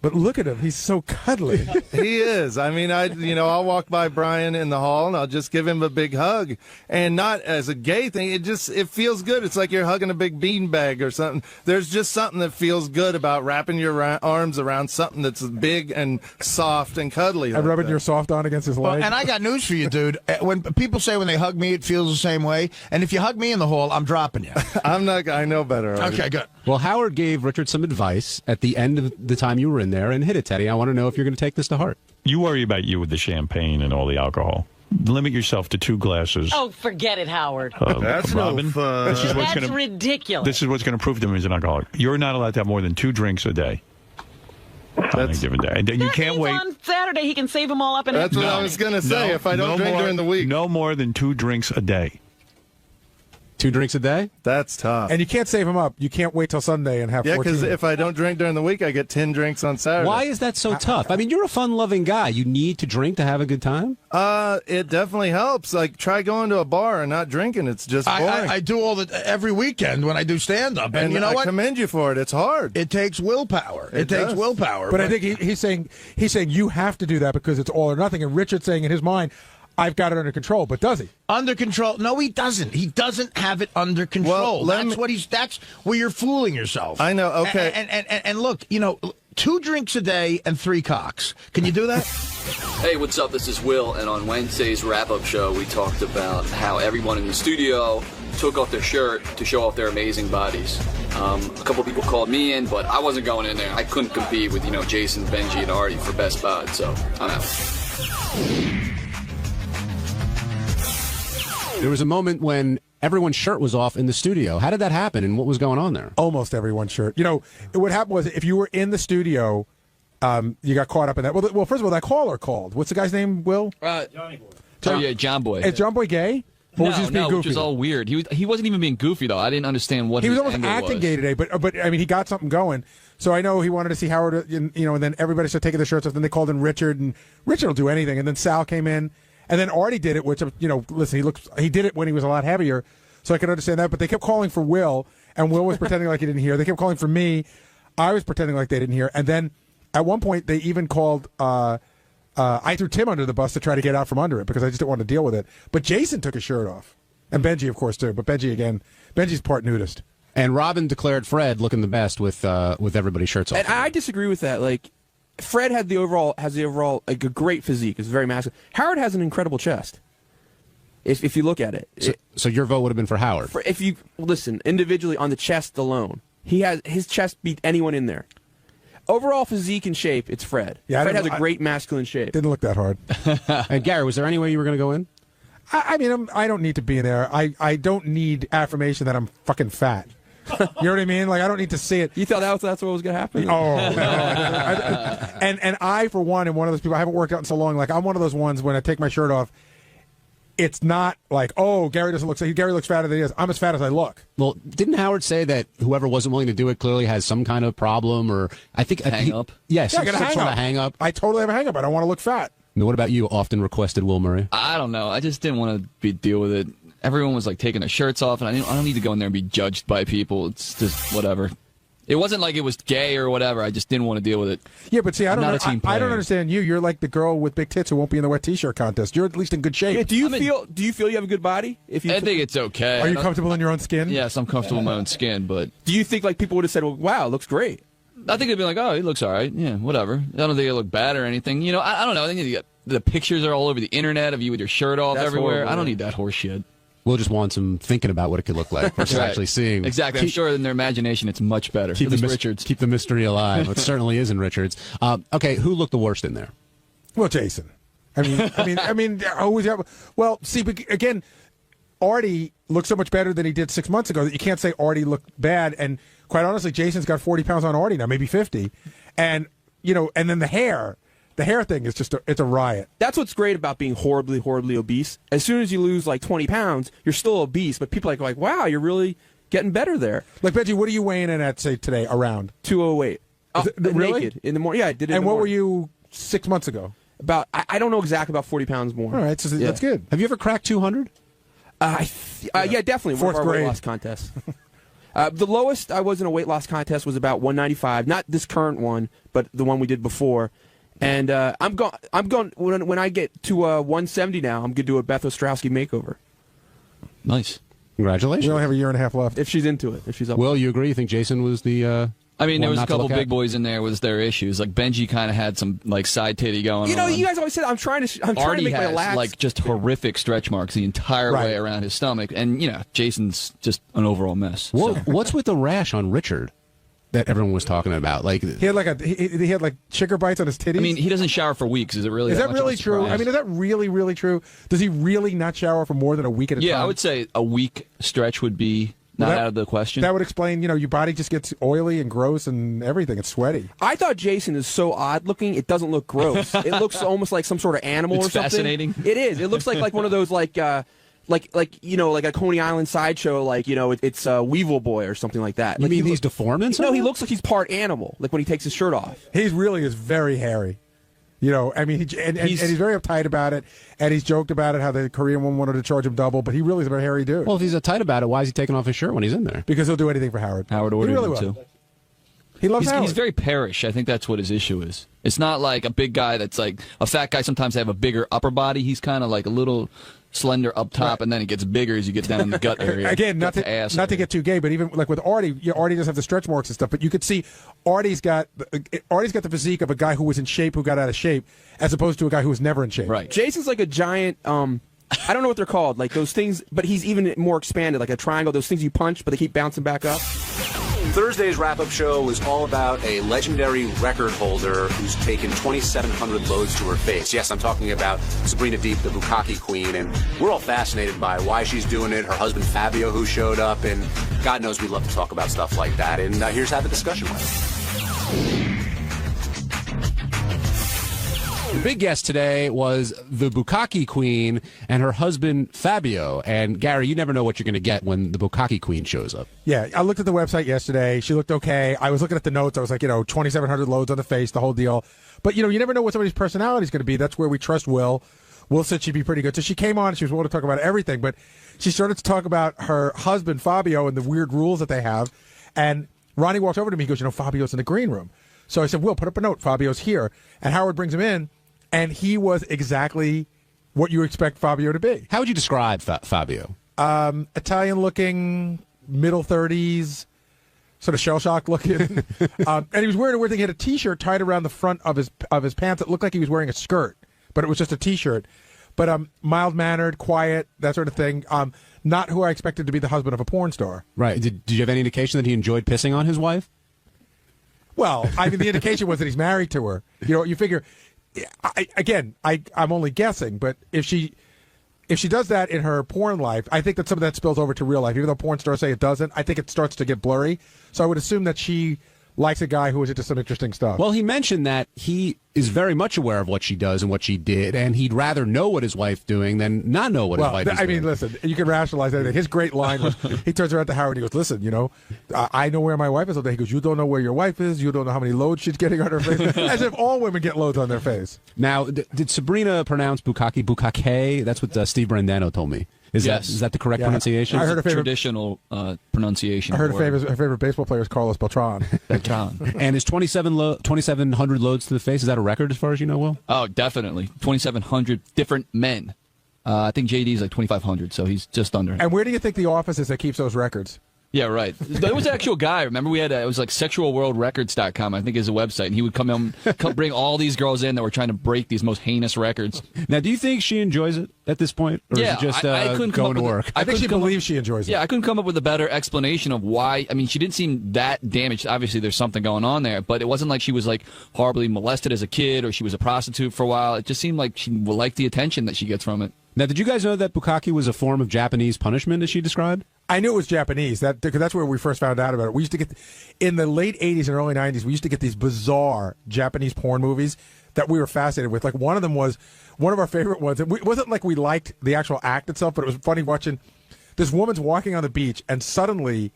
Speaker 14: But look at him. He's so cuddly.
Speaker 6: He is. I mean, I'll walk by Brian in the hall and I'll just give him a big hug. And not as a gay thing. It feels good. It's like you're hugging a big beanbag or something. There's just something that feels good about wrapping your arms around something that's big and soft and cuddly.
Speaker 14: And rubbing your soft on against his leg.
Speaker 10: And I got news for you, dude. When people say when they hug me, it feels the same way. And if you hug me in the hall, I'm dropping you.
Speaker 6: I know better. Already.
Speaker 10: Okay, good.
Speaker 21: Well, Howard gave Richard some advice at the end of the time you were in there, and hit it, Teddy. I want to know if you're going to take this to heart.
Speaker 2: You worry about you with the champagne and all the alcohol. Limit yourself to 2 glasses.
Speaker 1: Oh, forget it, Howard.
Speaker 6: That's
Speaker 2: Robin.
Speaker 6: No fun.
Speaker 1: That's ridiculous.
Speaker 2: This is what's going to prove to him he's an alcoholic. You're not allowed to have more than 2 drinks a day. On a given day. And you can't wait.
Speaker 1: On Saturday Saturday, he can save them all up and
Speaker 6: That's what I was going to say. If I don't drink during the week.
Speaker 2: No more than 2 drinks a day.
Speaker 21: 2 drinks a day?
Speaker 6: That's tough.
Speaker 14: And you can't save them up. You can't wait till Sunday and have 14.
Speaker 6: Yeah, because if I don't drink during the week, I get 10 drinks on Saturday.
Speaker 21: Why is that so tough? I mean, you're a fun-loving guy. You need to drink to have a good time?
Speaker 6: It definitely helps. Like, try going to a bar and not drinking. It's just boring.
Speaker 10: I do every weekend when I do stand-up. And you know what?
Speaker 6: I commend you for it. It's hard.
Speaker 10: It takes willpower. It takes willpower.
Speaker 14: But I think he's saying you have to do that because it's all or nothing. And Richard's saying in his mind, I've got it under control, but does he?
Speaker 10: Under control? No, he doesn't. He doesn't have it under control.
Speaker 6: Well,
Speaker 10: that's where you're fooling yourself.
Speaker 6: I know. Okay.
Speaker 10: And look, 2 drinks a day and 3 cocks. Can you do that?
Speaker 7: Hey, what's up? This is Will, and on Wednesday's wrap-up show, we talked about how everyone in the studio took off their shirt to show off their amazing bodies. A couple people called me in, but I wasn't going in there. I couldn't compete with, Jason, Benji, and Artie for best bod, so I'm out.
Speaker 21: There was a moment when everyone's shirt was off in the studio. How did that happen, and what was going on there?
Speaker 14: Almost everyone's shirt. What happened was if you were in the studio, you got caught up in that. Well, first of all, that caller called. What's the guy's name, Will?
Speaker 11: Johnny Boy. John Boy.
Speaker 14: Is John Boy gay? Or was he just being goofy?
Speaker 11: Which was all weird. He wasn't even being goofy, though. I didn't understand what
Speaker 14: he
Speaker 11: his
Speaker 14: was almost
Speaker 11: angle
Speaker 14: acting
Speaker 11: was.
Speaker 14: gay today, but I mean, he got something going. So I know he wanted to see Howard, and then everybody started taking their shirts off. Then they called in Richard, and Richard will do anything. And then Sal came in. And then Artie did it, which, listen, he did it when he was a lot heavier, so I can understand that. But they kept calling for Will, and Will was pretending like he didn't hear. They kept calling for me. I was pretending like they didn't hear. And then at one point, they even called, I threw Tim under the bus to try to get out from under it because I just didn't want to deal with it. But Jason took his shirt off. And Benji, of course, too. But Benji's part nudist.
Speaker 21: And Robin declared Fred looking the best with everybody's shirts off.
Speaker 23: And I disagree with that. Like, Fred has the overall like a great physique. It's very masculine. Howard has an incredible chest. If you look at it.
Speaker 21: So your vote would have been for Howard.
Speaker 23: If you listen individually on the chest alone, his chest beat anyone in there. Overall physique and shape, it's Fred.
Speaker 14: Yeah,
Speaker 23: Fred has a great masculine shape.
Speaker 14: Didn't look that hard.
Speaker 21: And Gary, was there any way you were going to go in?
Speaker 14: I mean, I don't need to be in there. I don't need affirmation that I'm fucking fat. You know what I mean? Like, I don't need to see it.
Speaker 23: You thought that's what was going to happen?
Speaker 14: Oh, no. And I, for one, am one of those people, I haven't worked out in so long. Like, I'm one of those ones when I take my shirt off, it's not like, oh, Gary looks fatter than he is. I'm as fat as I look.
Speaker 21: Well, didn't Howard say that whoever wasn't willing to do it clearly has some kind of problem, or I think
Speaker 11: hang up?
Speaker 21: Yes,
Speaker 14: I got a hang up. I totally have a hang up. I don't want to look fat.
Speaker 21: Now, what about you? Often requested Will Murray.
Speaker 11: I don't know. I just didn't want to deal with it. Everyone was like taking their shirts off, and I don't need to go in there and be judged by people. It's just whatever. It wasn't like it was gay or whatever. I just didn't want to deal with it.
Speaker 14: Yeah, but see, I don't
Speaker 11: I
Speaker 14: don't understand you. You're like the girl with big tits who won't be in the wet T-shirt contest. You're at least in good shape.
Speaker 23: Yeah, do you feel you have a good body?
Speaker 11: I think it's okay.
Speaker 14: Are you comfortable in your own skin?
Speaker 11: Yes, I'm comfortable in my own skin, but
Speaker 23: do you think like people would have said, "Well, wow, it looks great"?
Speaker 11: I think they'd be like, "Oh, he looks all right." Yeah, whatever. I don't think it look bad or anything. I don't know. I think the pictures are all over the internet of you with your shirt off everywhere.
Speaker 23: Horrible,
Speaker 11: I don't need that horse shit.
Speaker 21: We'll just want some thinking about what it could look like versus actually seeing.
Speaker 11: Exactly. I'm sure in their imagination it's much better.
Speaker 21: Keep the mystery alive. It certainly is in Richards. Okay, who looked the worst in there?
Speaker 14: Well, Jason. I mean, always. Well, see, again, Artie looks so much better than he did 6 months ago that you can't say Artie looked bad. And quite honestly, Jason's got 40 pounds on Artie now, maybe 50. And and then the hair. The hair thing is it's a riot.
Speaker 23: That's what's great about being horribly, horribly obese. As soon as you lose like 20 pounds, you're still obese, but people are like, wow, you're really getting better there.
Speaker 14: Like, Benji, what are you weighing in at, say, today, around?
Speaker 23: 208.
Speaker 14: Really?
Speaker 23: Naked in the morning. Yeah, I did it
Speaker 14: And
Speaker 23: in the
Speaker 14: what
Speaker 23: morning.
Speaker 14: were you 6 months ago?
Speaker 23: About, I don't know exactly, about 40 pounds more.
Speaker 14: All right, so that's good.
Speaker 21: Have you ever cracked 200?
Speaker 23: Yeah, definitely.
Speaker 14: Fourth
Speaker 23: One of our
Speaker 14: grade.
Speaker 23: weight loss contests. The lowest I was in a weight loss contest was about 195. Not this current one, but the one we did before. And I'm going when I get to 170 now, I'm going to do a Beth Ostrowski makeover.
Speaker 11: Nice.
Speaker 21: Congratulations.
Speaker 14: We only have a year and a half left.
Speaker 23: If she's into it. If she's up.
Speaker 21: Will, you agree? You think Jason was the
Speaker 11: I mean, there was a
Speaker 21: not to
Speaker 11: couple
Speaker 21: look at?
Speaker 11: big boys in there with their issues. Like Benji kind of had some like side titty going on.
Speaker 23: You guys always said I'm trying to
Speaker 11: Artie
Speaker 23: make my
Speaker 11: has
Speaker 23: lats.
Speaker 11: like just horrific stretch marks the entire way around his stomach, and Jason's just an overall mess.
Speaker 21: What's with the rash on Richard that everyone was talking about? Like
Speaker 14: he had he had like chicker bites on his titties.
Speaker 11: I mean, he doesn't shower for weeks. Is it really?
Speaker 14: Is that
Speaker 11: much of a
Speaker 14: really true?
Speaker 11: surprise?
Speaker 14: I mean, is that really true? Does he really not shower for more than a week at a time?
Speaker 11: Yeah, I would say a week stretch would be Not out of the question.
Speaker 14: That would explain, your body just gets oily and gross and everything. It's sweaty.
Speaker 23: I thought Jason is so odd looking. It doesn't look gross. It looks almost like some sort of animal or something.
Speaker 11: Fascinating.
Speaker 23: It is. It looks like one of those like a Coney Island sideshow, it's Weevil Boy or something like that.
Speaker 21: You mean he's deformed in some
Speaker 23: No, he
Speaker 21: way?
Speaker 23: looks like he's part animal, like when he takes his shirt off.
Speaker 14: He really is very hairy. He's very uptight about it, and he's joked about it, how the Korean woman wanted to charge him double, but he really is a very hairy dude.
Speaker 21: Well, if he's uptight about it, why is he taking off his shirt when he's in there?
Speaker 14: Because he'll do anything for Howard.
Speaker 11: Howard ordered him to.
Speaker 14: He loves Howard.
Speaker 11: He's very parish. I think that's what his issue is. It's not like a big guy that's like a fat guy. Sometimes they have a bigger upper body. He's kind of like a little slender up top, and then it gets bigger as you get down in the gut area.
Speaker 14: Again, not to get too gay, but even like with Artie, Artie does have the stretch marks and stuff, but you could see Artie's got the physique of a guy who was in shape who got out of shape, as opposed to a guy who was never in shape.
Speaker 11: Right.
Speaker 23: Jason's like a giant. I don't know what they're called, like those things, but he's even more expanded, like a triangle. Those things you punch, but they keep bouncing back up.
Speaker 5: Thursday's wrap-up show was all about a legendary record holder who's taken 2,700 loads to her face. Yes, I'm talking about Sabrina Deep, the 𝗛𝗏𝗏 queen, and we're all fascinated by why she's doing it, her husband Fabio who showed up, and God knows we love to talk about stuff like that. And here's how the discussion went.
Speaker 21: The big guest today was the 𝗛𝗏𝗏 queen and her husband Fabio. And Gary, you never know what you're going to get when the 𝗛𝗏𝗏 queen shows up.
Speaker 14: Yeah, I looked at the website yesterday. She looked okay. I was looking at the notes. I was like, 2,700 loads on the face, the whole deal. But, you never know what somebody's personality is going to be. That's where we trust Will. Will said she'd be pretty good. So she came on and she was willing to talk about everything. But she started to talk about her husband, Fabio, and the weird rules that they have. And Ronnie walks over to me. He goes, Fabio's in the green room. So I said, Will, put up a note. Fabio's here. And Howard brings him in. And he was exactly what you expect Fabio to be.
Speaker 21: How would you describe Fabio?
Speaker 14: Italian-looking, middle 30s, sort of shell-shocked looking. And he was wearing a weird thing. He had a T-shirt tied around the front of his pants. It looked like he was wearing a skirt, but it was just a T-shirt. But mild-mannered, quiet, that sort of thing. Not who I expected to be the husband of a porn star.
Speaker 21: Right. Did you have any indication that he enjoyed pissing on his wife?
Speaker 14: Well, the indication was that he's married to her. You figure... I'm only guessing, but if she does that in her porn life, I think that some of that spills over to real life. Even though porn stars say it doesn't, I think it starts to get blurry. So I would assume that she likes a guy who is into some interesting stuff.
Speaker 21: Well, he mentioned that he is very much aware of what she does and what she did, and he'd rather know what his wife's doing than not know what his wife is doing.
Speaker 14: Listen, you can rationalize anything. His great line was, he turns around to Howard and he goes, listen, I know where my wife is all day. He goes, you don't know where your wife is. You don't know how many loads she's getting on her face. As if all women get loads on their face.
Speaker 21: Now, did Sabrina pronounce 𝗛𝗏𝗏𝗏? That's what Steve Brandano told me. Is that the correct pronunciation?
Speaker 11: I heard a traditional pronunciation.
Speaker 14: I heard her favorite baseball player is Carlos Beltran.
Speaker 21: And is 2,700 loads to the face, is that a record as far as you know, Will?
Speaker 11: Oh, definitely. 2,700 different men. I think JD's like 2,500, so he's just under.
Speaker 14: And where do you think the office is that keeps those records?
Speaker 11: Yeah, right. There was an actual guy. Remember, we had it was like sexualworldrecords.com, I think is a website, and he would come bring all these girls in that were trying to break these most heinous records.
Speaker 21: Now, do you think she enjoys it at this point, or is it just going to work?
Speaker 14: I think she believes she enjoys it.
Speaker 11: Yeah, I couldn't come up with a better explanation of why. I mean, she didn't seem that damaged. Obviously, there's something going on there, but it wasn't like she was like horribly molested as a kid or she was a prostitute for a while. It just seemed like she liked the attention that she gets from it.
Speaker 21: Now, did you guys know that 𝗛𝗏𝗏 was a form of Japanese punishment, as she described?
Speaker 14: I knew it was Japanese, because that's where we first found out about it. We used to get, in the late 80s and early 90s, we used to get these bizarre Japanese porn movies that we were fascinated with. Like, one of them was one of our favorite ones. It wasn't like we liked the actual act itself, but it was funny watching this woman's walking on the beach, and suddenly,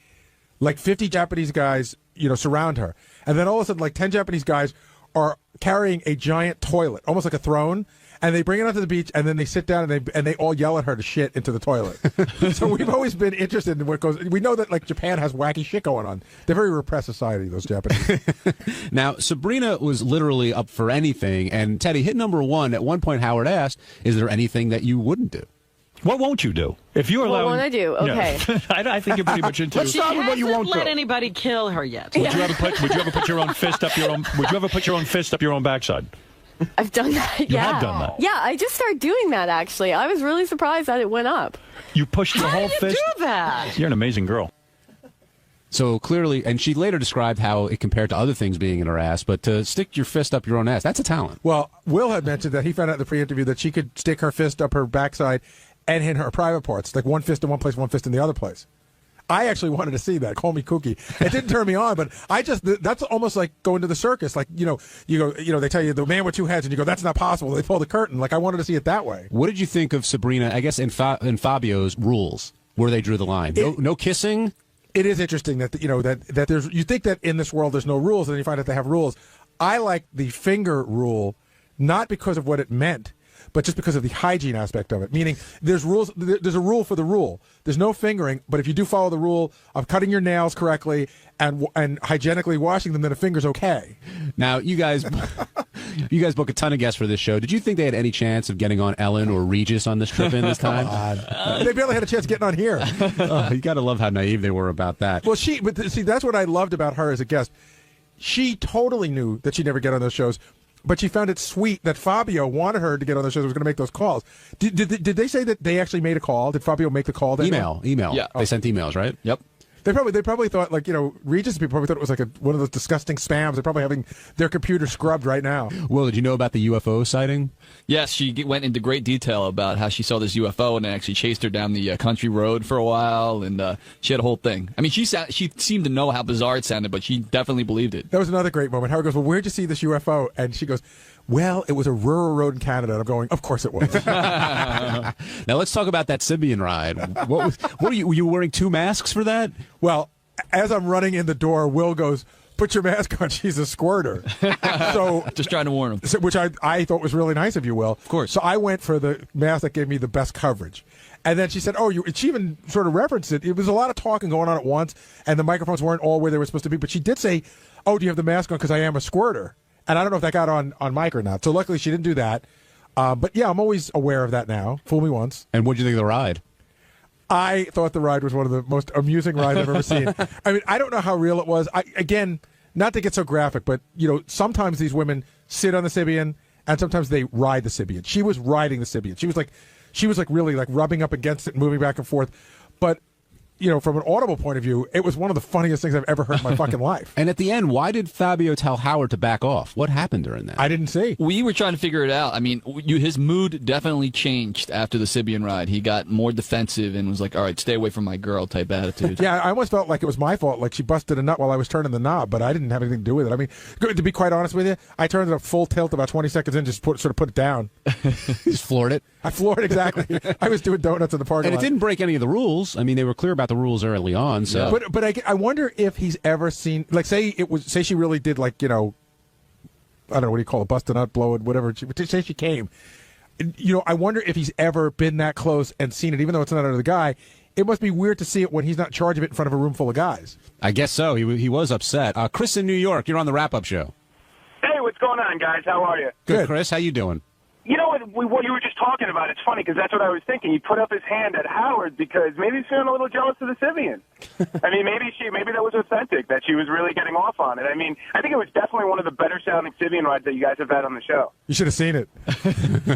Speaker 14: like 50 Japanese guys, surround her. And then all of a sudden, like 10 Japanese guys are carrying a giant toilet, almost like a throne, and they bring it onto the beach, and then they sit down and they all yell at her to shit into the toilet. So we've always been interested in what goes. We know that like Japan has wacky shit going on. They're a very repressed society, those Japanese.
Speaker 21: Now, Sabrina was literally up for anything, and Teddy, hit number one. At one point, Howard asked, "Is there anything that you wouldn't do?"
Speaker 2: What won't you do? If you're allowed,
Speaker 12: what won't I do? Okay.
Speaker 2: Yeah. I think you're pretty much into.
Speaker 1: Let's start with what you won't let anybody kill her yet.
Speaker 2: Would you ever put your own fist up your own? Would you ever put your own fist up your own backside?
Speaker 12: I've done that.
Speaker 2: You have done that.
Speaker 12: Yeah, I just started doing that. Actually, I was really surprised that it went up.
Speaker 2: You pushed your whole fist.
Speaker 1: How do you do that?
Speaker 2: You're an amazing girl.
Speaker 21: So clearly, and she later described how it compared to other things being in her ass, but to stick your fist up your own ass, that's a talent.
Speaker 14: Well, Will had mentioned that he found out in the pre-interview that she could stick her fist up her backside and in her private parts, like one fist in one place, one fist in the other place. I actually wanted to see that. Call me kooky. It didn't turn me on, but that's almost like going to the circus. Like, you go, they tell you the man with two heads, and you go, that's not possible. They pull the curtain. Like, I wanted to see it that way.
Speaker 21: What did you think of Sabrina, I guess, in Fabio's rules, where they drew the line? No kissing?
Speaker 14: It is interesting that, that there's, you think that in this world there's no rules, and then you find out they have rules. I like the finger rule, not because of what it meant, but just because of the hygiene aspect of it. Meaning, there's rules. There's a rule for the rule. There's no fingering, but if you do follow the rule of cutting your nails correctly and hygienically washing them, then a finger's okay.
Speaker 21: Now, you guys book a ton of guests for this show. Did you think they had any chance of getting on Ellen or Regis on this trip in this time?
Speaker 14: They barely had a chance getting on here.
Speaker 21: Oh, you got to love how naive they were about that.
Speaker 14: Well, but see, that's what I loved about her as a guest. She totally knew that she'd never get on those shows. But she found it sweet that Fabio wanted her to get on the show. Was going to make those calls. Did they say that they actually made a call? Did Fabio make the call?
Speaker 21: Email. Yeah, they sent emails, right? Yep.
Speaker 14: They probably thought, like, Regis people probably thought it was like one of those disgusting spams. They're probably having their computer scrubbed right now.
Speaker 21: Will, did you know about the UFO sighting?
Speaker 11: Yes, she went into great detail about how she saw this UFO and it actually chased her down the country road for a while, and she had a whole thing. I mean, she seemed to know how bizarre it sounded, but she definitely believed it.
Speaker 14: That was another great moment. Howard goes, well, where'd you see this UFO? And she goes, well, it was a rural road in Canada. And I'm going, of course it was.
Speaker 21: Now let's talk about that Sibian ride. Were you wearing two masks for that?
Speaker 14: Well, as I'm running in the door, Will goes, put your mask on. She's a squirter. So
Speaker 11: just trying to warn him.
Speaker 14: Which I thought was really nice of you, Will.
Speaker 11: Of course.
Speaker 14: So I went for the mask that gave me the best coverage. And then she said, she even sort of referenced it. It was a lot of talking going on at once, and the microphones weren't all where they were supposed to be. But she did say, do you have the mask on because I am a squirter? And I don't know if that got on mic or not. So luckily she didn't do that. But yeah, I'm always aware of that now. Fool me once.
Speaker 21: And what did you think of the ride?
Speaker 14: I thought the ride was one of the most amusing rides I've ever seen. I mean, I don't know how real it was. Again, not to get so graphic, but, sometimes these women sit on the Sibian and sometimes they ride the Sibian. She was riding the Sibian. She was like really like rubbing up against it and moving back and forth. But from an audible point of view, it was one of the funniest things I've ever heard in my fucking life.
Speaker 21: And at the end, why did Fabio tell Howard to back off? What happened during that?
Speaker 14: I didn't see.
Speaker 11: We were trying to figure it out. I mean, his mood definitely changed after the Sibian ride. He got more defensive and was like, all right, stay away from my girl type attitude.
Speaker 14: Yeah, I almost felt like it was my fault. Like she busted a nut while I was turning the knob, but I didn't have anything to do with it. I mean, to be quite honest with you, I turned it up full tilt about 20 seconds in, just sort of put it down.
Speaker 21: Just floored it?
Speaker 14: I floored it, exactly. I was doing donuts in the parking lot.
Speaker 21: And it didn't break any of the rules. I mean, they were clear about the rules early on. So.
Speaker 14: Yeah. But I wonder if he's ever seen, like, say she really did, like, I don't know, what do you call it, bust a nut, blow it, whatever. Say she came. I wonder if he's ever been that close and seen it, even though it's not under the guy. It must be weird to see it when he's not in charge of it in front of a room full of guys.
Speaker 21: I guess so. He was upset. Chris in New York, you're on the wrap-up show.
Speaker 13: Hey, what's going on, guys? How are you?
Speaker 21: Good, Chris. How you doing?
Speaker 13: You know what you were just talking about? It's funny because that's what I was thinking. He put up his hand at Howard because maybe he's feeling a little jealous of the Sibian. I mean, maybe that was authentic, that she was really getting off on it. I mean, I think it was definitely one of the better sounding Sibian rides that you guys have had on the show.
Speaker 14: You should have seen it.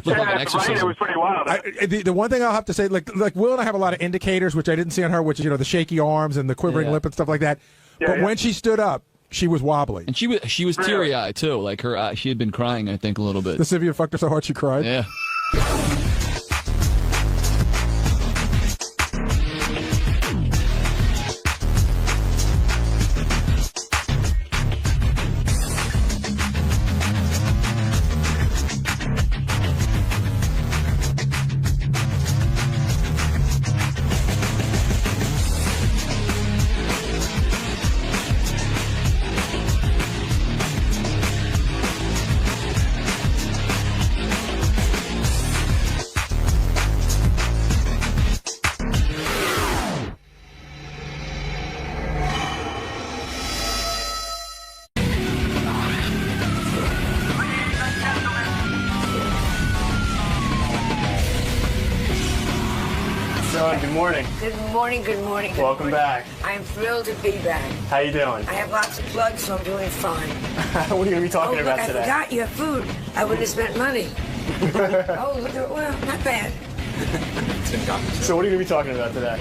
Speaker 13: Yeah, right. It was pretty wild.
Speaker 14: The one thing I'll have to say, like Will and I have a lot of indicators, which I didn't see on her, which is the shaky arms and the quivering lip and stuff like that. But when she stood up, she was wobbly.
Speaker 11: And she was teary-eyed, too. Like, she had been crying, I think, a little bit.
Speaker 14: The Sibian fucked her so hard she cried?
Speaker 11: Yeah.
Speaker 16: Good morning.
Speaker 17: Good morning, good morning. Good
Speaker 16: Welcome
Speaker 17: morning.
Speaker 16: back.
Speaker 17: I'm thrilled to be back.
Speaker 16: How you doing?
Speaker 17: I have lots of plugs, so I'm doing fine.
Speaker 16: What are you going to be talking about
Speaker 17: look,
Speaker 16: today?
Speaker 17: I forgot you have food. I wouldn't have spent money. Well, not bad.
Speaker 16: So what are you going to be talking about today?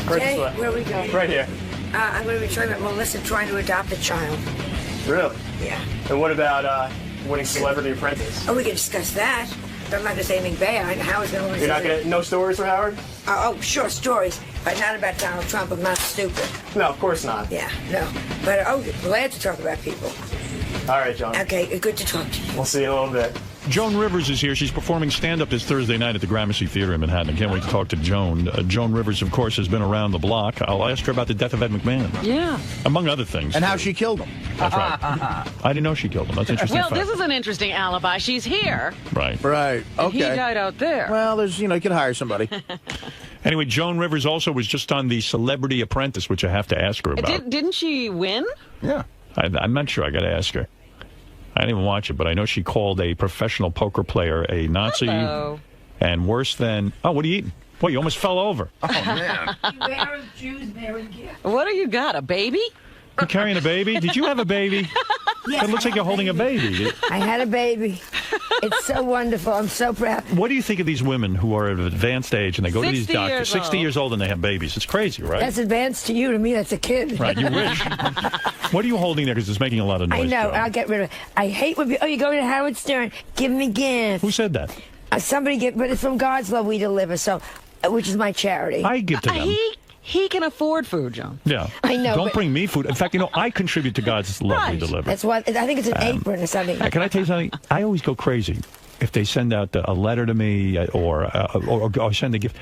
Speaker 17: Jay, where are we going?
Speaker 16: Right here.
Speaker 17: I'm going to be talking about Melissa trying to adopt a child.
Speaker 16: Really?
Speaker 17: Yeah.
Speaker 16: And what about winning Celebrity Apprentice?
Speaker 17: Oh, we can discuss that. But I'm not going to say anything bad. Howard's going to
Speaker 16: You're not going to... No stories for Howard?
Speaker 17: Oh, sure, stories. but not about Donald Trump. I'm not stupid.
Speaker 16: No, of course not.
Speaker 17: Yeah, no. But glad to talk about people.
Speaker 16: All right, John.
Speaker 17: Okay, good to talk to you.
Speaker 16: We'll see you in a little bit.
Speaker 2: Joan Rivers is here. She's performing stand-up this Thursday night at the Gramercy Theater in Manhattan. I can't wait to talk to Joan. Joan Rivers, of course, has been around the block. I'll ask her about the death of Ed McMahon.
Speaker 1: Yeah.
Speaker 2: Among other things.
Speaker 3: And how she killed him.
Speaker 2: That's right. I didn't know she killed him. That's an interesting
Speaker 1: Well,
Speaker 2: fact.
Speaker 1: this is an interesting alibi. She's here.
Speaker 2: Right.
Speaker 3: Right.
Speaker 1: And
Speaker 3: Okay.
Speaker 1: he died out there.
Speaker 3: Well, there's, you could hire somebody.
Speaker 2: Anyway, Joan Rivers also was just on the Celebrity Apprentice, which I have to ask her about.
Speaker 1: Didn't she win?
Speaker 3: Yeah.
Speaker 2: I'm not sure. I got to ask her. I didn't even watch it, but I know she called a professional poker player a Nazi.
Speaker 1: Hello.
Speaker 2: And worse than... Oh, what are you eating? Boy, you almost fell over.
Speaker 3: Oh, man.
Speaker 17: Beware of Jews bearing gifts.
Speaker 1: What do you got, a baby?
Speaker 2: You carrying a baby? Did you have a baby?
Speaker 17: Yes,
Speaker 2: It looks like you're holding a baby.
Speaker 17: I had a baby. It's so wonderful. I'm so proud.
Speaker 2: What do you think of these women who are of advanced age and they go to these
Speaker 17: 60
Speaker 2: doctors,
Speaker 17: years
Speaker 2: 60
Speaker 17: old.
Speaker 2: years old, and they have babies? It's crazy, right?
Speaker 17: That's advanced to you. To me, that's a kid.
Speaker 2: Right, you wish. What are you holding there? Because it's making a lot of noise.
Speaker 17: I know.
Speaker 2: Joe.
Speaker 17: I'll get rid of it. I hate when you're going to Howard Stern. Give me gifts.
Speaker 2: Who said that?
Speaker 17: But it's from God's Love We Deliver, which is my charity.
Speaker 2: I give to them.
Speaker 1: He can afford food, Joan.
Speaker 2: Yeah.
Speaker 17: I know,
Speaker 2: Don't
Speaker 17: but-
Speaker 2: bring me food. In fact, I contribute to God's love we deliver.
Speaker 17: That's why I think it's an apron or something.
Speaker 2: Can I tell you something? I always go crazy if they send out a letter to me or send a gift.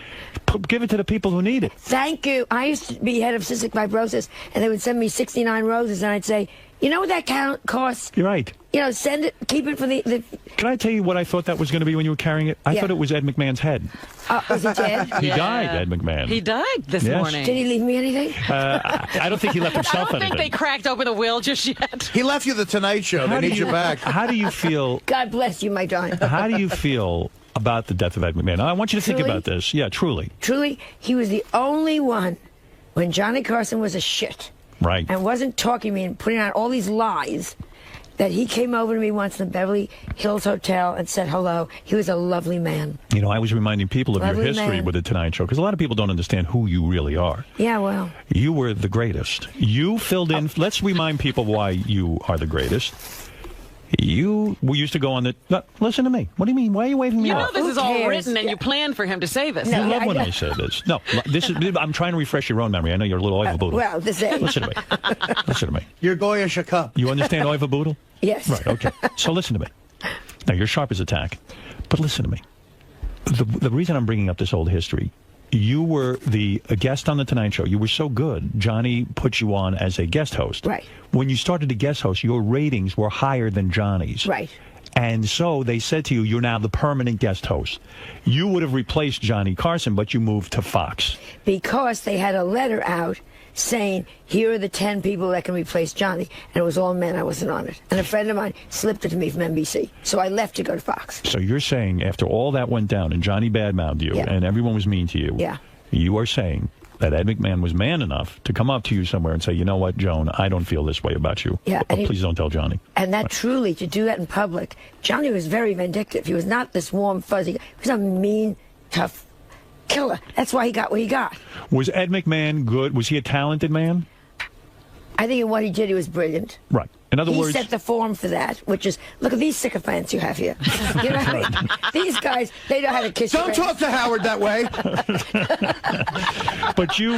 Speaker 2: Give it to the people who need it.
Speaker 17: Thank you. I used to be head of cystic fibrosis, and they would send me 69 roses, and I'd say, you know what that costs?
Speaker 2: You're right.
Speaker 17: Send it, keep it for the
Speaker 2: Can I tell you what I thought that was going to be when you were carrying it? I
Speaker 17: Yeah.
Speaker 2: thought it was Ed McMahon's head.
Speaker 17: is he dead?
Speaker 2: He died, Ed McMahon.
Speaker 1: He died this
Speaker 2: Yes.
Speaker 1: morning.
Speaker 17: Did he leave me anything?
Speaker 2: I don't think he left
Speaker 1: I
Speaker 2: himself
Speaker 1: don't think
Speaker 2: anything.
Speaker 1: they cracked open the will just yet.
Speaker 3: He left you the Tonight Show. They need you back.
Speaker 2: How do you feel?
Speaker 17: God bless you, my darling.
Speaker 2: How do you feel about the death of Ed McMahon? I want you to think
Speaker 17: Truly?
Speaker 2: about this. Yeah, truly.
Speaker 17: Truly, he was the only one when Johnny Carson was a shit
Speaker 2: Right.
Speaker 17: and wasn't talking to me and putting out all these lies that he came over to me once in the Beverly Hills Hotel and said hello. He was a lovely man.
Speaker 2: You know, I was reminding people of
Speaker 17: Lovely
Speaker 2: your history
Speaker 17: man.
Speaker 2: with the Tonight Show because a lot of people don't understand who you really are.
Speaker 17: Yeah, well.
Speaker 2: You were the greatest. You filled in. Let's remind people why you are the greatest. We used to go on the. No, listen to me. What do you mean? Why are you waving me
Speaker 1: You know
Speaker 2: off?
Speaker 1: this is all
Speaker 17: cares?
Speaker 1: written, and you planned for him to say this.
Speaker 2: You love when I say this. No, this is. I'm trying to refresh your own memory. I know you're a little oivaboodle.
Speaker 17: Well, this age.
Speaker 2: Listen to me. Listen to me.
Speaker 3: You're Goya Shakub.
Speaker 2: You understand oivaboodle?
Speaker 17: Yes.
Speaker 2: Right. Okay. So listen to me. Now you're sharp as a tack, but listen to me. The reason I'm bringing up this old history. You were a guest on the Tonight Show. You were so good. Johnny put you on as a guest host.
Speaker 17: Right.
Speaker 2: When you started to guest host, your ratings were higher than Johnny's.
Speaker 17: Right.
Speaker 2: And so they said to you, you're now the permanent guest host. You would have replaced Johnny Carson, but you moved to Fox.
Speaker 17: Because they had a letter out saying, here are the 10 people that can replace Johnny. And it was all men. I wasn't on it. And a friend of mine slipped it to me from NBC. So I left to go to Fox.
Speaker 2: So you're saying after all that went down and Johnny badmouthed you
Speaker 17: Yeah.
Speaker 2: and everyone was mean to you,
Speaker 17: Yeah.
Speaker 2: you are saying that Ed McMahon was man enough to come up to you somewhere and say, you know what, Joan, I don't feel this way about you.
Speaker 17: Yeah,
Speaker 2: Oh,
Speaker 17: and
Speaker 2: please don't tell Johnny.
Speaker 17: And that truly, to do that in public, Johnny was very vindictive. He was not this warm, fuzzy. He was a mean, tough killer. That's why he got what he got.
Speaker 2: Was Ed McMahon good? Was he a talented man?
Speaker 17: I think in what he did, he was brilliant.
Speaker 2: Right. In other
Speaker 17: He
Speaker 2: words,
Speaker 17: set the form for that, which is, look at these sycophants you have here. You know what I mean? These guys, they know how to kiss
Speaker 3: Don't
Speaker 17: your
Speaker 3: talk to Howard that way.
Speaker 2: but you,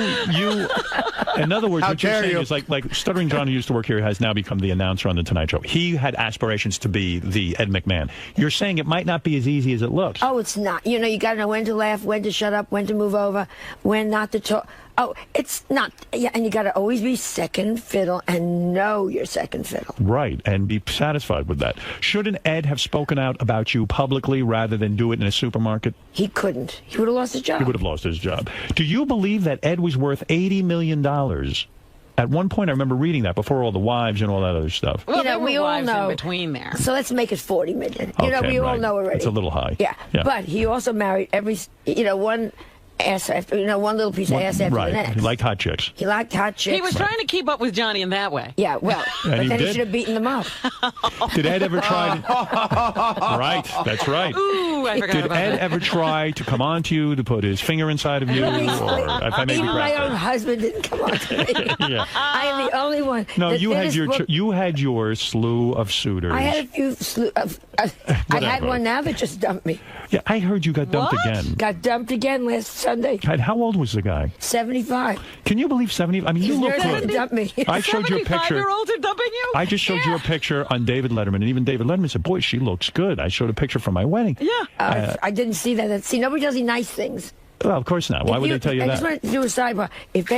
Speaker 2: in other words,
Speaker 3: How
Speaker 2: what you're
Speaker 3: dare
Speaker 2: saying
Speaker 3: you.
Speaker 2: is like Stuttering John, who used to work here, has now become the announcer on the Tonight Show. He had aspirations to be the Ed McMahon. You're saying it might not be as easy as it looks.
Speaker 17: Oh, it's not. You know, you got to know when to laugh, when to shut up, when to move over, when not to talk. Oh, it's not. Yeah, and you got to always be second fiddle and know your second fiddle.
Speaker 2: Right, and be satisfied with that. Shouldn't Ed have spoken out about you publicly rather than do it in a supermarket?
Speaker 17: He couldn't. He would have lost his job.
Speaker 2: He would have lost his job. Do you believe that Ed was worth $80 million? At one point, I remember reading that before all the wives and all that other stuff.
Speaker 1: Well,
Speaker 17: You know,
Speaker 1: there were
Speaker 17: we all
Speaker 1: wives
Speaker 17: know.
Speaker 1: in between there.
Speaker 17: So let's make it 40 million. You know,
Speaker 2: Okay,
Speaker 17: we all
Speaker 2: right.
Speaker 17: know already.
Speaker 2: It's a little high.
Speaker 17: Yeah.
Speaker 2: Yeah.
Speaker 17: But he also married one ass after, one little piece of ass after
Speaker 2: Right.
Speaker 17: the next.
Speaker 2: He liked hot chicks.
Speaker 17: He liked hot chicks.
Speaker 1: He was trying to keep up with Johnny in that way.
Speaker 17: Yeah, well,
Speaker 2: And
Speaker 17: but
Speaker 2: he
Speaker 17: then he
Speaker 2: did.
Speaker 17: should have beaten them up.
Speaker 2: Did Ed ever try to... Right, that's right.
Speaker 1: Ooh, I forgot
Speaker 2: Did
Speaker 1: about
Speaker 2: Ed
Speaker 1: that.
Speaker 2: ever try to come on to you, to put his finger inside of you? Or if I may be
Speaker 17: Even my own
Speaker 2: graphic?
Speaker 17: husband didn't come on to me.
Speaker 2: Yeah.
Speaker 17: I am the only one.
Speaker 2: No,
Speaker 17: that
Speaker 2: you had
Speaker 17: finished
Speaker 2: your
Speaker 17: book-
Speaker 2: you had your slew of suitors.
Speaker 17: I had a few. I had
Speaker 2: Whatever.
Speaker 17: one now that just dumped me.
Speaker 2: Yeah, I heard you got dumped
Speaker 1: What?
Speaker 2: again.
Speaker 17: Got dumped again last Sunday.
Speaker 2: And how old was the guy?
Speaker 17: 75.
Speaker 2: Can you believe 70? I mean, you
Speaker 17: He's
Speaker 2: look
Speaker 17: never
Speaker 2: good.
Speaker 17: dumped me.
Speaker 2: I showed you a picture.
Speaker 1: 75-year-olds are dumping you?
Speaker 2: I just showed you a picture on David Letterman, and even David Letterman said, boy, she looks good. I showed a picture from my wedding.
Speaker 17: Yeah. I didn't see that. See, nobody does any nice things.
Speaker 2: Well, of course not. Why would they tell you
Speaker 17: I
Speaker 2: that?
Speaker 17: just wanted to do a sidebar. If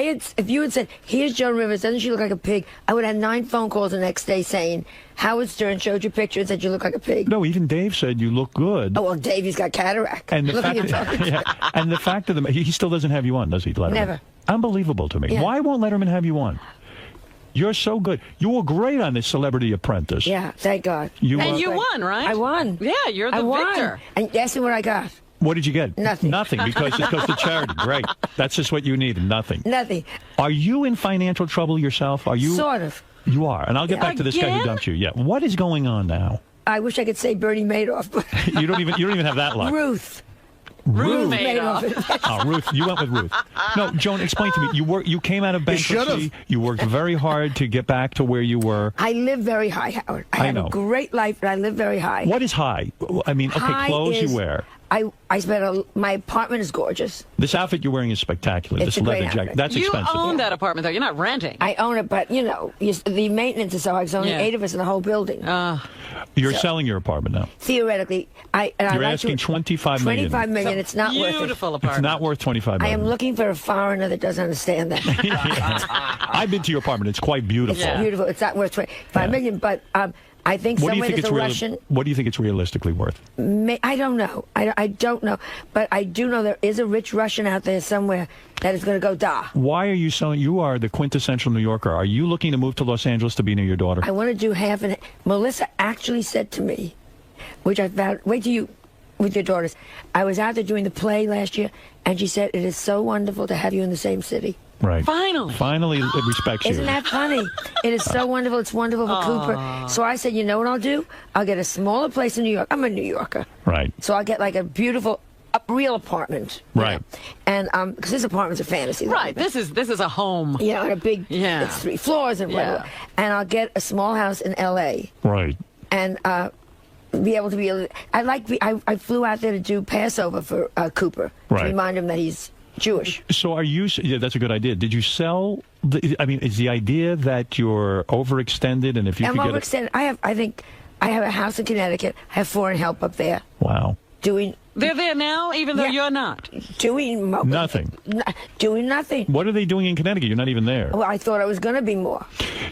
Speaker 17: you had said, here's Joan Rivers, doesn't she look like a pig? I would have 9 phone calls the next day saying, Howard Stern showed you a picture and said you look like a pig.
Speaker 2: No, even Dave said you look good.
Speaker 17: Oh, well, Davey's got cataract.
Speaker 2: And the
Speaker 17: Look at you
Speaker 2: fact,
Speaker 17: talking.
Speaker 2: and the fact of the he still doesn't have you on, does he, Letterman?
Speaker 17: Never.
Speaker 2: Unbelievable to me.
Speaker 17: Yeah.
Speaker 2: Why won't Letterman have you on? You're so good. You were great on this Celebrity Apprentice.
Speaker 17: Yeah, thank God.
Speaker 2: You
Speaker 1: won, right?
Speaker 17: I won.
Speaker 1: Yeah, you're the
Speaker 17: I won.
Speaker 1: victor.
Speaker 17: And guess what I got?
Speaker 2: What did you get?
Speaker 17: Nothing.
Speaker 2: Nothing, because it goes to charity. Great. That's just what you needed. Nothing.
Speaker 17: Nothing.
Speaker 2: Are you in financial trouble yourself? Are you?
Speaker 17: Sort of.
Speaker 2: You are. And I'll get back to this guy who
Speaker 17: Again?
Speaker 2: dumped you. Yeah. What is going on now?
Speaker 17: I wish I could say Bernie Madoff. But
Speaker 2: You don't even have that luck.
Speaker 17: Ruth.
Speaker 2: Ruth
Speaker 17: Madoff.
Speaker 2: Oh, Ruth. You went with Ruth. No, Joan, explain to me. You came out of bankruptcy. You worked very hard to get back to where you were.
Speaker 17: I live very high, Howard. I have
Speaker 2: know.
Speaker 17: a great life, but I live very high.
Speaker 2: What is high? I mean, okay,
Speaker 17: High
Speaker 2: clothes
Speaker 17: is-
Speaker 2: you wear.
Speaker 17: I spent my apartment is gorgeous.
Speaker 2: This outfit you're wearing is spectacular.
Speaker 17: It's
Speaker 2: This
Speaker 17: a great
Speaker 2: leather jacket.
Speaker 17: outfit.
Speaker 2: That's
Speaker 1: You
Speaker 2: expensive.
Speaker 1: own that apartment, though. You're not renting.
Speaker 17: I own it, but the maintenance is so high. There's only
Speaker 1: Yeah.
Speaker 17: 8 of us in the whole building.
Speaker 2: You're selling your apartment now.
Speaker 17: Theoretically, I
Speaker 2: You're
Speaker 17: like
Speaker 2: asking
Speaker 17: to,
Speaker 2: $25 million.
Speaker 17: $25 million. It's not worth it.
Speaker 1: Beautiful
Speaker 2: It's
Speaker 1: apartment.
Speaker 2: not worth $25
Speaker 17: I
Speaker 2: million.
Speaker 17: am looking for a foreigner that doesn't understand that.
Speaker 2: I've been to your apartment. It's quite beautiful.
Speaker 17: It's beautiful. It's not worth $25 million, but I think
Speaker 2: What do you
Speaker 17: somewhere
Speaker 2: think
Speaker 17: there's
Speaker 2: it's
Speaker 17: a
Speaker 2: real?
Speaker 17: Russian.
Speaker 2: What do you think it's realistically worth?
Speaker 17: I don't know. I don't know. But I do know there is a rich Russian out there somewhere that is going to go da.
Speaker 2: Why are you selling? You are the quintessential New Yorker. Are you looking to move to Los Angeles to be near your daughter?
Speaker 17: I want to do half and Melissa actually said to me, which I found, wait till you, with your daughters. I was out there doing the play last year, and she said, it is so wonderful to have you in the same city.
Speaker 2: Right.
Speaker 1: Finally,
Speaker 2: it respects you.
Speaker 17: Isn't that funny? It is so wonderful. It's wonderful for Cooper. So I said, you know what I'll do? I'll get a smaller place in New York. I'm a New Yorker.
Speaker 2: Right.
Speaker 17: So I'll get like a beautiful, real apartment.
Speaker 2: Right.
Speaker 17: And because this apartment's a fantasy.
Speaker 1: Right. This is a home.
Speaker 17: Yeah, and a big, it's 3 floors and whatever. And I'll get a small house in L.A.
Speaker 2: Right.
Speaker 17: And be able to be. I flew out there to do Passover for Cooper to remind him that he's Jewish.
Speaker 2: So are you? Yeah, that's a good idea. Did you sell? I mean, is the idea that you're overextended, and if you
Speaker 17: I'm
Speaker 2: could
Speaker 17: overextended. I think I have a house in Connecticut. I have foreign help up there.
Speaker 2: Wow.
Speaker 17: Doing.
Speaker 1: They're there now, even though you're not.
Speaker 17: Doing
Speaker 2: nothing.
Speaker 17: Doing nothing.
Speaker 2: What are they doing in Connecticut? You're not even there.
Speaker 17: Well, I thought I was going to be more.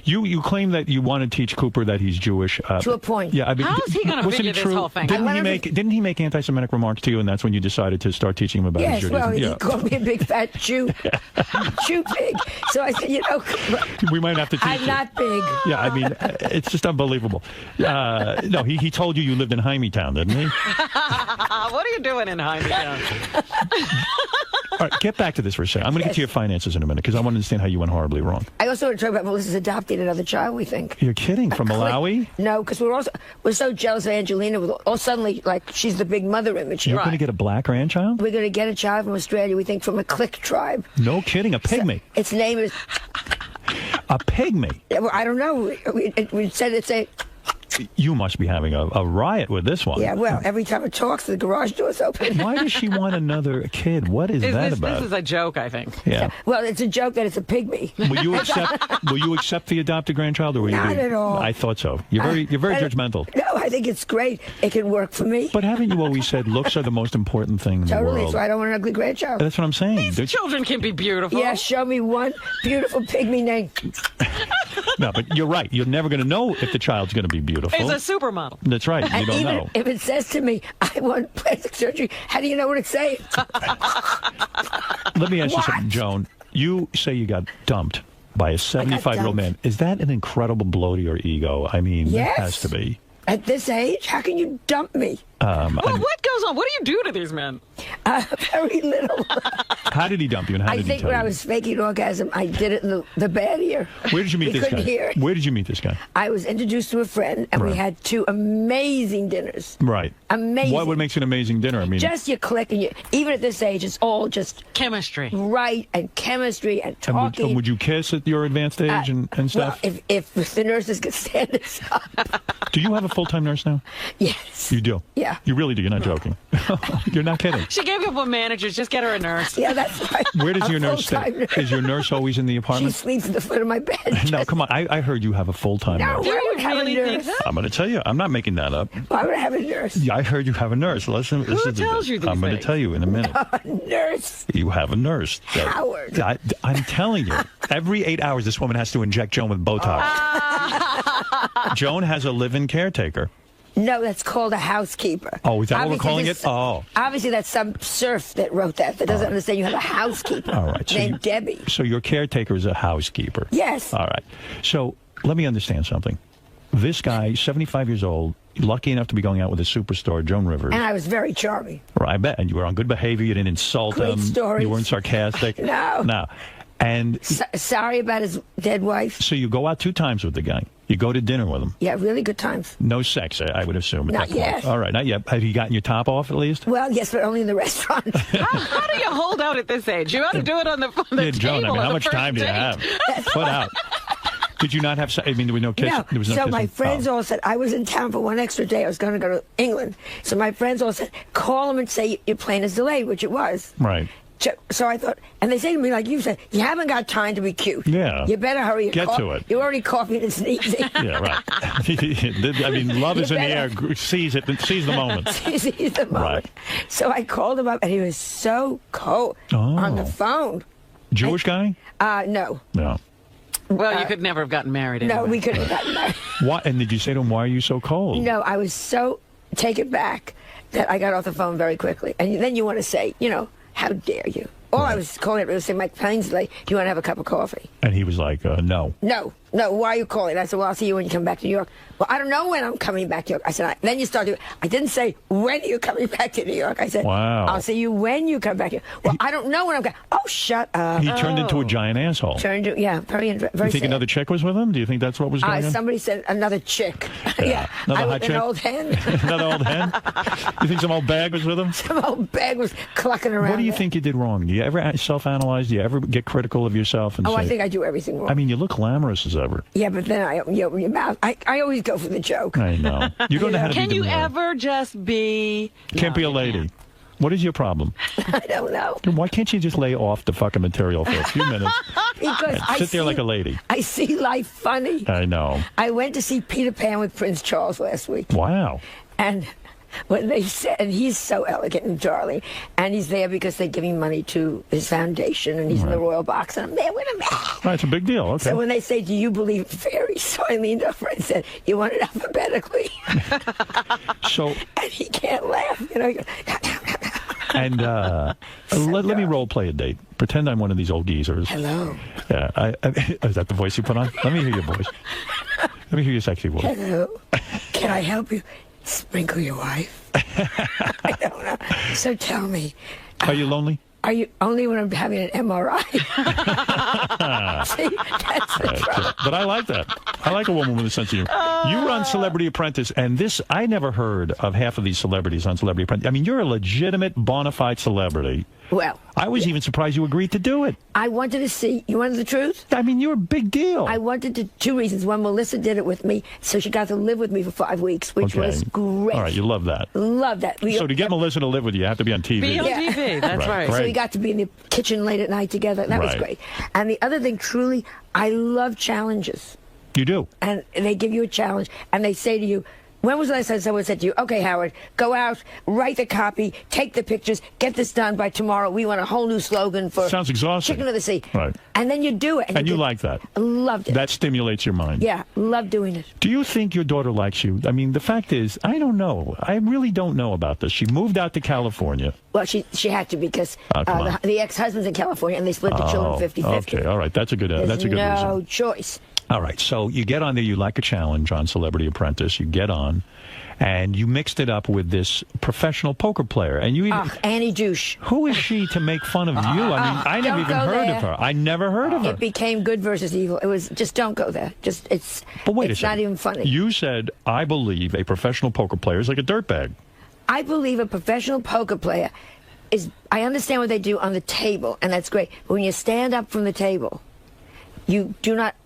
Speaker 2: You claim that you want to teach Cooper that he's Jewish.
Speaker 17: To a point.
Speaker 2: Yeah, I mean,
Speaker 1: How is he going to
Speaker 2: wasn't
Speaker 1: figure
Speaker 2: it
Speaker 1: this
Speaker 2: true?
Speaker 1: whole thing?
Speaker 2: Didn't he make anti-Semitic remarks to you, and that's when you decided to start teaching him about
Speaker 17: Yes,
Speaker 2: his
Speaker 17: well,
Speaker 2: Judaism?
Speaker 17: he called me a big fat Jew, Jew pig. So I said,
Speaker 2: we might have to teach
Speaker 17: I'm
Speaker 2: you.
Speaker 17: not big.
Speaker 2: Yeah, I mean, it's just unbelievable. No, he told you lived in Hymietown, didn't he?
Speaker 1: What are you doing in Hymietown?
Speaker 2: All right, get back to this for a second. I'm going to get to your finances in a minute because I want to understand how you went horribly wrong.
Speaker 17: I also want to talk about Melissa's adopting another child, we think.
Speaker 2: You're kidding? From Malawi?
Speaker 17: No, because we're so jealous of Angelina. Suddenly, like, she's the big mother image.
Speaker 2: You're going to get a black grandchild?
Speaker 17: We're going to get a child from Australia, we think, from a click tribe.
Speaker 2: No kidding, a pygmy.
Speaker 17: Its name is...
Speaker 2: A pygmy?
Speaker 17: Well, I don't know. We said it's a...
Speaker 2: You must be having a riot with this one.
Speaker 17: Yeah, well, every time it talks, the garage door's open.
Speaker 2: Why does she want another kid? What is that about?
Speaker 1: This is a joke, I think.
Speaker 2: Yeah.
Speaker 17: Well, it's a joke that it's a pygmy.
Speaker 2: Will you accept the adopted grandchild, or will
Speaker 17: Not
Speaker 2: you be,
Speaker 17: at all.
Speaker 2: I thought so. You're very judgmental.
Speaker 17: No, I think it's great. It can work for me.
Speaker 2: But haven't you always said looks are the most important thing in the
Speaker 17: Totally,
Speaker 2: world?
Speaker 17: so I don't want an ugly grandchild.
Speaker 2: That's what I'm saying.
Speaker 1: These children can be beautiful.
Speaker 17: Yeah, show me one beautiful pygmy name.
Speaker 2: No, but you're right. You're never going to know if the child's going to be beautiful.
Speaker 1: It's a supermodel.
Speaker 2: That's right. You
Speaker 17: And
Speaker 2: don't
Speaker 17: even
Speaker 2: know.
Speaker 17: if it says to me, I want plastic surgery, how do you know what it's saying?
Speaker 2: Let me ask you something, Joan. You say you got dumped by a 75-year-old man. Is that an incredible blow to your ego? I mean,
Speaker 17: Yes.
Speaker 2: it has to be.
Speaker 17: At this age, how can you dump me?
Speaker 1: What goes on? What do you do to these men?
Speaker 17: Very little.
Speaker 2: How did he dump you, and how
Speaker 17: I
Speaker 2: did he
Speaker 17: think
Speaker 2: tell
Speaker 17: when
Speaker 2: you?
Speaker 17: I was faking orgasm, I did it in the bad ear.
Speaker 2: Where did you meet
Speaker 17: We
Speaker 2: this guy?
Speaker 17: couldn't hear it.
Speaker 2: Where did you meet this guy?
Speaker 17: I was introduced to a friend, and we
Speaker 2: Right.
Speaker 17: had 2 amazing dinners.
Speaker 2: Right.
Speaker 17: Amazing.
Speaker 2: What makes an amazing dinner? I mean,
Speaker 17: Just you click, and even at this age, it's all just
Speaker 1: chemistry.
Speaker 17: Right, and chemistry, and
Speaker 2: and
Speaker 17: talking.
Speaker 2: would you kiss at your advanced age and stuff?
Speaker 17: Well, if the nurses could stand us up.
Speaker 2: Do you have a full-time nurse now?
Speaker 17: Yes.
Speaker 2: You do?
Speaker 17: Yeah. Yeah.
Speaker 2: You really do. You're not joking. You're not kidding.
Speaker 1: She gave up on managers. Just get her a nurse.
Speaker 17: Yeah, that's right.
Speaker 2: Where does
Speaker 17: A
Speaker 2: your nurse
Speaker 17: full-time
Speaker 2: stay?
Speaker 17: nurse.
Speaker 2: Is your nurse always in the
Speaker 17: She
Speaker 2: apartment?
Speaker 17: sleeps at the foot of my bed.
Speaker 2: No, come on. I heard you have a full-time
Speaker 17: No,
Speaker 2: nurse.
Speaker 17: why would I have a
Speaker 1: really
Speaker 17: nurse?
Speaker 1: think
Speaker 2: I'm going to tell you. I'm not making that up.
Speaker 17: Why would I have a nurse?
Speaker 2: Yeah, I heard you have a nurse. Listen to
Speaker 1: tells
Speaker 2: this.
Speaker 1: you these
Speaker 2: I'm going to
Speaker 1: things?
Speaker 2: tell you in a minute.
Speaker 17: A nurse.
Speaker 2: You have a nurse.
Speaker 17: Howard.
Speaker 2: I'm telling you. Every 8 hours, this woman has to inject Joan with Botox. Joan has a live-in caretaker.
Speaker 17: No, that's called a housekeeper.
Speaker 2: Oh, is that what we're
Speaker 17: Obviously,
Speaker 2: calling
Speaker 17: this-
Speaker 2: it? Oh.
Speaker 17: Obviously, that's some serf that wrote that doesn't understand you have a housekeeper
Speaker 2: All right.
Speaker 17: named Debbie.
Speaker 2: So your caretaker is a housekeeper.
Speaker 17: Yes.
Speaker 2: All right. So let me understand something. This guy, 75 years old, lucky enough to be going out with a superstar, Joan Rivers.
Speaker 17: And I was very charming.
Speaker 2: I bet. And you were on good behavior. You didn't insult
Speaker 17: Great
Speaker 2: him.
Speaker 17: stories.
Speaker 2: You weren't sarcastic.
Speaker 17: No.
Speaker 2: No. And
Speaker 17: Sorry about his dead wife.
Speaker 2: so you go out 2 times with the guy. You go to dinner with him.
Speaker 17: Yeah, really good times.
Speaker 2: No sex, I would assume. At
Speaker 17: Not
Speaker 2: that point.
Speaker 17: yet.
Speaker 2: All right, not yet. Have you gotten your top off at least?
Speaker 17: Well, yes, but only in the restaurant.
Speaker 1: How do you hold out at this age? You ought to do it on the
Speaker 2: Yeah,
Speaker 1: table.
Speaker 2: Joan, I mean,
Speaker 1: on
Speaker 2: how
Speaker 1: the
Speaker 2: much
Speaker 1: first
Speaker 2: time do you
Speaker 1: date.
Speaker 2: have? Put out. Did you not have sex? I mean, there was no kiss?
Speaker 17: No.
Speaker 2: There was no
Speaker 17: So
Speaker 2: kissing?
Speaker 17: my friends all said, I was in town for one extra day. I was going to go to England. So my friends all said, call him and say your plane is delayed, which it was.
Speaker 2: Right.
Speaker 17: So I thought, and they say to me, like you said, you haven't got time to be cute.
Speaker 2: Yeah.
Speaker 17: You better hurry.
Speaker 2: Get to it.
Speaker 17: You're already coughing and sneezing.
Speaker 2: Yeah, right. I mean, love is in the air. Seize it. Seize the moment.
Speaker 17: Seize the moment.
Speaker 2: Right.
Speaker 17: So I called him up, and he was so cold on the phone.
Speaker 2: Jewish guy?
Speaker 17: No.
Speaker 2: No.
Speaker 1: Well, you could never have gotten married.
Speaker 17: No,
Speaker 1: anyway.
Speaker 17: we couldn't have gotten married.
Speaker 2: What? And did you say to him, why are you so cold?
Speaker 17: No, I was so taken back that I got off the phone very quickly. And then you want to say, how dare you? All I was calling it was saying, my plane's late. Do you want to have a cup of coffee?
Speaker 2: And he was like, no.
Speaker 17: No, why are you calling? I said, well, I'll see you when you come back to New York. Well, I don't know when I'm coming back to New York. I said, then you start doing, I didn't say, when are you coming back to New York? I said,
Speaker 2: wow.
Speaker 17: I'll see you when you come back here. Well, I don't know when I'm coming. Oh, shut up.
Speaker 2: He turned into a giant asshole.
Speaker 17: Yeah, very
Speaker 2: You think
Speaker 17: sad.
Speaker 2: another chick was with him? Do you think that's what was going on?
Speaker 17: Somebody said another chick.
Speaker 2: Yeah. Another
Speaker 17: I
Speaker 2: hot
Speaker 17: was
Speaker 2: chick?
Speaker 17: an old hen.
Speaker 2: Another old hen? You think some old bag was with him?
Speaker 17: Some old bag was clucking around.
Speaker 2: What do you
Speaker 17: there.
Speaker 2: think you did wrong? Do you ever self-analyze? Do you ever get critical of yourself? And
Speaker 17: Oh,
Speaker 2: say,
Speaker 17: I think I do everything wrong.
Speaker 2: I mean, you look glamorous as ever.
Speaker 17: Yeah, but then I open your mouth. I always go for the joke.
Speaker 2: I know. You're going to have to
Speaker 1: Can
Speaker 2: be
Speaker 1: you
Speaker 2: demure.
Speaker 1: ever just be...
Speaker 2: Can't be a lady. What is your problem?
Speaker 17: I don't know.
Speaker 2: Why can't you just lay off the fucking material for a few minutes
Speaker 17: Because
Speaker 2: and
Speaker 17: I
Speaker 2: sit there
Speaker 17: see-
Speaker 2: like a lady?
Speaker 17: I see life funny.
Speaker 2: I know.
Speaker 17: I went to see Peter Pan with Prince Charles last week.
Speaker 2: Wow.
Speaker 17: And when they said, and he's so elegant and darling, and he's there because they give him money to his foundation, and he's in the royal box, and I'm there with him.
Speaker 2: Right, it's a big deal. Okay.
Speaker 17: So when they say, do you believe in fairies? So I leaned over and said, you want it alphabetically?
Speaker 2: So,
Speaker 17: And he can't laugh. He goes,
Speaker 2: and let me role play a date. Pretend I'm one of these old geezers.
Speaker 17: hello.
Speaker 2: Yeah. Is that the voice you put on? Let me hear your voice. Let me hear your sexy voice.
Speaker 17: Hello. Can I help you? Sprinkle your wife. I don't know. So tell me,
Speaker 2: Are you lonely?
Speaker 17: are you only when I'm having an MRI? See, that's the trouble.
Speaker 2: But I like that. I like a woman with a sense of humor. You run Celebrity Apprentice, and this, I never heard of half of these celebrities on Celebrity Apprentice. I mean, you're a legitimate, bona fide celebrity.
Speaker 17: Well,
Speaker 2: I was even surprised you agreed to do it.
Speaker 17: I wanted to see. You wanted the truth?
Speaker 2: I mean, you're a big deal.
Speaker 17: I wanted to. 2 reasons. One, Melissa did it with me, so she got to live with me for 5 weeks, which was great.
Speaker 2: All right, you love that.
Speaker 17: Love that.
Speaker 2: So to get Melissa to live with you, you have to be on TV.
Speaker 1: Be on TV, that's right.
Speaker 17: So we got to be in the kitchen late at night together. That was
Speaker 2: Right.
Speaker 17: great. And the other thing, truly, I love challenges.
Speaker 2: You do.
Speaker 17: And they give you a challenge, and they say to you, when was the last time someone said to you, okay, Howard, go out, write the copy, take the pictures, get this done by tomorrow. We want a whole new slogan for
Speaker 2: Sounds exhausting.
Speaker 17: Chicken of the Sea.
Speaker 2: Right.
Speaker 17: And then you do it.
Speaker 2: And you
Speaker 17: did-
Speaker 2: like that.
Speaker 17: Loved it.
Speaker 2: That stimulates your mind.
Speaker 17: Yeah, love doing it.
Speaker 2: Do you think your daughter likes you? I mean, the fact is, I don't know. I really don't know about this. She moved out to California.
Speaker 17: Well, she had to because
Speaker 2: Oh, come on.
Speaker 17: the ex-husband's in California, and they split the children 50-50.
Speaker 2: Okay, all right. That's a good.
Speaker 17: There's
Speaker 2: That's a good
Speaker 17: no
Speaker 2: reason.
Speaker 17: choice.
Speaker 2: All right, so you get on there. You like a challenge on Celebrity Apprentice. You get on, and you mixed it up with this professional poker player, and you even.
Speaker 17: Annie Douche.
Speaker 2: Who is she to make fun of you? I mean, I never
Speaker 17: Don't
Speaker 2: even
Speaker 17: go
Speaker 2: heard
Speaker 17: there.
Speaker 2: of her. I never heard of her.
Speaker 17: It became good versus evil. It was just don't go there. Just it's.
Speaker 2: But wait a
Speaker 17: it's not
Speaker 2: second.
Speaker 17: even funny.
Speaker 2: You said, I believe a professional poker player is like a dirtbag.
Speaker 17: I believe a professional poker player is. I understand what they do on the table, and that's great. But when you stand up from the table, you do not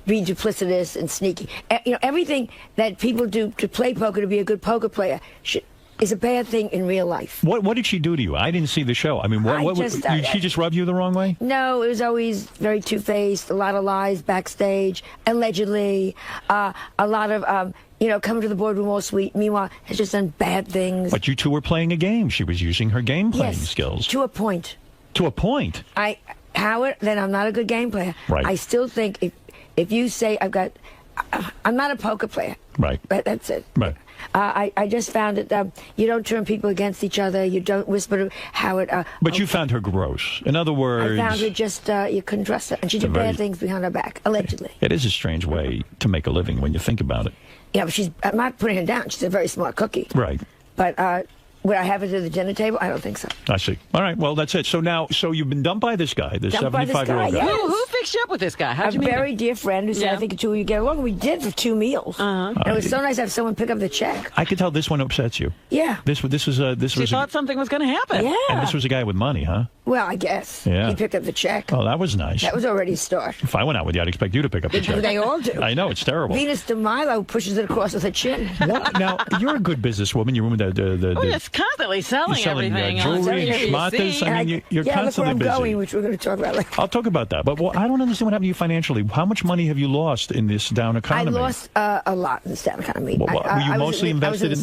Speaker 17: be duplicitous and sneaky. Everything that people do to play poker to be a good poker player is a bad thing in real life.
Speaker 2: What did she do to you? I didn't see the show. I mean, did she just rub you the wrong way?
Speaker 17: No, it was always very two-faced, a lot of lies backstage, allegedly, a lot of, coming to the boardroom all sweet. Meanwhile, has just done bad things.
Speaker 2: But you two were playing a game. She was using her game playing skills.
Speaker 17: To a point.
Speaker 2: To a point?
Speaker 17: Howard, then I'm not a good game player.
Speaker 2: Right.
Speaker 17: I still think if you say I'm not a poker player.
Speaker 2: Right.
Speaker 17: But that's it.
Speaker 2: Right.
Speaker 17: I just found it, you don't turn people against each other. You don't whisper to Howard.
Speaker 2: But you found her gross. In other words...
Speaker 17: I found her just, you couldn't trust her. And she did bad things behind her back, allegedly.
Speaker 2: It is a strange way to make a living when you think about it.
Speaker 17: Yeah, but I'm not putting her down. She's a very smart cookie.
Speaker 2: Right.
Speaker 17: But would I have her to the dinner table? I don't think so.
Speaker 2: I see. All right, well, that's it. So you've been dumped by this guy, this 75-year-old guy.
Speaker 1: Who fixed you up with this guy? How'd you meet him?
Speaker 17: A very dear friend who said, I think the two of you get along. We did for 2 meals. And it was so nice to have someone pick up the check.
Speaker 2: I could tell this one upsets you.
Speaker 17: Yeah.
Speaker 2: This was
Speaker 1: She thought something was going to happen.
Speaker 17: Yeah.
Speaker 2: And this was a guy with money, huh?
Speaker 17: Well, I guess.
Speaker 2: Yeah.
Speaker 17: He picked up the check.
Speaker 2: Oh, that was nice.
Speaker 17: That was already a start.
Speaker 2: If I went out with you, I'd expect you to pick up the check.
Speaker 17: They all do.
Speaker 2: I know, it's terrible.
Speaker 17: Venus de Milo pushes it across with her chin.
Speaker 2: What? Now, you're a good businesswoman. You're
Speaker 1: just constantly selling everything.
Speaker 2: Jewelry and schmatas. I mean, you're constantly
Speaker 17: look where I'm
Speaker 2: busy.
Speaker 17: going, which we're going to talk about later.
Speaker 2: I'll talk about that. But I don't understand what happened to you financially. How much money have you lost in this down economy?
Speaker 17: I lost a lot in this down economy.
Speaker 2: Were you mostly invested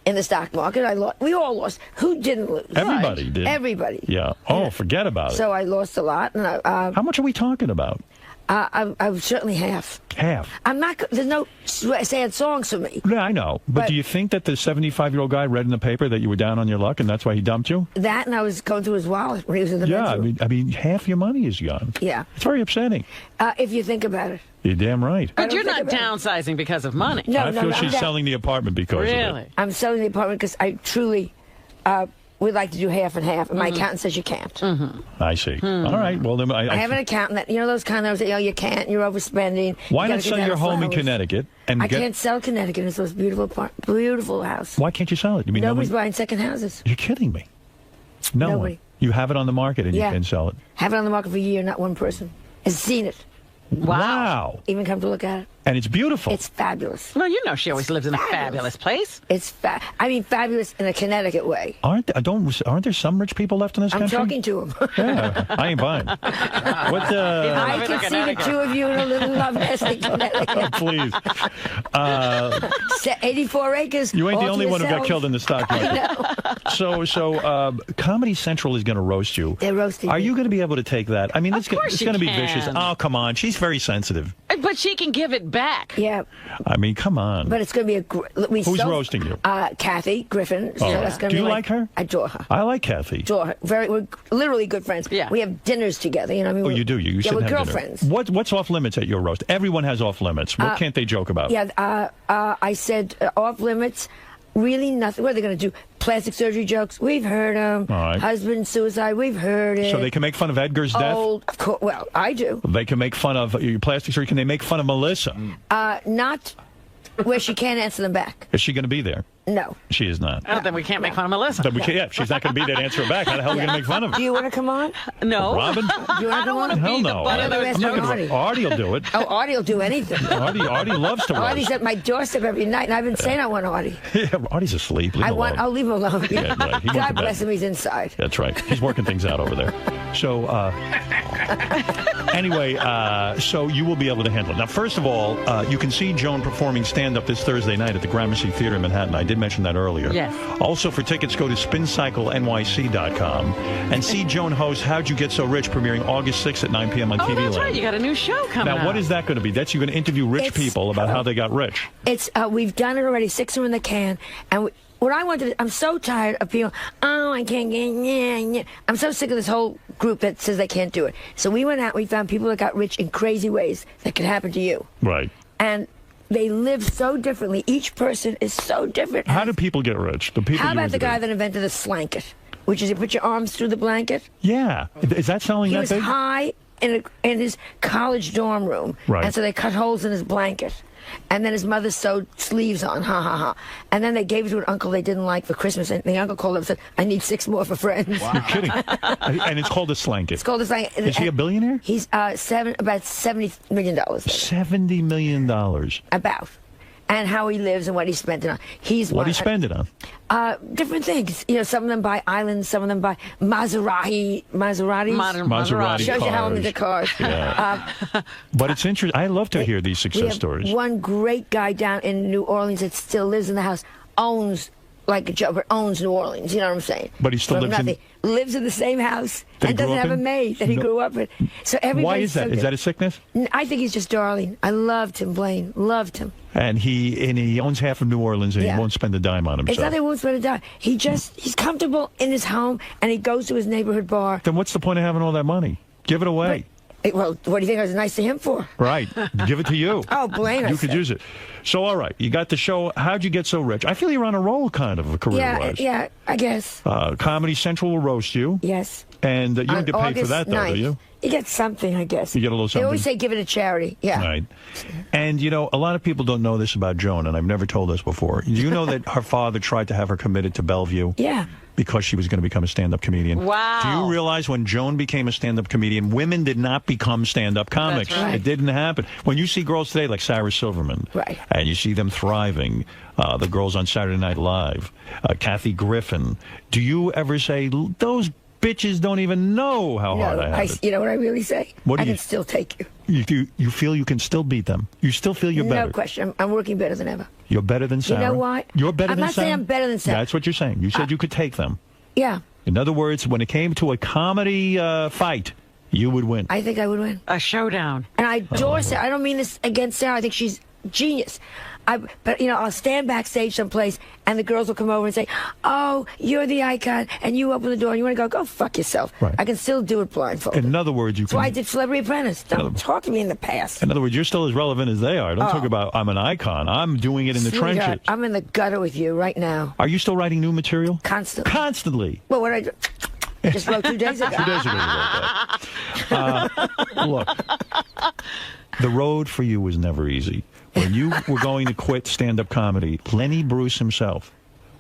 Speaker 17: in the stock market? We all lost. Who didn't lose?
Speaker 2: Everybody did.
Speaker 17: Everybody.
Speaker 2: Yeah. Oh, forget about it.
Speaker 17: So I lost a lot. And
Speaker 2: how much are we talking about?
Speaker 17: I'm certainly half.
Speaker 2: Half.
Speaker 17: I'm not. There's no sad songs for me.
Speaker 2: Yeah, I know. But do you think that the 75-year-old guy read in the paper that you were down on your luck and that's why he dumped you?
Speaker 17: That, and I was going through his wallet when he was in the bedroom.
Speaker 2: I mean, half your money is gone.
Speaker 17: Yeah.
Speaker 2: It's very upsetting.
Speaker 17: If you think about it.
Speaker 2: You're damn right.
Speaker 1: But you're not downsizing because of money.
Speaker 2: I feel she's selling the apartment because of it.
Speaker 17: I'm selling the apartment because I truly would like to do half and half, and my accountant says you can't.
Speaker 2: I see. All right. Well, then
Speaker 17: I have an accountant that, those condos that, you can't, you're overspending.
Speaker 2: Why not sell your home in Connecticut?
Speaker 17: I can't sell Connecticut. It's this beautiful house.
Speaker 2: Why can't you sell it? You mean
Speaker 17: nobody's buying second houses.
Speaker 2: You're kidding me. Nobody. You have it on the market and you can sell it.
Speaker 17: Have it on the market for a year, not one person has seen it.
Speaker 2: Wow.
Speaker 17: Even come to look at it.
Speaker 2: And it's beautiful.
Speaker 17: It's fabulous.
Speaker 1: Well, she always lives in a fabulous place.
Speaker 17: It's fabulous in a Connecticut way.
Speaker 2: Aren't there some rich people left in this country?
Speaker 17: I'm talking to them.
Speaker 2: Yeah, I ain't buying.
Speaker 17: I can see the two of you in a little love nest in Connecticut.
Speaker 2: Please.
Speaker 17: 84 acres.
Speaker 2: You ain't the only one who got killed in the stock market.
Speaker 17: I know.
Speaker 2: So Comedy Central is going to roast you.
Speaker 17: They're roasting
Speaker 2: Are
Speaker 17: me.
Speaker 2: you going to be able to take that? I mean, it's going to be vicious. Oh, come on. She's very sensitive.
Speaker 1: But she can give it back.
Speaker 17: Yeah.
Speaker 2: I mean, come on.
Speaker 17: But it's going to be
Speaker 2: Who's roasting you?
Speaker 17: Kathy Griffin. So that's going to
Speaker 2: Do
Speaker 17: be
Speaker 2: you like her?
Speaker 17: I adore her.
Speaker 2: I like Kathy.
Speaker 17: Adore her. We're literally good friends. Yeah. We have dinners together.
Speaker 2: Oh, you do? You
Speaker 17: we're
Speaker 2: have
Speaker 17: girlfriends.
Speaker 2: Dinner. What's off limits at your roast? Everyone has off limits. What can't they joke about?
Speaker 17: Yeah. I said off limits. Really nothing. What are they going to do? Plastic surgery jokes? We've heard them.
Speaker 2: Right.
Speaker 17: Husband suicide? We've heard it.
Speaker 2: So they can make fun of Edgar's death?
Speaker 17: Of course. Well, I do.
Speaker 2: They can make fun of your plastic surgery. Can they make fun of Melissa?
Speaker 17: Not where she can't answer them back.
Speaker 2: Is she going to be there?
Speaker 17: No.
Speaker 2: She is not.
Speaker 1: Then we can't make fun of Melissa.
Speaker 2: Then we can't, yeah, she's not going to be there to answer her back. How the hell are we going to make fun of her?
Speaker 17: Do you want to come on?
Speaker 1: No.
Speaker 2: Robin?
Speaker 17: I don't want to
Speaker 2: Hell
Speaker 17: be
Speaker 2: no.
Speaker 17: the butt of the rest of Artie.
Speaker 2: Artie will do it.
Speaker 17: Oh, Artie will do anything.
Speaker 2: Artie loves to roast.
Speaker 17: Artie's at my doorstep every night, and I've been saying I want Artie.
Speaker 2: Yeah, Artie's asleep.
Speaker 17: I'll leave him alone.
Speaker 2: Yeah, right.
Speaker 17: God bless him, he's inside.
Speaker 2: That's right. He's working things out over there. So, anyway, so you will be able to handle it. Now, first of all, you can see Joan performing stand-up this Thursday night at the Gramercy Theater in Manhattan. I did mention that earlier.
Speaker 1: Yes.
Speaker 2: Also, for tickets, go to spincyclenyc.com and see Joan host How'd You Get So Rich, premiering August 6th at 9 p.m. on TV
Speaker 1: that's
Speaker 2: Land.
Speaker 1: right. You got a new show coming out.
Speaker 2: Now, what is that going to be? That's you're going to interview rich people about how they got rich.
Speaker 17: It's we've done it already. 6 are in the can, and what I wanted, I'm so tired of people, I can't get, I'm so sick of this whole group that says they can't do it. So we went out, we found people that got rich in crazy ways that could happen to you.
Speaker 2: Right.
Speaker 17: And they live so differently. Each person is so different.
Speaker 2: How do people get rich? The people.
Speaker 17: How about the guy that invented the slanket, which is you put your arms through the blanket?
Speaker 2: Yeah. Is that selling that big?
Speaker 17: He was high in his college dorm room.
Speaker 2: Right.
Speaker 17: And so they cut holes in his blanket. And then his mother sewed sleeves on, And then they gave it to an uncle they didn't like for Christmas. And the uncle called up and said, I need 6 more for friends.
Speaker 2: Wow. You're kidding. And it's called a slanket.
Speaker 17: It's called a slanket.
Speaker 2: Is he a billionaire?
Speaker 17: He's about $70 million.
Speaker 2: $70 million.
Speaker 17: About. and how he lives and what he spent it on.
Speaker 2: What do you spend it on?
Speaker 17: Different things. You know, some of them buy islands, some of them buy Maseratis.
Speaker 2: Maserati
Speaker 17: Shows you how I'm
Speaker 2: cars.
Speaker 17: into cars.
Speaker 2: Yeah. But it's interesting. I love to hear these
Speaker 17: We
Speaker 2: success
Speaker 17: have
Speaker 2: stories.
Speaker 17: one great guy down in New Orleans that still lives in the house, owns like a job, but owns New Orleans. You know what I'm saying?
Speaker 2: But he still
Speaker 17: From
Speaker 2: lives in-
Speaker 17: nothing. Lives in the same house
Speaker 2: That he
Speaker 17: and
Speaker 2: grew
Speaker 17: doesn't
Speaker 2: up
Speaker 17: have a
Speaker 2: in?
Speaker 17: maid that he
Speaker 2: No.
Speaker 17: grew up in. So everybody's
Speaker 2: Why is that?
Speaker 17: so
Speaker 2: Is
Speaker 17: good.
Speaker 2: that a sickness?
Speaker 17: I think he's just darling. I loved him, Blaine. Loved him.
Speaker 2: And he owns half of New Orleans, and
Speaker 17: Yeah.
Speaker 2: he won't spend a dime on
Speaker 17: It's
Speaker 2: himself.
Speaker 17: not that he won't spend a dime. He's comfortable in his home, and he goes to his neighborhood bar.
Speaker 2: Then what's the point of having all that money? Give it away.
Speaker 17: Well, what do you think I was nice to him for?
Speaker 2: Right. Give it to you.
Speaker 17: Oh, Blaine, I
Speaker 2: You could
Speaker 17: said.
Speaker 2: use it. So, all right. You got the show. How'd you get so rich? I feel you're on a roll, kind of, career-wise.
Speaker 17: Yeah, I guess.
Speaker 2: Comedy Central will roast you.
Speaker 17: Yes.
Speaker 2: And you don't
Speaker 17: On
Speaker 2: get paid for
Speaker 17: August
Speaker 2: that, though,
Speaker 17: 9th.
Speaker 2: do you?
Speaker 17: You get something, I guess.
Speaker 2: You get a little
Speaker 17: They always
Speaker 2: something.
Speaker 17: say give it to charity. Yeah.
Speaker 2: Right. And, you know, a lot of people don't know this about Joan, and I've never told this before. Do you know that her father tried to have her committed to Bellevue?
Speaker 17: Yeah.
Speaker 2: Because she was going to become a stand-up comedian.
Speaker 1: Wow.
Speaker 2: Do you realize when Joan became a stand-up comedian, women did not become stand-up comics?
Speaker 1: That's right.
Speaker 2: It didn't happen. When you see girls today like Sarah Silverman,
Speaker 17: right,
Speaker 2: and you see them thriving, the girls on Saturday Night Live, Kathy Griffin, do you ever say, those bitches don't even know how hard I have it?
Speaker 17: You know what I really say?
Speaker 2: What do
Speaker 17: I
Speaker 2: you-
Speaker 17: can still take you.
Speaker 2: You feel you can still beat them? You still feel you're better?
Speaker 17: No question. I'm working better than ever.
Speaker 2: You're better than Sarah?
Speaker 17: You know what?
Speaker 2: You're better
Speaker 17: I'm
Speaker 2: than
Speaker 17: not
Speaker 2: Sarah?
Speaker 17: saying I'm better than Sarah.
Speaker 2: That's what you're saying. You said you could take them.
Speaker 17: Yeah.
Speaker 2: In other words, when it came to a comedy fight, you would win.
Speaker 17: I think I would win.
Speaker 1: A showdown.
Speaker 17: And I adore Sarah. I don't mean this against Sarah. I think she's genius. But, you know, I'll stand backstage someplace, and the girls will come over and say, oh, you're the icon, and you open the door, and you want to go fuck yourself.
Speaker 2: Right.
Speaker 17: I can still do it blindfolded.
Speaker 2: In other words, you
Speaker 17: That's why I
Speaker 2: can.
Speaker 17: did Celebrity Apprentice. Don't talk to me in the past.
Speaker 2: In other words, you're still as relevant as they are. Don't talk about I'm an icon. I'm doing it in the
Speaker 17: Sweetheart,
Speaker 2: trenches.
Speaker 17: I'm in the gutter with you right now.
Speaker 2: Are you still writing new material?
Speaker 17: Constantly.
Speaker 2: Constantly.
Speaker 17: Well, what I do? Just wrote 2 days ago.
Speaker 2: 2 days ago you wrote that. Look, the road for you was never easy. When you were going to quit stand-up comedy, Lenny Bruce himself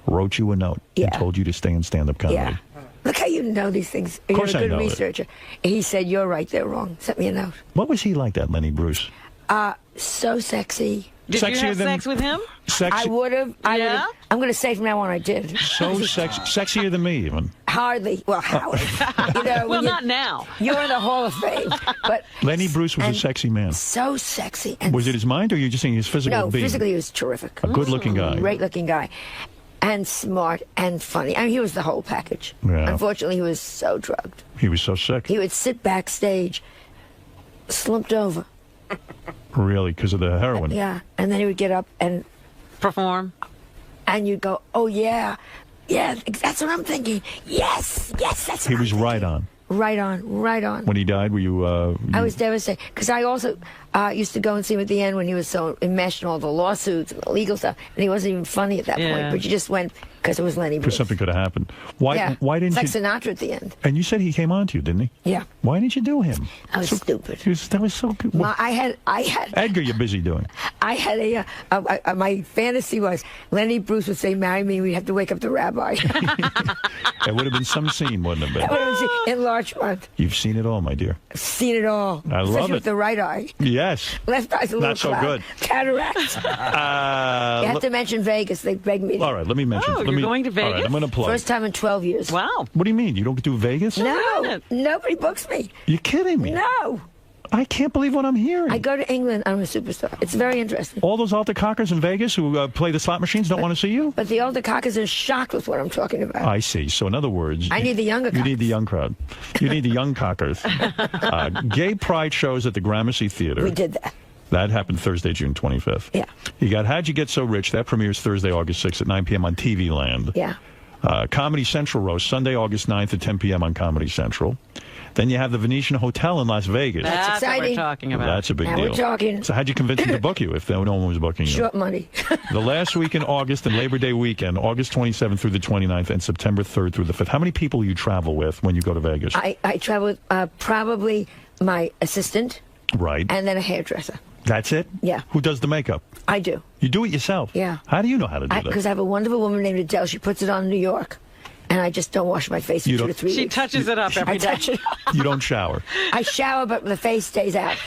Speaker 2: wrote you a note and told you to stay in stand-up comedy.
Speaker 17: Yeah. Look how you know these things.
Speaker 2: Of course
Speaker 17: You're a
Speaker 2: I
Speaker 17: good
Speaker 2: know it.
Speaker 17: researcher. He said, you're right, they're wrong. Sent me a note.
Speaker 2: What was he like, that Lenny Bruce?
Speaker 17: So sexy.
Speaker 1: Did you have sex with him?
Speaker 17: I would have.
Speaker 1: Yeah?
Speaker 17: I'm going to say from now on I did.
Speaker 2: So sexier than me, even.
Speaker 17: Hardly. Well, Howard. You know,
Speaker 1: Well, not now.
Speaker 17: You're in the Hall of Fame. But
Speaker 2: Lenny Bruce was a
Speaker 17: and
Speaker 2: sexy man.
Speaker 17: so sexy. And
Speaker 2: Was it his mind, or are you just saying his physical
Speaker 17: no,
Speaker 2: being?
Speaker 17: physically he was terrific.
Speaker 2: A good-looking guy.
Speaker 17: Great-looking guy. And smart and funny. I mean, he was the whole package.
Speaker 2: Yeah.
Speaker 17: Unfortunately, he was so drugged.
Speaker 2: He was so sick.
Speaker 17: He would sit backstage, slumped over.
Speaker 2: Really, because of the heroin.
Speaker 17: Yeah, and then he would get up and
Speaker 1: perform,
Speaker 17: and you'd go, "Oh yeah, yeah, that's what I'm thinking. Yes, yes, that's
Speaker 2: He
Speaker 17: what
Speaker 2: was right on.
Speaker 17: right on, right on."
Speaker 2: When he died, were you...
Speaker 17: I was devastated because I also used to go and see him at the end when he was so enmeshed in all the lawsuits and the legal stuff, and he wasn't even funny at that
Speaker 2: Yeah.
Speaker 17: point. But you just went because it was Lenny
Speaker 2: Because
Speaker 17: Bruce.
Speaker 2: something could have happened. Why didn't
Speaker 17: it's
Speaker 2: you...
Speaker 17: like Sinatra at the end.
Speaker 2: And you said he came on to you, didn't he?
Speaker 17: Yeah,
Speaker 2: Why didn't you do him?
Speaker 17: I was stupid.
Speaker 2: That was so good.
Speaker 17: I had
Speaker 2: Edgar, you're busy doing.
Speaker 17: I had my fantasy was Lenny Bruce would say, "Marry me." We'd have to wake up the rabbi.
Speaker 2: It would have been some scene, wouldn't it?
Speaker 17: That would have been enlargement.
Speaker 2: You've seen it all, my dear.
Speaker 17: Seen it all.
Speaker 2: I love
Speaker 17: Especially
Speaker 2: it.
Speaker 17: with the right eye.
Speaker 2: Yes.
Speaker 17: Left eye's a little
Speaker 2: Not so
Speaker 17: cloud.
Speaker 2: good.
Speaker 17: Cataract. You have to mention Vegas. They begged me.
Speaker 2: All right, let me mention.
Speaker 17: Oh,
Speaker 2: let
Speaker 17: you're
Speaker 2: me,
Speaker 17: going to
Speaker 2: All right,
Speaker 17: Vegas?
Speaker 2: I'm going to plug.
Speaker 17: First time in 12 years.
Speaker 1: Wow.
Speaker 2: What do you mean? You don't do Vegas?
Speaker 17: No, nobody books me.
Speaker 2: You're kidding me.
Speaker 17: No.
Speaker 2: I can't believe what I'm hearing.
Speaker 17: I go to England. I'm a superstar. It's very interesting.
Speaker 2: All those altar cockers in Vegas who play the slot machines don't want to see you?
Speaker 17: But the older cockers are shocked with what I'm talking about.
Speaker 2: I see. So in other words...
Speaker 17: I need the younger
Speaker 2: You need the young crowd. You need the young cockers. Gay pride shows at the Gramercy Theater.
Speaker 17: We did that.
Speaker 2: That happened Thursday, June 25th.
Speaker 17: Yeah.
Speaker 2: You got How'd You Get So Rich? That premieres Thursday, August 6th at 9 p.m. on TV Land.
Speaker 17: Yeah.
Speaker 2: Comedy Central roast Sunday, August 9th at 10 p.m. on Comedy Central. Then you have the Venetian Hotel in Las Vegas.
Speaker 1: That's what we're
Speaker 17: exciting.
Speaker 1: talking about.
Speaker 2: That's a big
Speaker 17: Now
Speaker 2: deal.
Speaker 17: we're talking.
Speaker 2: So how'd you convince them to book you if no one was booking you?
Speaker 17: Short money.
Speaker 2: The last week in August and Labor Day weekend, August 27th through the 29th and September 3rd through the 5th. How many people you travel with when you go to Vegas?
Speaker 17: I travel with probably my assistant
Speaker 2: Right.
Speaker 17: and then a hairdresser.
Speaker 2: That's it?
Speaker 17: Yeah.
Speaker 2: Who does the makeup?
Speaker 17: I do.
Speaker 2: You do it yourself?
Speaker 17: Yeah.
Speaker 2: How do you know how to do that?
Speaker 17: Because I have a wonderful woman named Adele. She puts it on in New York. and I just don't wash my face for 2 to 3 weeks.
Speaker 1: She touches it up every day.
Speaker 17: I touch it up.
Speaker 2: You don't shower.
Speaker 17: I shower, but the face stays out.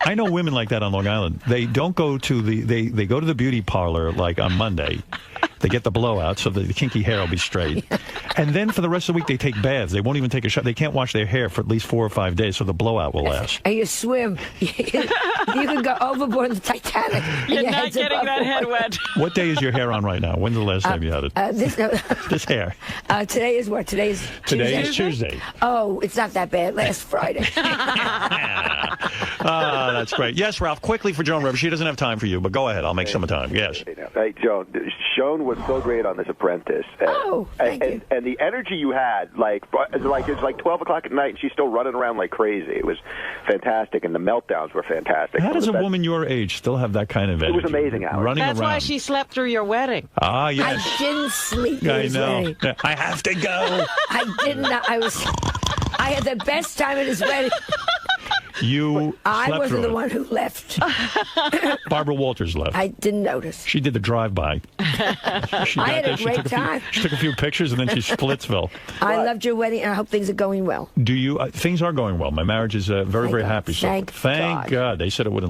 Speaker 2: I know women like that on Long Island. They don't go to they go to the beauty parlor like on Monday. They get the blowout so the kinky hair will be straight. And then for the rest of the week, they take baths. They won't even take a shower. They can't wash their hair for at least 4 or 5 days so the blowout will last.
Speaker 17: And you swim. You can go overboard in the Titanic.
Speaker 1: You're not getting that head wet.
Speaker 2: What day is your hair on right now? When's the last time you had it? This hair.
Speaker 17: Today is what? Today is
Speaker 2: Tuesday.
Speaker 17: Oh, it's not that bad. Last Friday.
Speaker 2: That's great. Yes, Ralph, quickly for Joan Rivers. She doesn't have time for you, but go ahead. I'll make some time. Yes.
Speaker 22: Hey, Joan. Joan was so great on This Apprentice.
Speaker 17: Thank you.
Speaker 22: And the energy you had, it's like 12 o'clock at night, and she's still running around like crazy. It was fantastic, and the meltdowns were fantastic.
Speaker 2: How does a woman your age still have that kind of energy?
Speaker 22: It was amazing, Alex.
Speaker 2: Running
Speaker 1: That's
Speaker 2: around.
Speaker 1: why she slept through your wedding.
Speaker 2: Ah, yes.
Speaker 17: I didn't sleep.
Speaker 2: I know. I have to go.
Speaker 17: I did not. I had the best time at his wedding.
Speaker 2: I
Speaker 17: wasn't the one who left.
Speaker 2: Barbara Walters left.
Speaker 17: I didn't notice.
Speaker 2: She did the drive-by.
Speaker 17: I had a great time.
Speaker 2: She took a few pictures, and then she Splitsville.
Speaker 17: I loved your wedding, and I hope things are going well.
Speaker 2: Do you? Things are going well. My marriage is very, very happy. So
Speaker 17: Thank God.
Speaker 2: God. They said it wouldn't.